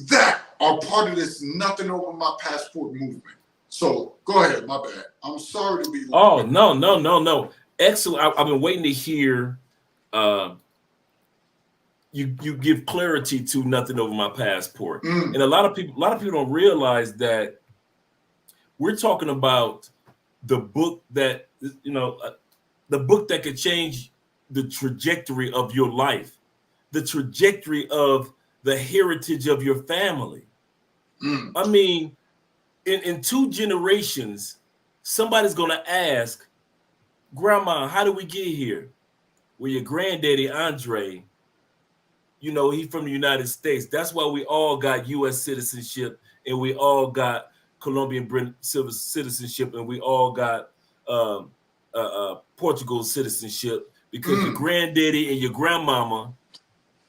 that are part of this nothing over my passport movement. So go ahead, my bad. I'm sorry to be long. Oh, no. Excellent. I've been waiting to hear you give clarity to nothing over my passport. And a lot of people don't realize that we're talking about the book that, the book that could change the trajectory of your life, the trajectory of the heritage of your family. I mean, in 2 generations, somebody's going to ask, Grandma, how did we get here? Well, your granddaddy, Andre, he's from the United States. That's why we all got U.S. citizenship, and we all got Colombian citizenship, and we all got Portugal citizenship, because your granddaddy and your grandmama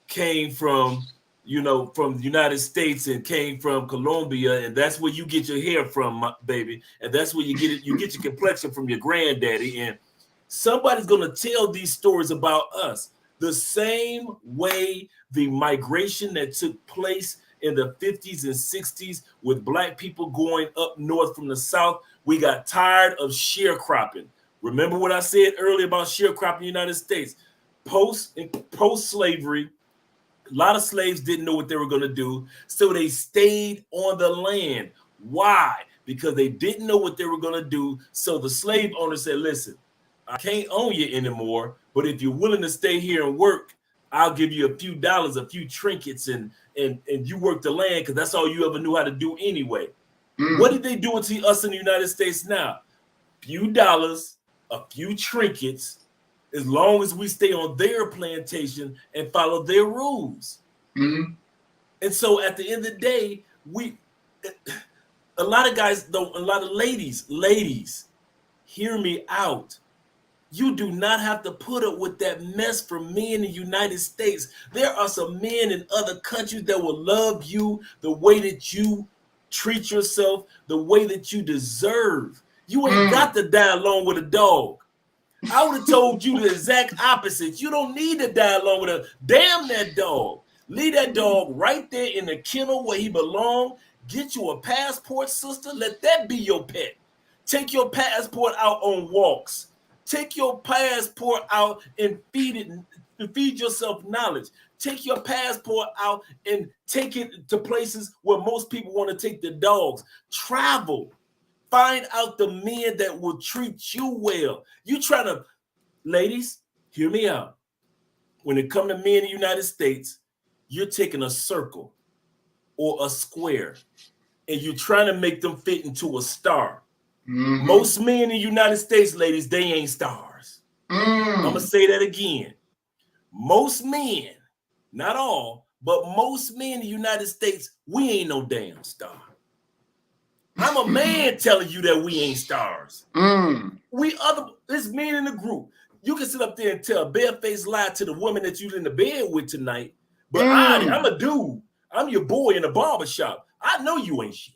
came from the United States and came from Colombia, and that's where you get your hair from, baby, and that's where you get it. You get your complexion from your granddaddy, and somebody's gonna tell these stories about us the same way the migration that took place in the 50s and 60s with Black people going up north from the South. We got tired of sharecropping. Remember what I said earlier about sharecropping in the United States? Post-slavery, a lot of slaves didn't know what they were going to do, so they stayed on the land. Why? because they didn't know what they were going to do. So the slave owner said, listen, I can't own you anymore, but if you're willing to stay here and work, I'll give you a few dollars, a few trinkets, and you work the land because that's all you ever knew how to do anyway. What did they do to us in the United States now? Few dollars, a few trinkets, as long as we stay on their plantation and follow their rules. And so at the end of the day, a lot of guys, though, a lot of ladies, hear me out. You do not have to put up with that mess for men in the United States. There are some men in other countries that will love you the way that you treat yourself, the way that you deserve. You ain't got to die alone with a dog. I would have told you the exact opposite. You don't need to die alone with a damn that dog. Leave that dog right there in the kennel where he belongs. Get you a passport, sister. Let that be your pet. Take your passport out on walks. Take your passport out and feed it, to feed yourself knowledge. Take your passport out and take it to places where most people want to take their dogs. Travel. Find out the men that will treat you well. You trying to, ladies, hear me out. When it comes to men in the United States, you're taking a circle or a square and you're trying to make them fit into a star. Most men in the United States, ladies, they ain't stars. I'm going to say that again. Most men, not all, but most men in the United States, we ain't no damn star. I'm a man telling you that we ain't stars. There's men in the group. You can sit up there and tell a barefaced lie to the woman that you're in the bed with tonight, but I'm a dude. I'm your boy in the barbershop. I know you ain't shit.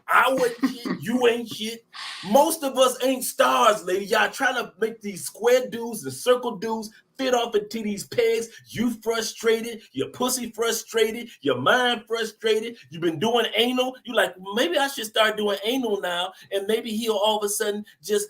I wasn't shit. You ain't shit. Most of us ain't stars, lady. Y'all trying to make these square dudes and circle dudes fit off into these pegs. You frustrated. Your pussy frustrated. Your mind frustrated. You've been doing anal. You like, maybe I should start doing anal now, and maybe he'll all of a sudden just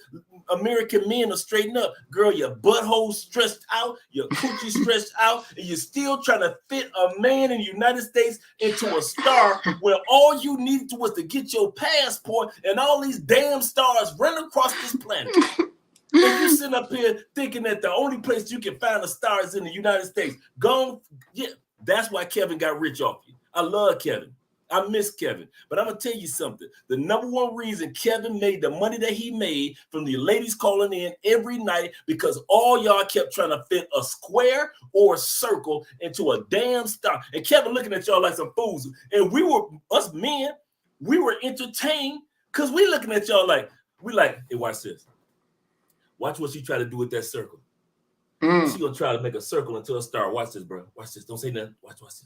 American men will straighten up. Girl, your butthole stretched out, your coochie stretched out, and you're still trying to fit a man in the United States into a star where all you needed was to get your passport and all these damn stars run across this planet. And you sitting up here thinking that the only place you can find a star is in the United States. Yeah, that's why Kevin got rich off you. I love Kevin. I miss Kevin. But I'm going to tell you something. The number one reason Kevin made the money that he made from the ladies calling in every night, because all y'all kept trying to fit a square or a circle into a damn star. And Kevin looking at y'all like some fools. And us men, we were entertained because we looking at y'all like, hey, watch this. Watch what she try to do with that circle. She gonna try to make a circle into a star. Watch this, bro. Watch this. Don't say nothing. Watch this.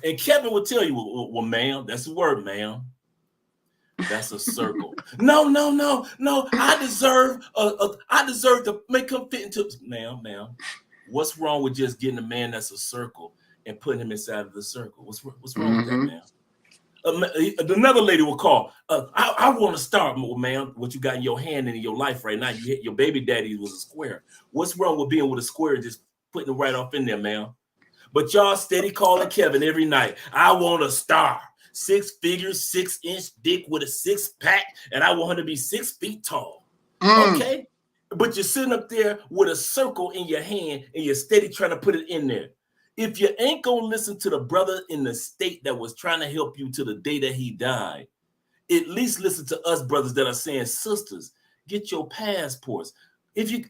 And Kevin will tell you, well, ma'am, that's the word, ma'am. That's a circle. No. I deserve to make him fit into, ma'am. What's wrong with just getting a man that's a circle and putting him inside of the circle? What's wrong with that, ma'am? Another lady will call. I want to start, ma'am. What you got in your hand and in your life right now? Your baby daddy was a square. What's wrong with being with a square and just putting it right off in there, ma'am? But y'all steady calling Kevin every night. I want a star, 6 figures, 6-inch dick with a 6-pack, and I want her to be 6 feet tall. Okay, but you're sitting up there with a circle in your hand and you're steady trying to put it in there. If you ain't gonna listen to the brother in the state that was trying to help you to the day that he died, at least listen to us brothers that are saying, sisters, get your passports. If you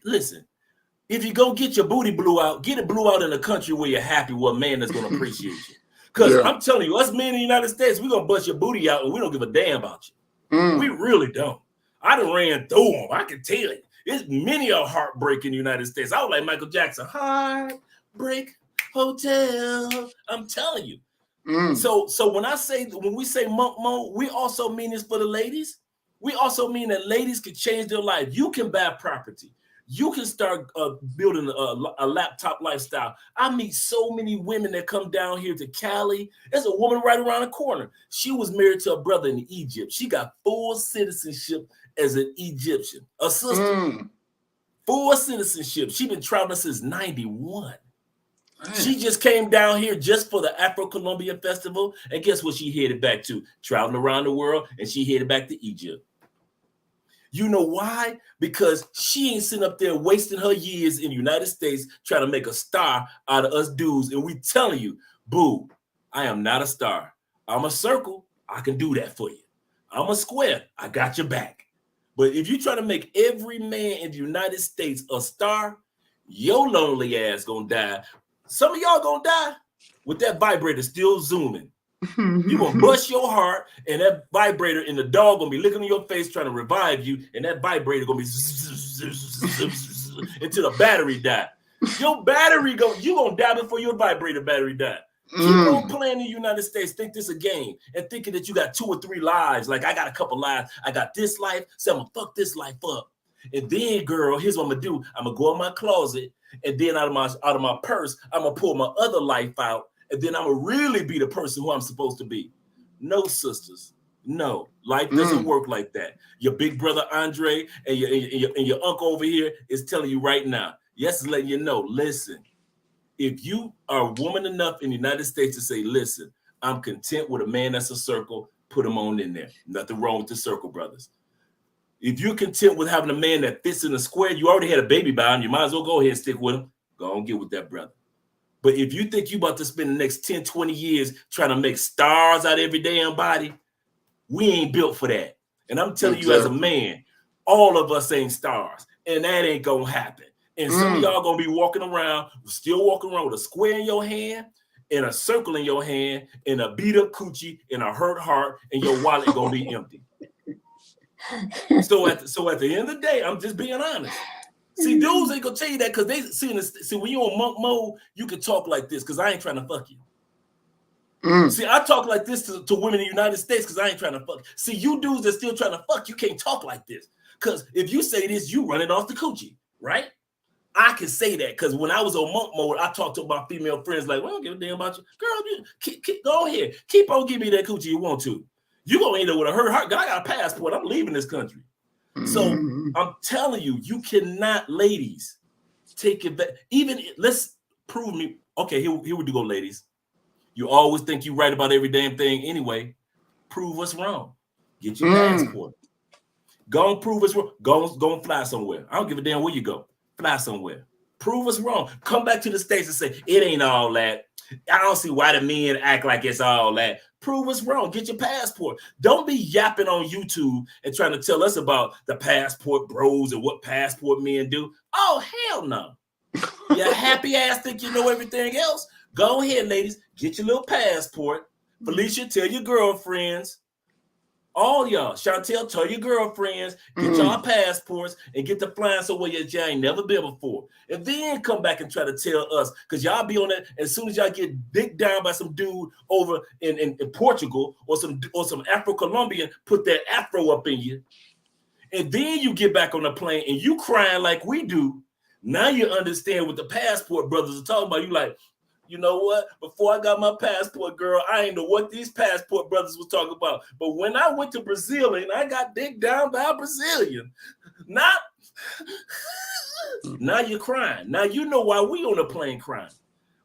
go get your booty blew out, get it blew out in a country where you're happy with a man that's gonna appreciate you. Because I'm telling you, us men in the United States, we're gonna bust your booty out and we don't give a damn about you. We really don't. I done ran through them. I can tell you. It's many a heartbreak in the United States. I was like Michael Jackson, heartbreak hotel. I'm telling you. So when we say monk mode, we also mean this for the ladies. We also mean that ladies can change their life. You can buy property. You can start building a laptop lifestyle. I meet so many women that come down here to Cali. There's a woman right around the corner. She was married to a brother in Egypt. She got full citizenship as an Egyptian. A sister. Full citizenship. She's been traveling since 91. She just came down here just for the Afro-Colombia Festival. And guess what she headed back to? Traveling around the world, and she headed back to Egypt. You know why? Because she ain't sitting up there wasting her years in the United States trying to make a star out of us dudes. And we telling you, boo, I am not a star. I'm a circle. I can do that for you. I'm a square. I got your back. But if you try to make every man in the United States a star, your lonely ass gonna die. Some of y'all gonna die with that vibrator still zooming. You gonna bust your heart, and that vibrator and the dog gonna be licking on your face trying to revive you, and that vibrator gonna be until the battery die. Your battery you gonna die before your vibrator battery die. Keep on playing in the United States, think this a game, and thinking that you got 2 or 3 lives. Like, I got a couple lives. I got this life, so I'm gonna fuck this life up. And then, girl, here's what I'm gonna do. I'm gonna go in my closet, and then out of my purse, I'm gonna pull my other life out, and then I'm gonna really be the person who I'm supposed to be. No, sisters. No, life doesn't work like that. Your big brother Andre and your uncle over here is telling you right now. Yes, letting you know. Listen. If you are woman enough in the United States to say, listen, I'm content with a man that's a circle, put him on in there. Nothing wrong with the circle, brothers. If you're content with having a man that fits in a square, you already had a baby by him, you might as well go ahead and stick with him. Go on, get with that brother. But if you think you about to spend the next 10, 20 years trying to make stars out of every damn body, we ain't built for that. And I'm telling you as a man, all of us ain't stars, and that ain't gonna happen. And some of y'all gonna be walking around with a square in your hand and a circle in your hand and a beat up coochie and a hurt heart, and your wallet gonna be empty. So at the end of the day, I'm just being honest. See, dudes ain't gonna tell you that because they see when you on monk mode, you can talk like this because I ain't trying to fuck you. See, I talk like this to women in the United States because I ain't trying to fuck. See, you dudes that still trying to fuck, you can't talk like this. Because if you say this, you running off the coochie, right? I can say that because when I was on monk mode, I talked to my female friends like, well, I don't give a damn about you. Girl, go ahead. Keep on giving me that coochie you want to. You going to end up with a hurt heart. I got a passport. I'm leaving this country. So I'm telling you, you cannot, ladies, take it back. Even, let's prove me. Okay, here we go, ladies. You always think you're right about every damn thing anyway. Prove us wrong. Get your passport. Go and prove us wrong. Go and fly somewhere. I don't give a damn where you go. Fly somewhere. Prove us wrong. Come back to the States and say, it ain't all that. I don't see why the men act like it's all that. Prove us wrong. Get your passport. Don't be yapping on YouTube and trying to tell us about the passport bros and what passport men do. Oh, hell no. You happy ass think you know everything else? Go ahead, ladies. Get your little passport. Felicia, tell your girlfriends. All y'all, Chantel, tell your girlfriends, get y'all passports and get to flying somewhere that y'all ain't never been before. And then come back and try to tell us, because y'all be on that as soon as y'all get dicked down by some dude over in Portugal or some Afro-Colombian, put that afro up in you. And then you get back on the plane and you crying like we do. Now you understand what the passport brothers are talking about. You like, you know what? Before I got my passport, girl, I ain't know what these passport brothers was talking about. But when I went to Brazil and I got digged down by a Brazilian, now you're crying. Now you know why we on the plane crying.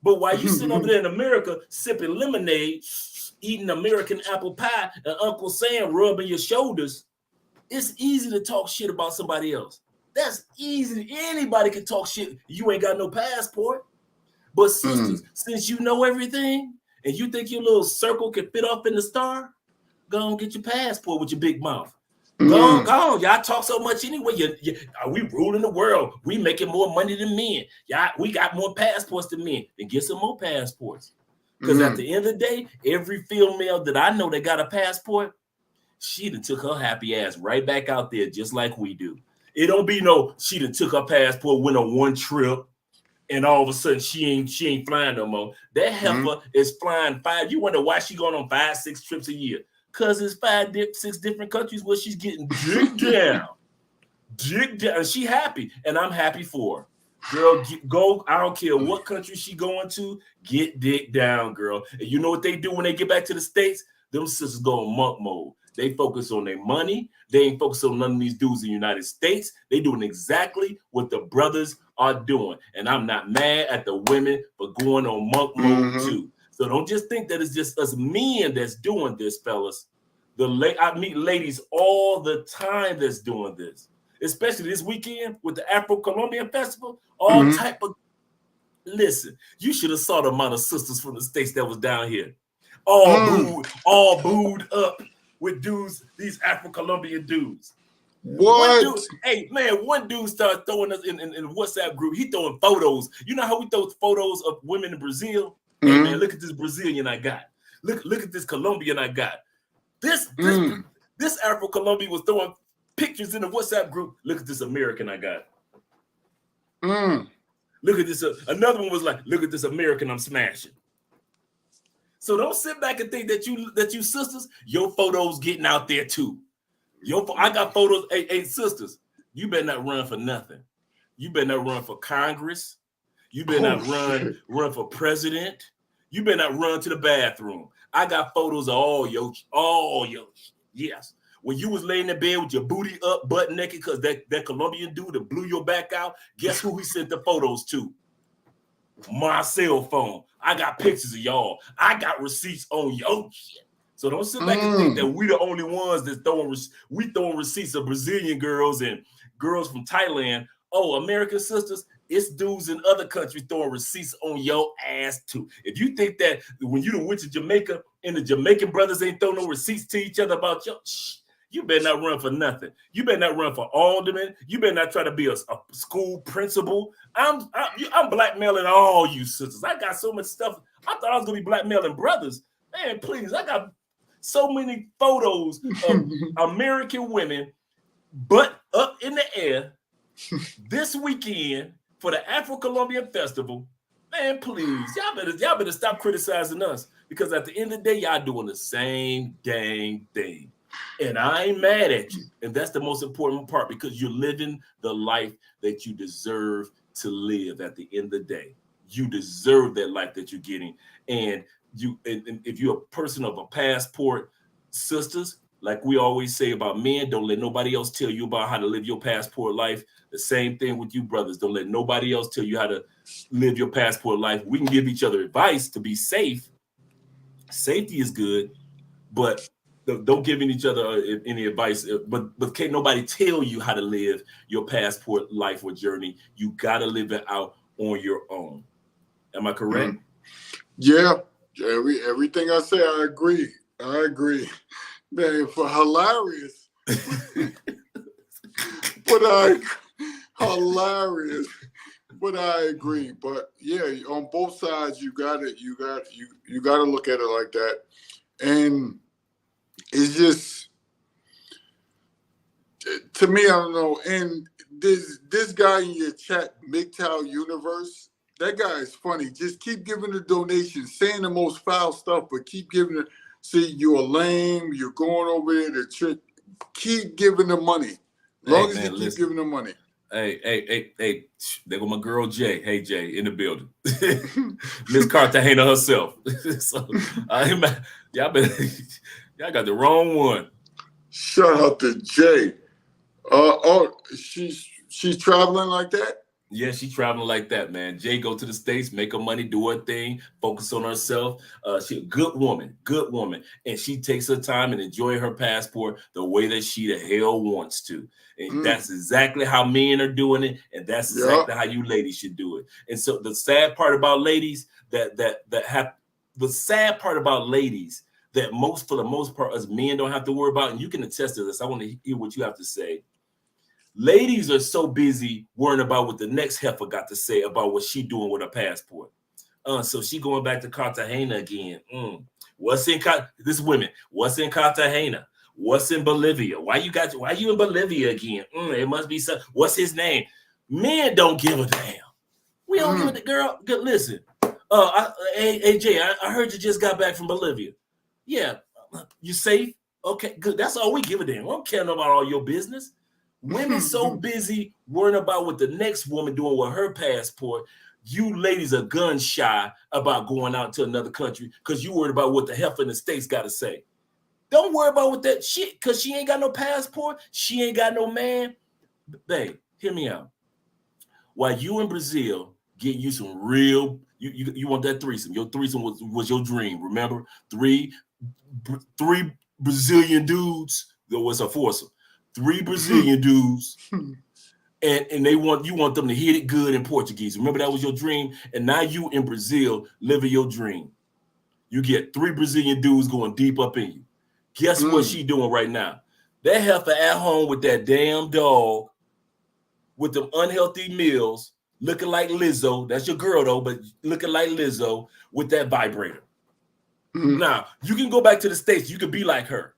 But while you sitting over there in America sipping lemonade, eating American apple pie, and Uncle Sam rubbing your shoulders, it's easy to talk shit about somebody else. That's easy. Anybody can talk shit. You ain't got no passport. But sisters, since you know everything and you think your little circle can fit off in the star, go and get your passport with your big mouth. Go on. Y'all talk so much anyway. We ruling the world. We making more money than men. We got more passports than men. Then get some more passports. Because at the end of the day, every female that I know that got a passport, she done took her happy ass right back out there just like we do. It don't be no, she done took her passport, went on one trip, and all of a sudden she ain't flying no more. That heifer is flying 5. You wonder why she going on 5, 6 trips a year? Because it's 5, 6 different countries where she's getting digged down. And she happy, and I'm happy for her. Girl, go. I don't care what country she going to. Get dick down, girl. And you know what they do when they get back to the States? Them sisters go in monk mode. They focus on their money. They ain't focused on none of these dudes in the United States. They doing exactly what the brothers are doing. And I'm not mad at the women for going on monk mode too. So don't just think that it's just us men that's doing this, fellas. I meet ladies all the time that's doing this, especially this weekend with the Afro-Colombian Festival. All type of. Listen, you should have saw the amount of sisters from the States that was down here, all booed up with dudes, these Afro-Colombian dudes. What? One dude started throwing us in WhatsApp group. He throwing photos. You know how we throw photos of women in Brazil? Hey man, look at this Brazilian I got. Look at this Colombian I got. This Afro-Colombian was throwing pictures in the WhatsApp group. Look at this American I got. Look at this. Another one was like, look at this American I'm smashing. So don't sit back and think that you sisters, your photos getting out there too. I got photos. Hey, sisters, you better not run for nothing. You better not run for Congress. You better not run for president. You better not run to the bathroom. I got photos of all your. Yes. When you was laying in bed with your booty up, butt naked, because that Colombian dude that blew your back out, guess who we sent the photos to? My cell phone. I got pictures of y'all. I got receipts on your shit. So don't sit back and think that we the only ones that throwing receipts of Brazilian girls and girls from Thailand. Oh, American sisters, it's dudes in other countries throwing receipts on your ass too. If you think that when you went to Jamaica and the Jamaican brothers ain't throwing no receipts to each other about your you better not run for nothing. You better not run for alderman. You better not try to be a school principal. I'm blackmailing all you sisters. I got so much stuff. I thought I was gonna be blackmailing brothers. Man, please, I got so many photos of American women butt up in the air this weekend for the Afro-Colombian Festival. Man, please, y'all better stop criticizing us, because at the end of the day, y'all doing the same dang thing. And I ain't mad at you. And that's the most important part, because you're living the life that you deserve to live at the end of the day. You deserve that life that you're getting. And if you're a person of a passport, sisters, like we always say about men, don't let nobody else tell you about how to live your passport life. The same thing with you brothers. Don't let nobody else tell you how to live your passport life. We can give each other advice to be safe. Safety is good, but don't give each other any advice. But can't nobody tell you how to live your passport life or journey. You got to live it out on your own. Am I correct? Yeah. Everything I say, I agree. Man, for hilarious. Hilarious. But I agree. But yeah, on both sides, you got to look at it like that. And it's just, to me, I don't know. And this guy in your chat, MGTOW Universe, that guy is funny. Just keep giving the donations, saying the most foul stuff, but keep giving it. See, you're lame. You're going over there to trick. Keep giving the money. As long as you keep giving the money. Hey, there go my girl Jay. Hey, Jay, in the building. Miss Cartagena herself. So, y'all got the wrong one. Shout out to Jay. She's traveling like that? Yeah, she's traveling like that, man. Jay go to the States, make her money, do her thing, focus on herself. She's a good woman. And she takes her time and enjoy her passport the way that she the hell wants to. And that's exactly how men are doing it. And that's exactly how you ladies should do it. And so the sad part about ladies for the most part, us men don't have to worry about, and you can attest to this. I want to hear what you have to say. Ladies are so busy worrying about what the next heifer got to say about what she doing with her passport. So she going back to Cartagena again. What's in Cartagena? What's in Bolivia? Why you in Bolivia again? It must be some. What's his name? Men don't give a damn. We don't give a girl. Good, listen. AJ, I heard you just got back from Bolivia. Yeah, you safe? Okay, good. That's all we give a damn. We don't care about all your business. Women so busy worrying about what the next woman doing with her passport. You ladies are gun shy about going out to another country because you worried about what the heifer in the States got to say. Don't worry about what that shit, because she ain't got no passport. She ain't got no man. Babe, hear me out. While you in Brazil get you some real, you want that threesome. Your threesome was your dream. Remember? Three Brazilian dudes. There was a foursome. 3 Brazilian dudes. And you want them to hit it good in Portuguese. Remember that was your dream, and now you in Brazil living your dream. You get 3 Brazilian dudes going deep up in you. Guess what she doing right now? That heifer at home with that damn dog, with them unhealthy meals, looking like Lizzo. That's your girl though, but looking like Lizzo with that vibrator. Now you can go back to the States. You can be like her.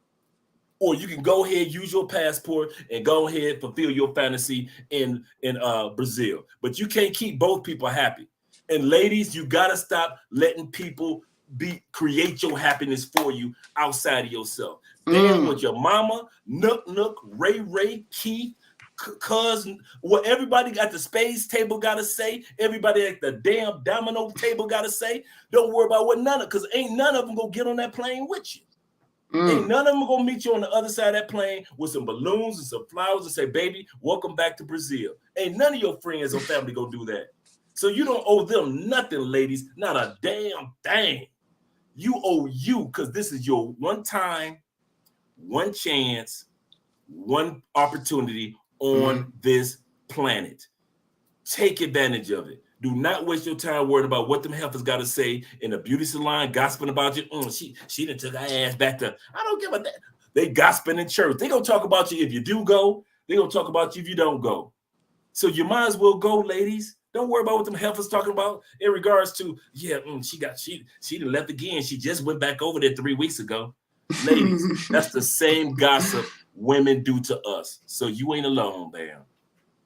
Or you can go ahead, use your passport, and go ahead, fulfill your fantasy in Brazil. But you can't keep both people happy. And ladies, you gotta stop letting people create your happiness for you outside of yourself. Damn what your mama, Nook, Ray, Keith, cousin, what everybody at the space table gotta say, everybody at the damn domino table gotta say. Don't worry about what because ain't none of them gonna get on that plane with you. Ain't none of them gonna meet you on the other side of that plane with some balloons and some flowers and say, baby, welcome back to Brazil. Ain't none of your friends or family gonna do that. So you don't owe them nothing, ladies, not a damn thing. You owe you, because this is your one time, one chance, one opportunity on this planet. Take advantage of it. Do not waste your time worrying about what them heifers got to say in a beauty salon, gossiping about you. She done took her ass back to, I don't give a damn. They gossiping in church. They going to talk about you if you do go. They going to talk about you if you don't go. So you might as well go, ladies. Don't worry about what them heifers talking about in regards to, she done left again. She just went back over there 3 weeks ago. Ladies, that's the same gossip women do to us. So you ain't alone, damn.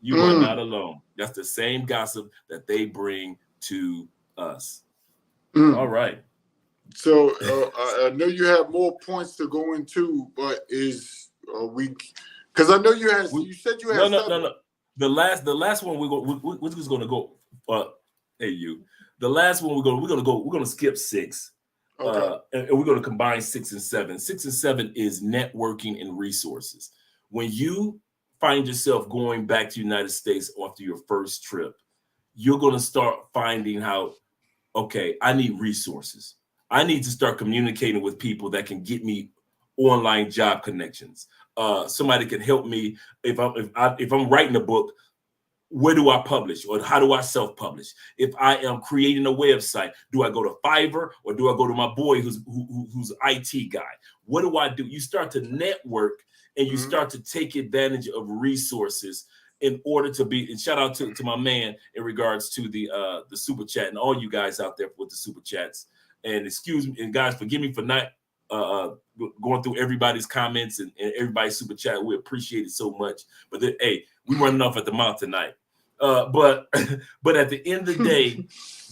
You are not alone. That's the same gossip that they bring to us. All right. So I know you have more points to go into, but because I know you said you had no. The last one we're just gonna go. The last one we're gonna skip 6. Okay. And we're gonna combine 6 and 7. 6 and 7 is networking and resources. When you find yourself going back to the United States after your first trip, you're going to start finding how, okay, I need resources. I need to start communicating with people that can get me online job connections. Somebody can help me if I'm writing a book. Where do I publish, or how do I self-publish? If I am creating a website, do I go to Fiverr or do I go to my boy who's IT guy? What do I do? You start to network. And you start to take advantage of resources in order to be. And shout out to my man in regards to the super chat and all you guys out there with the super chats. And excuse me, and guys, forgive me for not going through everybody's comments and everybody's super chat. We appreciate it so much. But hey, we running off at the mouth tonight. But at the end of the day,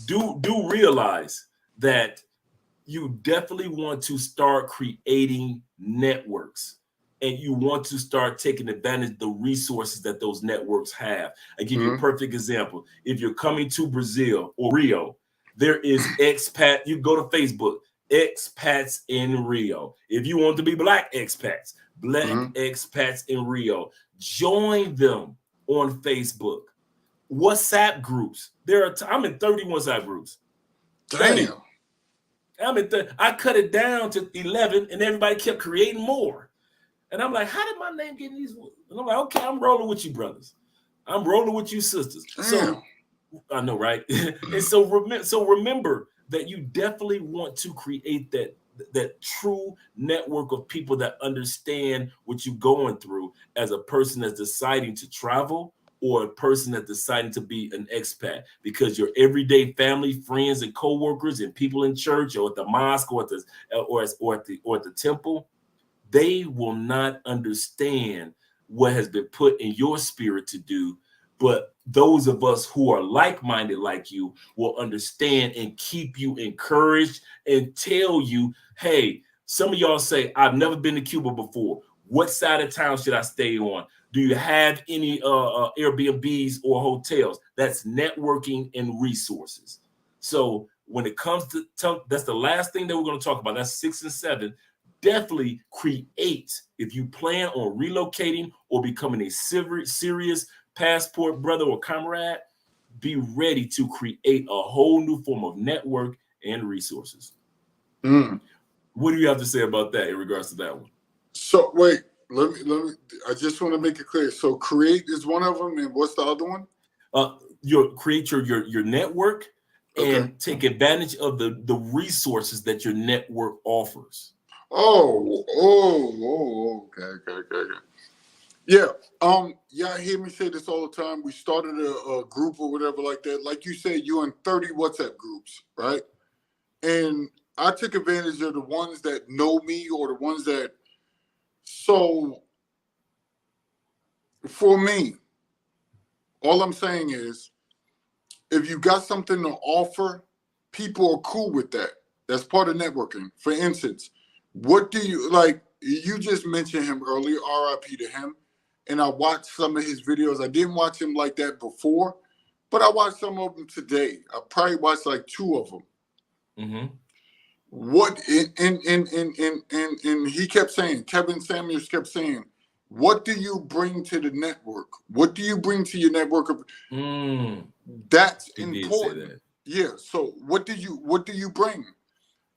do realize that you definitely want to start creating networks. And you want to start taking advantage of the resources that those networks have. I give you a perfect example. If you're coming to Brazil or Rio, there is expat. You go to Facebook, expats in Rio. If you want to be black expats expats in Rio, join them on Facebook. WhatsApp groups. I'm in 30 WhatsApp groups. Damn. I cut it down to 11, and everybody kept creating more. And I'm like, how did my name get in these? And I'm like, okay, I'm rolling with you, brothers. I'm rolling with you, sisters. Damn. So I know, right? And so remember that you definitely want to create that true network of people that understand what you're going through as a person that's deciding to travel or a person that's deciding to be an expat, because your everyday family, friends, and coworkers, and people in church or at the mosque or at the temple, they will not understand what has been put in your spirit to do. But those of us who are like-minded like you will understand and keep you encouraged and tell you, hey, some of y'all say, I've never been to Cuba before. What side of town should I stay on? Do you have any Airbnbs or hotels? That's networking and resources. So when it comes to that's the last thing that we're going to talk about. That's 6 and 7. Definitely create, if you plan on relocating or becoming a serious passport brother or comrade, be ready to create a whole new form of network and resources. What do you have to say about that in regards to that one? So wait, let me. I just want to make it clear. So create is one of them, and what's the other one? You create your network and take advantage of the resources that your network offers. Okay. Yeah. Y'all hear me say this all the time. We started a group or whatever like that. Like you said, you're in 30 WhatsApp groups, right? And I took advantage of the ones that know me or the ones that. So for me, all I'm saying is, if you got something to offer, people are cool with that. That's part of networking. For instance, what do you like? You just mentioned him earlier, RIP to him. And I watched some of his videos. I didn't watch him like that before, but I watched some of them today. I probably watched like 2 of them. Mm-hmm. What and he kept saying, Kevin Samuels kept saying, what do you bring to the network? What do you bring to your network? That's important. That. Yeah. So what do you bring?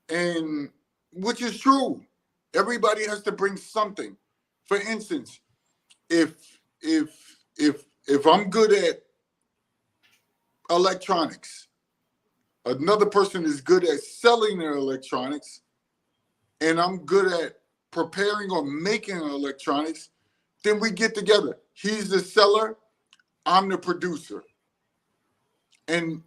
And which is true. Everybody has to bring something. For instance, if I'm good at electronics, another person is good at selling their electronics, and I'm good at preparing or making electronics, then we get together. He's the seller, I'm the producer. And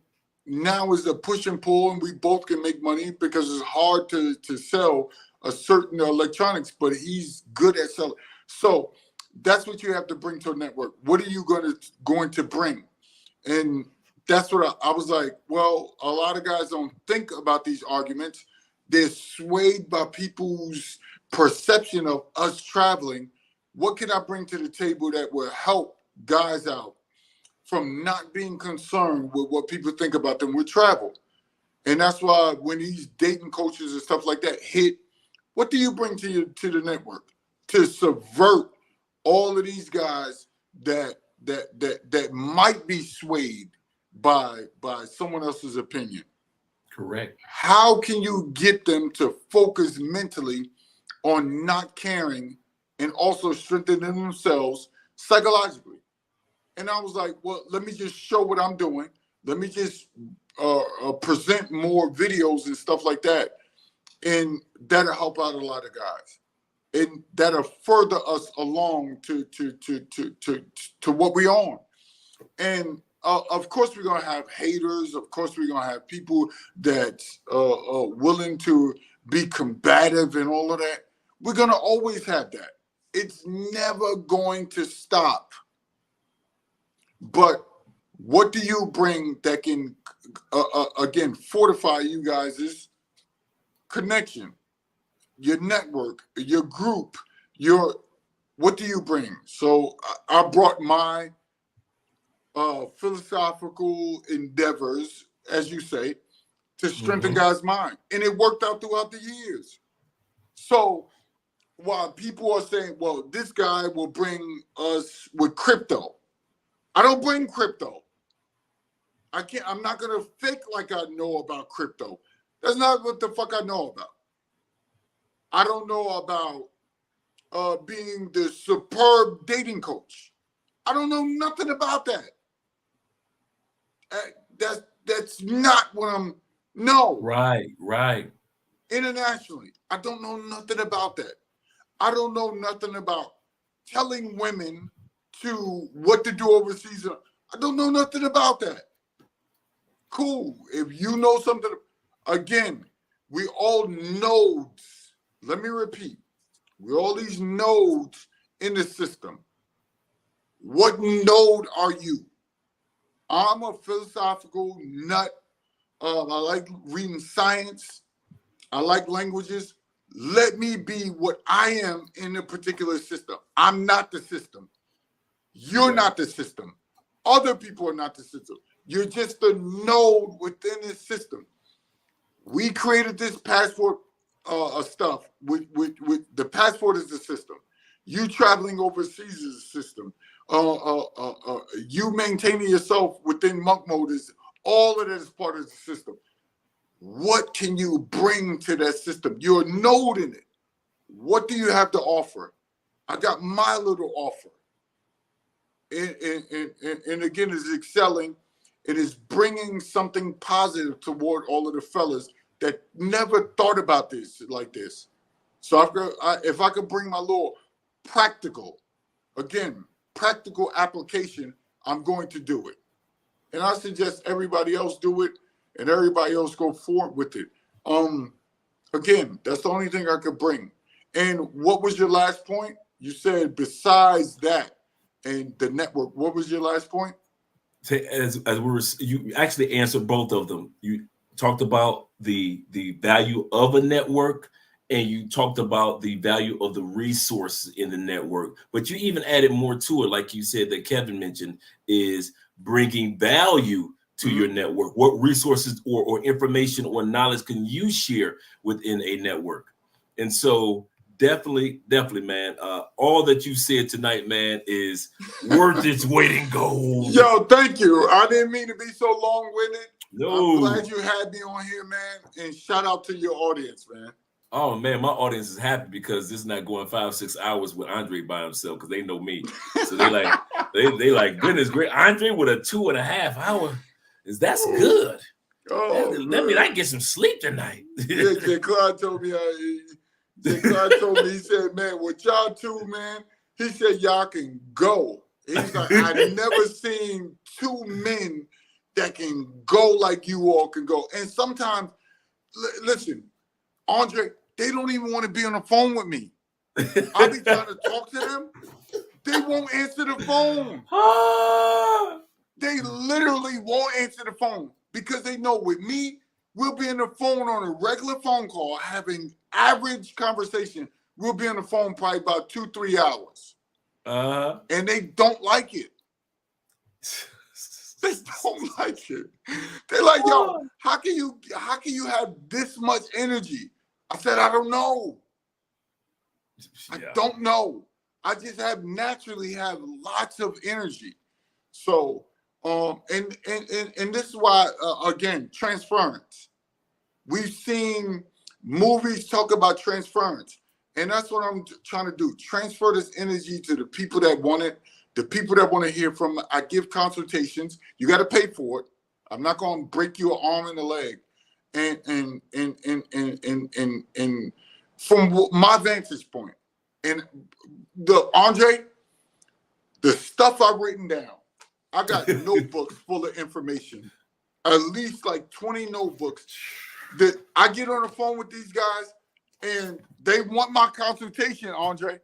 now is a push and pull, and we both can make money because it's hard to sell a certain electronics, but he's good at selling. So that's what you have to bring to a network. What are you going to bring? And that's what I was like, well, a lot of guys don't think about these arguments. They're swayed by people's perception of us traveling. What can I bring to the table that will help guys out from not being concerned with what people think about them with travel? And that's why when these dating coaches and stuff like that hit, what do you bring to the network to subvert all of these guys that might be swayed by someone else's opinion? Correct. How can you get them to focus mentally on not caring and also strengthening themselves psychologically? And I was like, well, let me just show what I'm doing. Let me just present more videos and stuff like that. And that'll help out a lot of guys. And that'll further us along to what we're on. And of course, we're going to have haters. Of course, we're going to have people that's willing to be combative and all of that. We're going to always have that. It's never going to stop. But what do you bring that can, again, fortify you guys' connection, your network, your group, what do you bring? So I brought my philosophical endeavors, as you say, to strengthen guys' mind. And it worked out throughout the years. So while people are saying, well, this guy will bring us with crypto, I don't bring crypto. I'm not going to fake like I know about crypto. That's not what the fuck I know about. I don't know about being the superb dating coach. I don't know nothing about that. That's not what I'm. No. Right. Internationally, I don't know nothing about that. I don't know nothing about telling women what to do overseas. I don't know nothing about that. Cool. If you know something, again, we all nodes. Let me repeat. We're all these nodes in the system. What node are you? I'm a philosophical nut. I like reading science. I like languages. Let me be what I am in a particular system. I'm not the system. You're not the system. Other people are not the system. You're just a node within this system. We created this passport stuff. With the passport is the system. You traveling overseas is the system. You maintaining yourself within monk mode is all of that is part of the system. What can you bring to that system? You're a node in it. What do you have to offer? I got my little offer. And again, it's excelling. It is bringing something positive toward all of the fellas that never thought about this like this. So if I could bring my little practical application, I'm going to do it. And I suggest everybody else do it and everybody else go forward with it. Again, that's the only thing I could bring. And what was your last point? You said besides that and the network, what was your last point? You actually answered both of them. You talked about the value of a network, and you talked about the value of the resources in the network. But you even added more to it, like you said that Kevin mentioned, is bringing value to your network. What resources or information or knowledge can you share within a network? And so definitely, man, all that you said tonight, man, is worth its weight in gold. Yo, thank you. I didn't mean to be so long-winded. No. I'm glad you had me on here, man. And shout out to your audience, man. Oh man, my audience is happy because this is not going 5-6 hours with Andre by himself because they know me. So they like goodness great. Andre with a 2.5 hour. That's good. Oh, that means I get some sleep tonight. Yeah, Jay Clyde told me. He said, man, with y'all two, man, he said y'all can go. He's like, I've never seen two men that can go like you all can go. And sometimes, listen, Andre, they don't even want to be on the phone with me. I'll be trying to talk to them. They won't answer the phone. They literally won't answer the phone because they know with me, we'll be on the phone on a regular phone call, having average conversation. We'll be on the phone probably about 2-3 hours. And they don't like it. They don't like it. They're like, yo, how can you have this much energy? I said, I don't know. I don't know. I just naturally have lots of energy. So, and this is why, again, transference. We've seen movies talk about transference, and that's what I'm trying to do. Transfer this energy to the people that want it, the people that want to hear from. I give consultations. You got to pay for it. I'm not going to break you an arm and a leg. And from my vantage point, and Andre, the stuff I've written down, I got notebooks full of information, at least like 20 notebooks that I get on the phone with these guys and they want my consultation, Andre.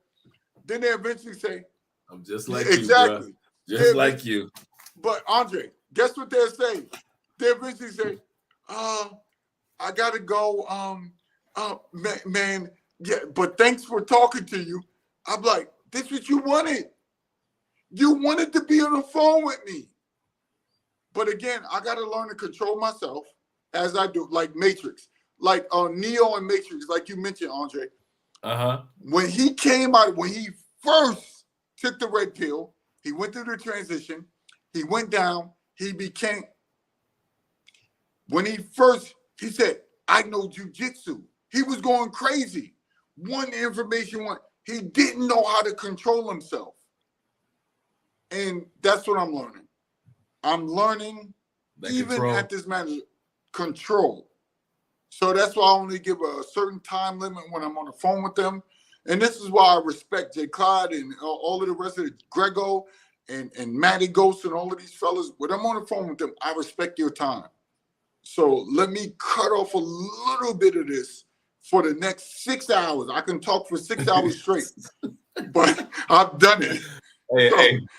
Then they eventually say, I'm just like exactly. You, bro. Just like you. But Andre, guess what they'll say? They eventually say, I gotta go. Man, yeah, but thanks for talking to you. I'm like, this is what you wanted. You wanted to be on the phone with me. But again, I gotta learn to control myself as I do, like Matrix, like Neo and Matrix, like you mentioned, Andre. When he came out, when he first took the red pill, he went through the transition, he went down, he said, I know jujitsu. He was going crazy. He didn't know how to control himself. And that's what I'm learning. I'm learning, even at this matter, control. So that's why I only give a certain time limit when I'm on the phone with them. And this is why I respect Jay Clyde and all of the rest of the Grego and Matty Ghost and all of these fellas. When I'm on the phone with them, I respect your time. So let me cut off a little bit of this for the next 6 hours. I can talk for 6 hours straight, but I've done it.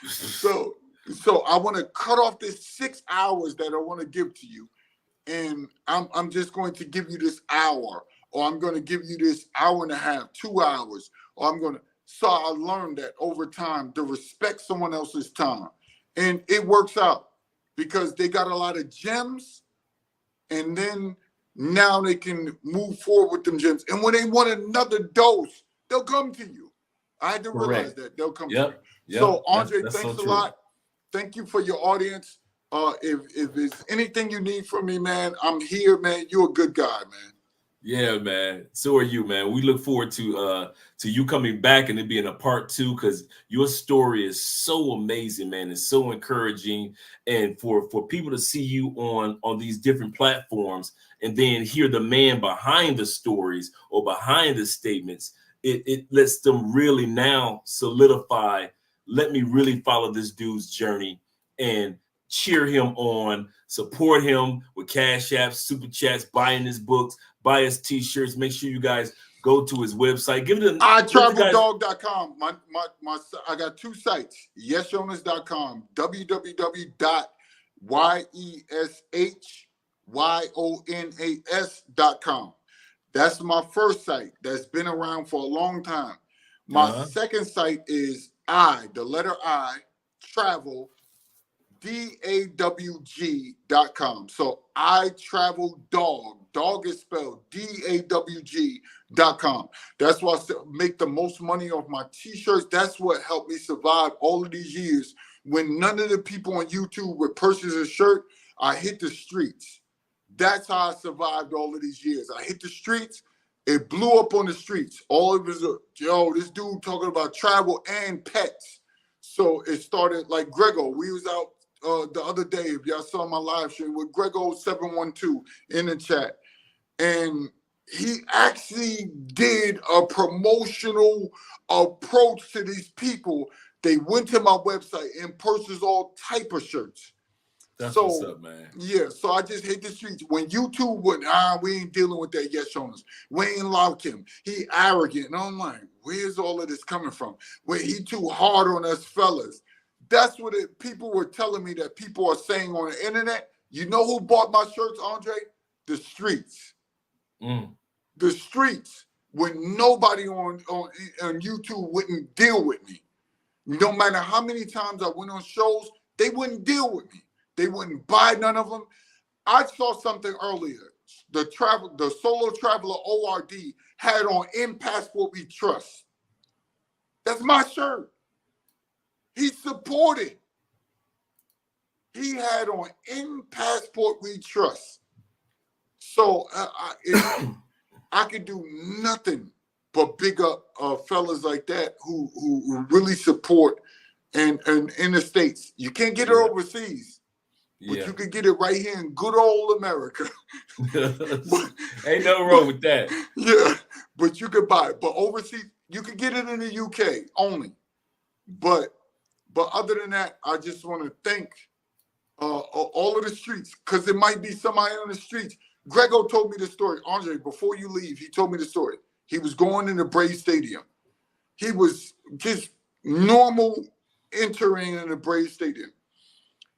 So I want to cut off this 6 hours that I want to give to you. And I'm just going to give you this hour, or I'm going to give you this hour and a half, 2 hours, or so I learned that over time to respect someone else's time. And it works out because they got a lot of gems. And then now they can move forward with them gems. And when they want another dose, they'll come to you. I had to realize that. They'll come to you. So, Andre, thanks a lot. Thank you for your audience. If there's anything you need from me, man, I'm here, man. You're a good guy, man. Yeah, man. So are you, man. We look forward to you coming back and it being a part 2, because your story is so amazing, man. It's so encouraging, and for people to see you on these different platforms and then hear the man behind the stories or behind the statements, it lets them really now solidify. Let me really follow this dude's journey and cheer him on, support him with cash apps, super chats, buying his books, buy his t-shirts. Make sure you guys go to his website. Give it a iTravelDog.com. I got 2 sites. Yeshonas.com. www.yeshonas.com. That's my first site. That's been around for a long time. My second site is the letter I, travel, DAWG.com. So I travel dog is spelled DAWG.com. That's why I make the most money off my t-shirts. That's what helped me survive all of these years. When none of the people on YouTube would purchase a shirt, I hit the streets. That's how I survived all of these years. I hit the streets. It blew up on the streets. All of it was, this dude talking about travel and pets. So it started like Grego. We was out the other day, if y'all saw my live stream, with Grego712 in the chat. And he actually did a promotional approach to these people. They went to my website and purchased all type of shirts. That's what's up, man. Yeah, so I just hit the streets. When YouTube would, we ain't dealing with that Yeshonas. We ain't like him. He arrogant. And I'm like, where's all of this coming from? Where he too hard on us fellas. That's what people were telling me that people are saying on the internet. You know who bought my shirts, Andre? The streets. The streets. When nobody on YouTube wouldn't deal with me. No matter how many times I went on shows, they wouldn't deal with me. They wouldn't buy none of them. I saw something earlier. The Solo Traveler ORD had on "In Passport We Trust." That's my shirt. He supported. He had on "In Passport We Trust." So I could do nothing but big up fellas like that who really support and in the States. You can't get it overseas. But you can get it right here in good old America. Ain't no wrong with that. Yeah, but you could buy it. But overseas, you can get it in the UK only. But other than that, I just want to thank all of the streets, because it might be somebody on the streets. Grego told me the story. Andre, before you leave, he told me the story. He was going in the Braves Stadium. He was just normal entering in the Braves Stadium.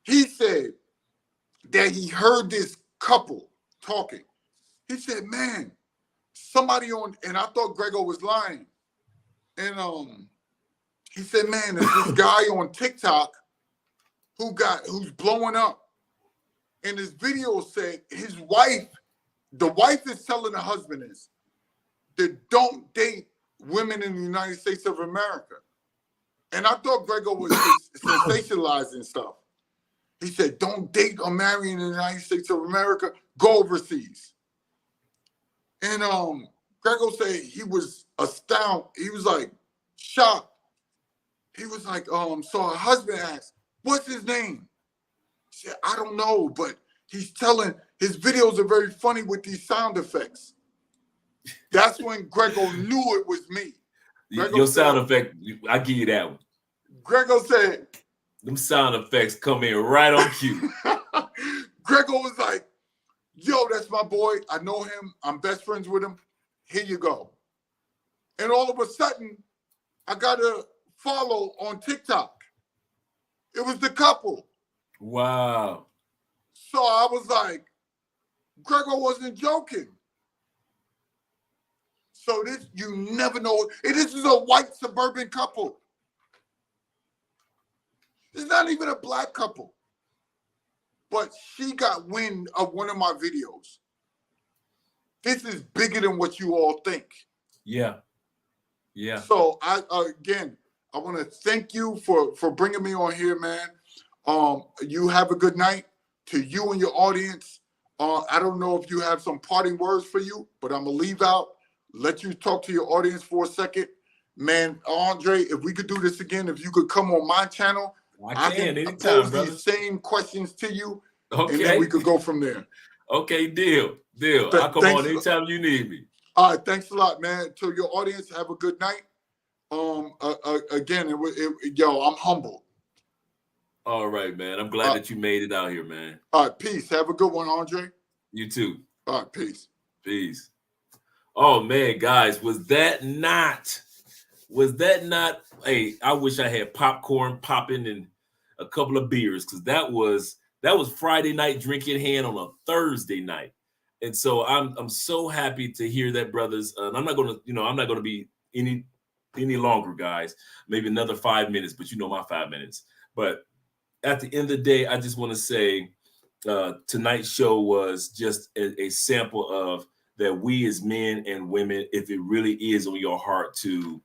He said that he heard this couple talking. He said, man, somebody and I thought Grego was lying. And he said, man, there's this guy on TikTok who's blowing up. And his video said the wife is telling the husband that don't date women in the United States of America. And I thought Grego was sensationalizing stuff. He said, don't date or marry in the United States of America, go overseas. And Grego said he was astounded. He was like shocked. He was like, so her husband asked, what's his name? He said, I don't know, but he's telling, his videos are very funny with these sound effects. That's when Grego knew it was me. Your sound effect, I give you that one. Grego said, them sound effects come in right on cue. Grego was like, yo, that's my boy. I know him. I'm best friends with him. Here you go. And all of a sudden, I got a follow on TikTok. It was the couple. Wow. So I was like, Grego wasn't joking. So this, you never know. This is a white suburban couple. It's not even a black couple. But she got wind of one of my videos. This is bigger than what you all think. Yeah. Yeah. So I want to thank you for bringing me on here, man. You have a good night. To you and your audience, I don't know if you have some parting words for you, but I'm going to leave out, let you talk to your audience for a second. Man, Andre, if we could do this again, if you could come on my channel, I can anytime, pose brother. these same questions to you, okay, and then we could go from there. Okay, deal. I'll come on anytime you need me. All right, thanks a lot, man. To your audience, have a good night. Again, yo, I'm humbled. All right, man. I'm glad that you made it out here, man. All right, peace. Have a good one, Andre. You too. All right, peace. Peace. Oh man, guys, was that not? Hey, I wish I had popcorn popping and a couple of beers, because that was Friday night drinking hand on a Thursday night. And so I'm so happy to hear that, brothers. I'm not gonna be any longer, guys. Maybe another 5 minutes, but you know my 5 minutes. But at the end of the day, I just want to say tonight's show was just a sample of that we as men and women, if it really is on your heart to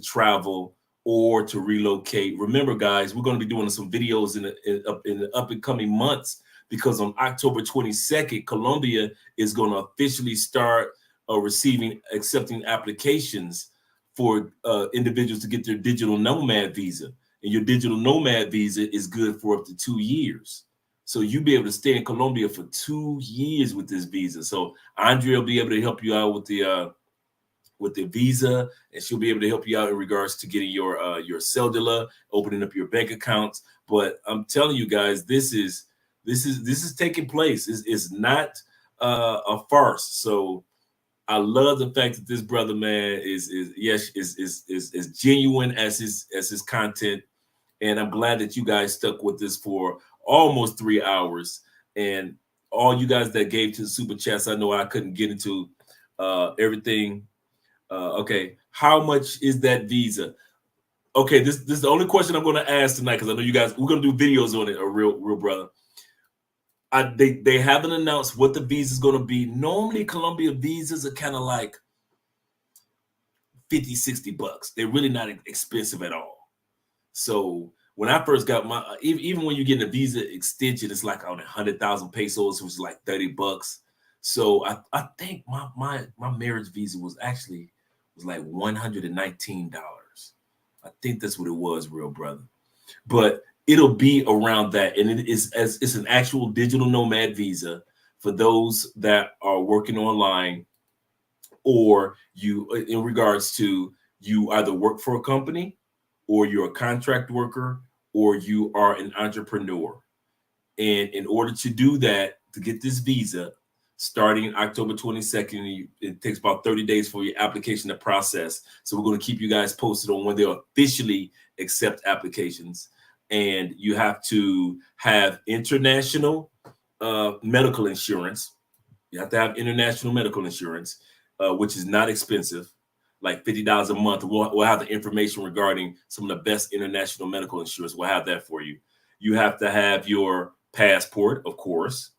travel or to relocate. Remember, guys, we're going to be doing some videos in the up and coming months, because on October 22nd, Colombia is going to officially start accepting applications for individuals to get their digital nomad visa. And your digital nomad visa is good for up to 2 years. So you'll be able to stay in Colombia for 2 years with this visa. So Andrea will be able to help you out with the visa, and she'll be able to help you out in regards to getting your cedula, opening up your bank accounts. But I'm telling you guys, this is taking place. It's not a farce. So I love the fact that this brother, man, is genuine as his content, and I'm glad that you guys stuck with this for almost 3 hours. And all you guys that gave to the super chats, I know I couldn't get into everything. Okay, how much is that visa? Okay, this is the only question I'm going to ask tonight, because I know you guys, we're going to do videos on it, a real brother. They haven't announced what the visa is going to be. Normally, Colombia visas are kind of like $50-$60. They're really not expensive at all. So when I first got my, even when you get a visa extension, it's like on 100,000 pesos, which is like $30. So I think my marriage visa was like $119. I think that's what it was, real brother. But it'll be around that, and it's an actual digital nomad visa for those that are working online, or you, in regards to, you either work for a company, or you're a contract worker, or you are an entrepreneur. And in order to do that, to get this visa, starting October 22nd, it takes about 30 days for your application to process. So we're going to keep you guys posted on when they'll officially accept applications. And you have to have international medical insurance. You have to have international medical insurance, which is not expensive, like $50 a month. We'll have the information regarding some of the best international medical insurance. We'll have that for you. You have to have your passport, of course.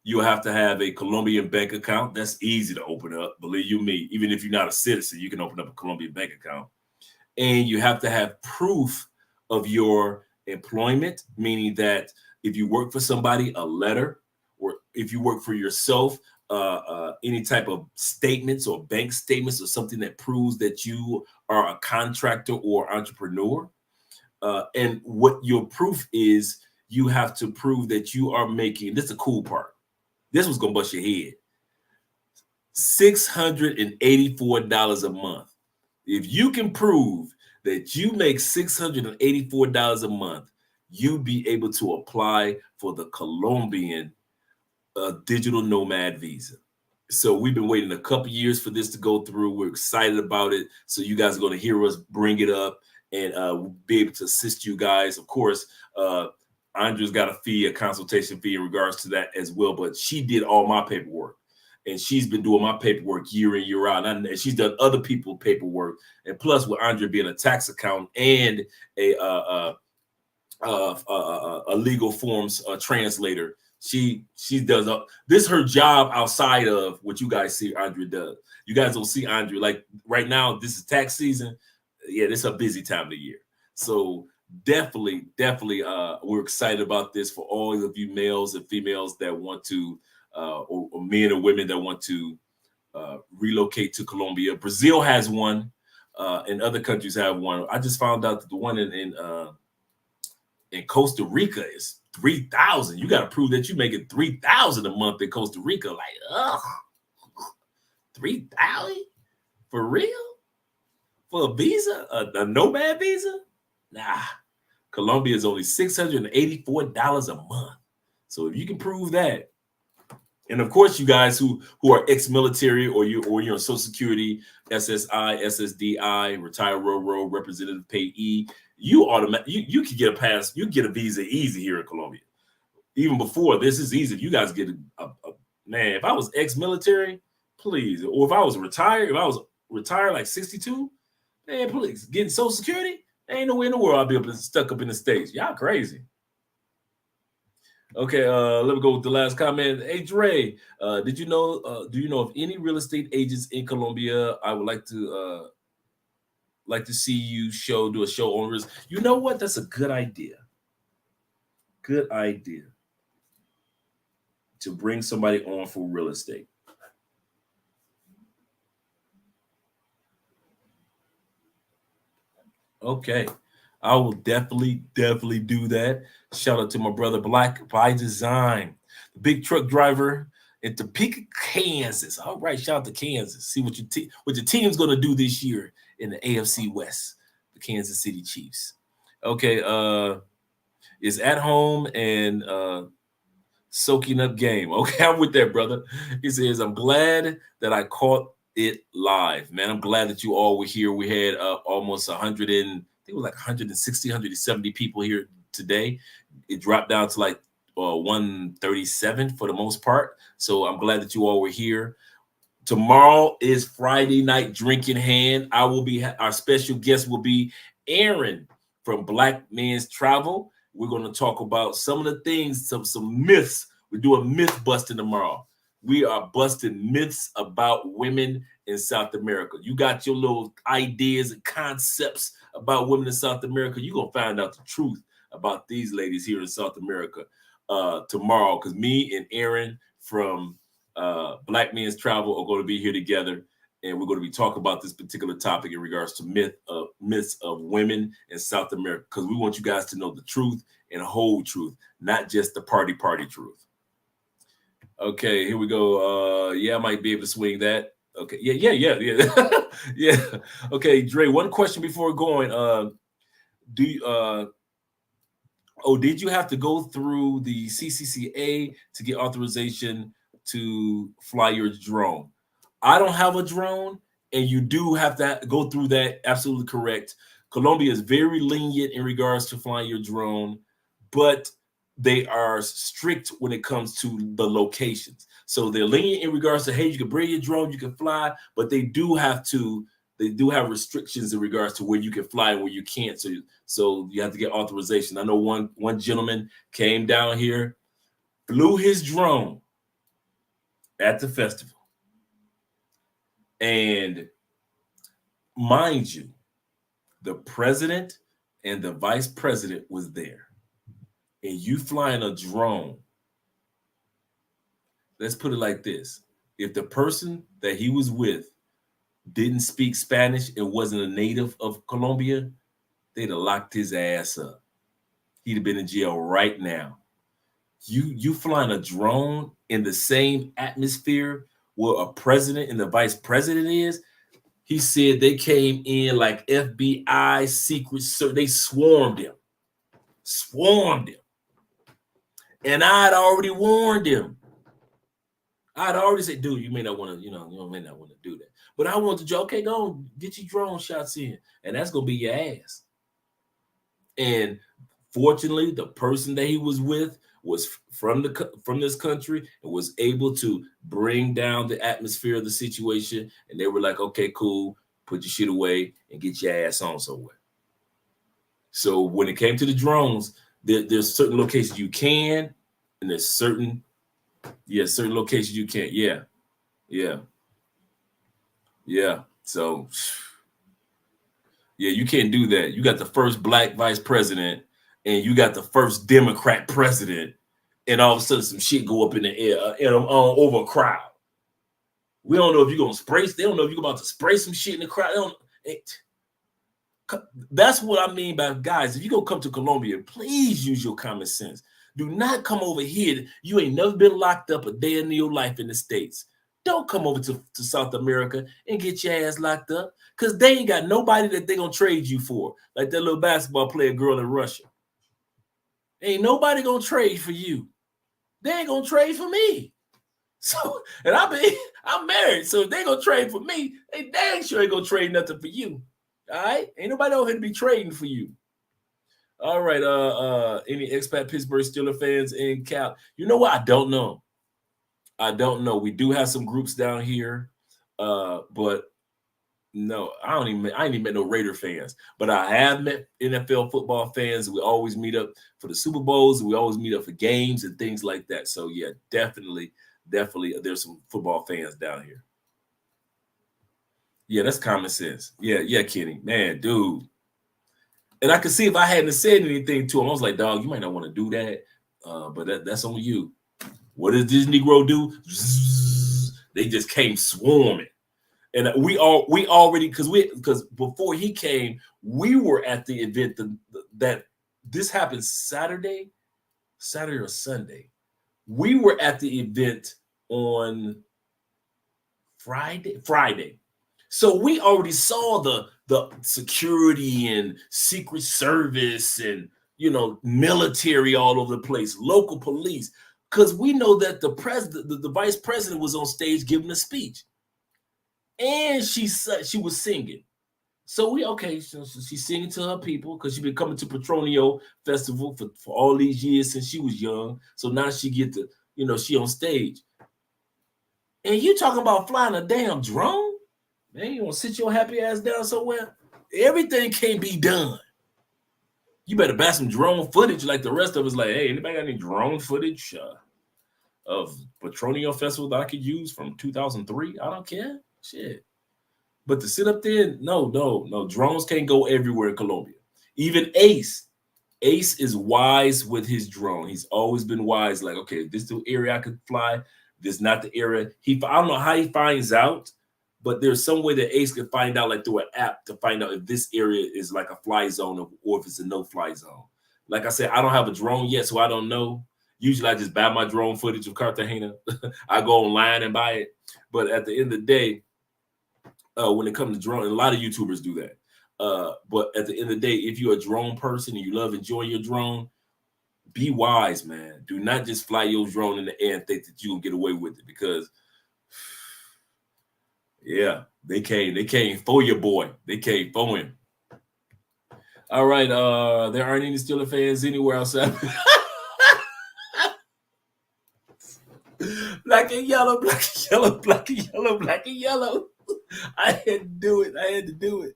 You have to have a Colombian bank account. That's easy to open up. Believe you me, even if you're not a citizen, you can open up a Colombian bank account. And you have to have proof of your employment, meaning that if you work for somebody, a letter, or if you work for yourself, any type of statements or bank statements or something that proves that you are a contractor or entrepreneur. And what your proof is, you have to prove that you are making, this is the cool part, this was gonna bust your head, $684 a month. If you can prove that you make $684 a month, you'll be able to apply for the Colombian digital nomad visa. So we've been waiting a couple years for this to go through. We're excited about it. So you guys are going to hear us bring it up, and we'll be able to assist you guys. Of course, Andrea's got a fee, a consultation fee in regards to that as well. But she did all my paperwork, and she's been doing my paperwork year in, year out. And she's done other people's paperwork. And plus, with Andrea being a tax accountant and a legal forms translator, she does this is her job outside of what you guys see Andrea does. You guys don't see Andrea, like right now, this is tax season. Yeah, this is a busy time of the year. So definitely, we're excited about this for all of you males and females that want to, or men or women that want to relocate to Colombia. Brazil has one, and other countries have one. I just found out that the one in Costa Rica is 3,000. You got to prove that you're making 3,000 a month in Costa Rica. Like, 3,000 for real? For a visa, a nomad visa? Nah. Colombia is only $684 a month. So if you can prove that, and of course, you guys who are ex-military or you're on Social Security, SSI, SSDI, retired railroad representative payee, you can get a pass, you get a visa easy here in Colombia. Even before this is easy. If you guys get a man, if I was ex-military, please, or if I was retired like 62, man, please, getting Social Security, there ain't no way in the world I'll be stuck up in the States. Y'all crazy. Okay, let me go with the last comment. Hey, Dre, do you know of any real estate agents in Colombia? I would like to see you do a show on risk. You know what? That's a good idea. Good idea to bring somebody on for real estate. Okay. I will definitely do that. Shout out to my brother Black by Design, the big truck driver in Topeka, Kansas. All right, shout out to Kansas. See what your team's gonna do this year in the AFC West, the Kansas City Chiefs. Okay, is at home and soaking up game. Okay, I'm with that, brother. He says, I'm glad that I caught it live, man. I'm glad that you all were here. We had almost 100 and I think it was like 160, 170 people here today. It dropped down to like 137 for the most part. So I'm glad that you all were here. Tomorrow is Friday night drinking hand. Our special guest will be Aaron from Black Men's Travel. We're going to talk about some of the things, some myths. We're doing myth busting tomorrow. We are busting myths about women in South America. You got your little ideas and concepts about women in South America. You're going to find out the truth about these ladies here in South America tomorrow, because me and Aaron from Black Men's Travel are going to be here together, and we're going to be talking about this particular topic in regards to myths of women in South America, because we want you guys to know the truth and whole truth, not just the party truth. Okay, here we go. I might be able to swing that. Okay, yeah. Yeah. Okay, Dre, one question before going. Did you have to go through the CCCA to get authorization to fly your drone? I don't have a drone, and you do have to go through that. Absolutely correct. Colombia is very lenient in regards to flying your drone, but they are strict when it comes to the locations. So they're lenient in regards to, hey, you can bring your drone, you can fly, but they do have restrictions in regards to where you can fly and where you can't. So you have to get authorization. I know one gentleman came down here, flew his drone at the festival. And mind you, the president and the vice president was there. And you flying a drone, let's put it like this. If the person that he was with didn't speak Spanish and wasn't a native of Colombia, they'd have locked his ass up. He'd have been in jail right now. You flying a drone in the same atmosphere where a president and the vice president is. He said they came in like FBI, Secret Service. They swarmed him. And I'd already warned him. I'd already said, dude, you may not want to, you may not want to do that. But I want to joke, okay, go on, get your drone shots in. And that's going to be your ass. And fortunately, the person that he was with was from this country and was able to bring down the atmosphere of the situation. And they were like, okay, cool, put your shit away and get your ass on somewhere. So when it came to the drones, there's certain locations you can, and there's certain locations you can't. Yeah. So Yeah, you can't do that. You got the first black vice president, and you got the first Democrat president, and all of a sudden some shit go up in the air over a crowd. We don't know if you're gonna spray. They don't know if you're about to spray some shit in the crowd. That's what I mean by, guys, if you're gonna come to Colombia, please use your common sense. Do not come over here. You ain't never been locked up a day in your life in the States. Don't come over to South America and get your ass locked up, because they ain't got nobody that they gonna trade you for. Like that little basketball player girl in Russia. Ain't nobody gonna trade for you. They ain't gonna trade for me. So, and I'm married, so if they gonna trade for me, they dang sure ain't gonna trade nothing for you. All right, ain't nobody over here to be trading for you. All right, any expat Pittsburgh Steelers fans in Cal? You know what? I don't know. We do have some groups down here, but no, I ain't even met no Raider fans. But I have met NFL football fans. We always meet up for the Super Bowls. We always meet up for games and things like that. So yeah, definitely, there's some football fans down here. Yeah, that's common sense. Yeah, Kenny, man, dude. And I could see if I hadn't said anything to him, I was like, dog, you might not want to do that, but that's on you. What does this Negro do? They just came swarming, and we already because before he came, we were at the event that this happened Saturday or Sunday. We were at the event on Friday. So we already saw the security and Secret Service and, military all over the place, local police, because we know that the vice president was on stage giving a speech, and she was singing. So she's singing to her people because she's been coming to Petronio Festival for all these years since she was young. So now she get to, she on stage, and you talking about flying a damn drone. Man, you want to sit your happy ass down somewhere? Everything can't be done. You better buy some drone footage like the rest of us. Like, hey, anybody got any drone footage of Petronio Festival that I could use from 2003? I don't care. Shit. But to sit up there, no. Drones can't go everywhere in Colombia. Even Ace is wise with his drone. He's always been wise. Like, okay, this is the area I could fly. This is not the area. I don't know how he finds out, but there's some way that Ace can find out, like through an app, to find out if this area is like a fly zone or if it's a no-fly zone. Like I said, I don't have a drone yet, so I don't know. Usually I just buy my drone footage of Cartagena. I go online and buy it. But at the end of the day, when it comes to drone, and a lot of YouTubers do that. But at the end of the day, if you're a drone person and you love enjoying your drone, be wise, man. Do not just fly your drone in the air and think that you can get away with it, because yeah, they came for your boy. They came for him. All right, there aren't any Steelers fans anywhere outside. Black and yellow, black and yellow, black and yellow, black and yellow. I had to do it.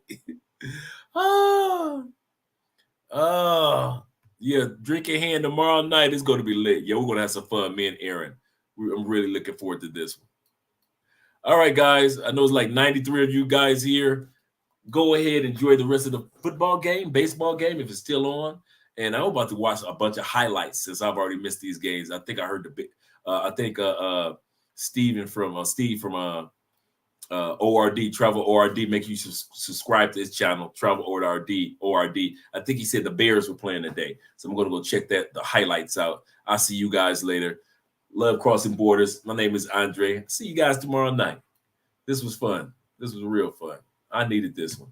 Yeah, drinking hand tomorrow night is going to be lit. Yeah, we're going to have some fun, me and Aaron. I'm really looking forward to this one. All right, guys. I know it's like 93 of you guys here. Go ahead, enjoy the rest of the football game, baseball game, if it's still on. And I'm about to watch a bunch of highlights since I've already missed these games. I think I heard Steve from ORD, Travel ORD, make you subscribe to his channel, Travel ORD. I think he said the Bears were playing today. So I'm going to go check the highlights out. I'll see you guys later. Love crossing borders. My name is Andre. See you guys tomorrow night. This was fun. This was real fun. I needed this one.